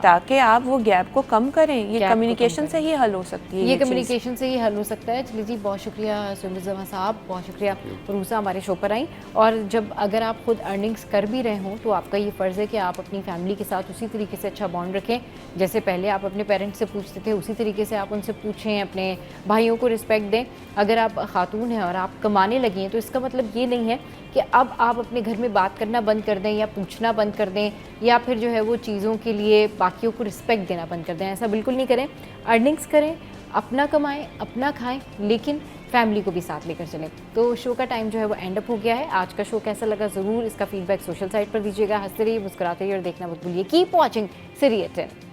ताकि आप वो गैप को कम करें। ये कम्युनिकेशन से ही हल हो सकती है, ये कम्युनिकेशन से ही हल हो सकता है। चलिए जी, बहुत शुक्रिया सुमित जमा साहब, बहुत शुक्रिया रूसा हमारे शो पर आई। और जब अगर आप खुद अर्निंग्स कर भी रहे हों तो आपका ये फ़र्ज़ है कि आप अपनी फैमिली के साथ उसी तरीके से अच्छा बॉन्ड रखें, जैसे पहले आप अपने पेरेंट्स से पूछते थे उसी तरीके से आप उनसे पूछें, अपने भाइयों को रिस्पेक्ट दें। अगर आप खातून हैं और आप कमाने लगी हैं तो इसका मतलब ये नहीं है कि अब आप अपने घर में बात करना बंद कर दें या पूछना बंद कर दें या फिर जो है वो चीज़ों के लिए बाकियों को रिस्पेक्ट देना बंद कर दें। ऐसा बिल्कुल नहीं करें। अर्निंग्स करें, अपना कमाएं, अपना खाएं, लेकिन फैमिली को भी साथ लेकर चलें। तो शो का टाइम जो है वो एंड अप हो गया है। आज का शो कैसा लगा ज़रूर इसका फीडबैक सोशल साइट पर दीजिएगा। हंसते रहिए, मुस्कुराते रहिए और देखना मत भूलिए। कीप वॉचिंग सिरी 10।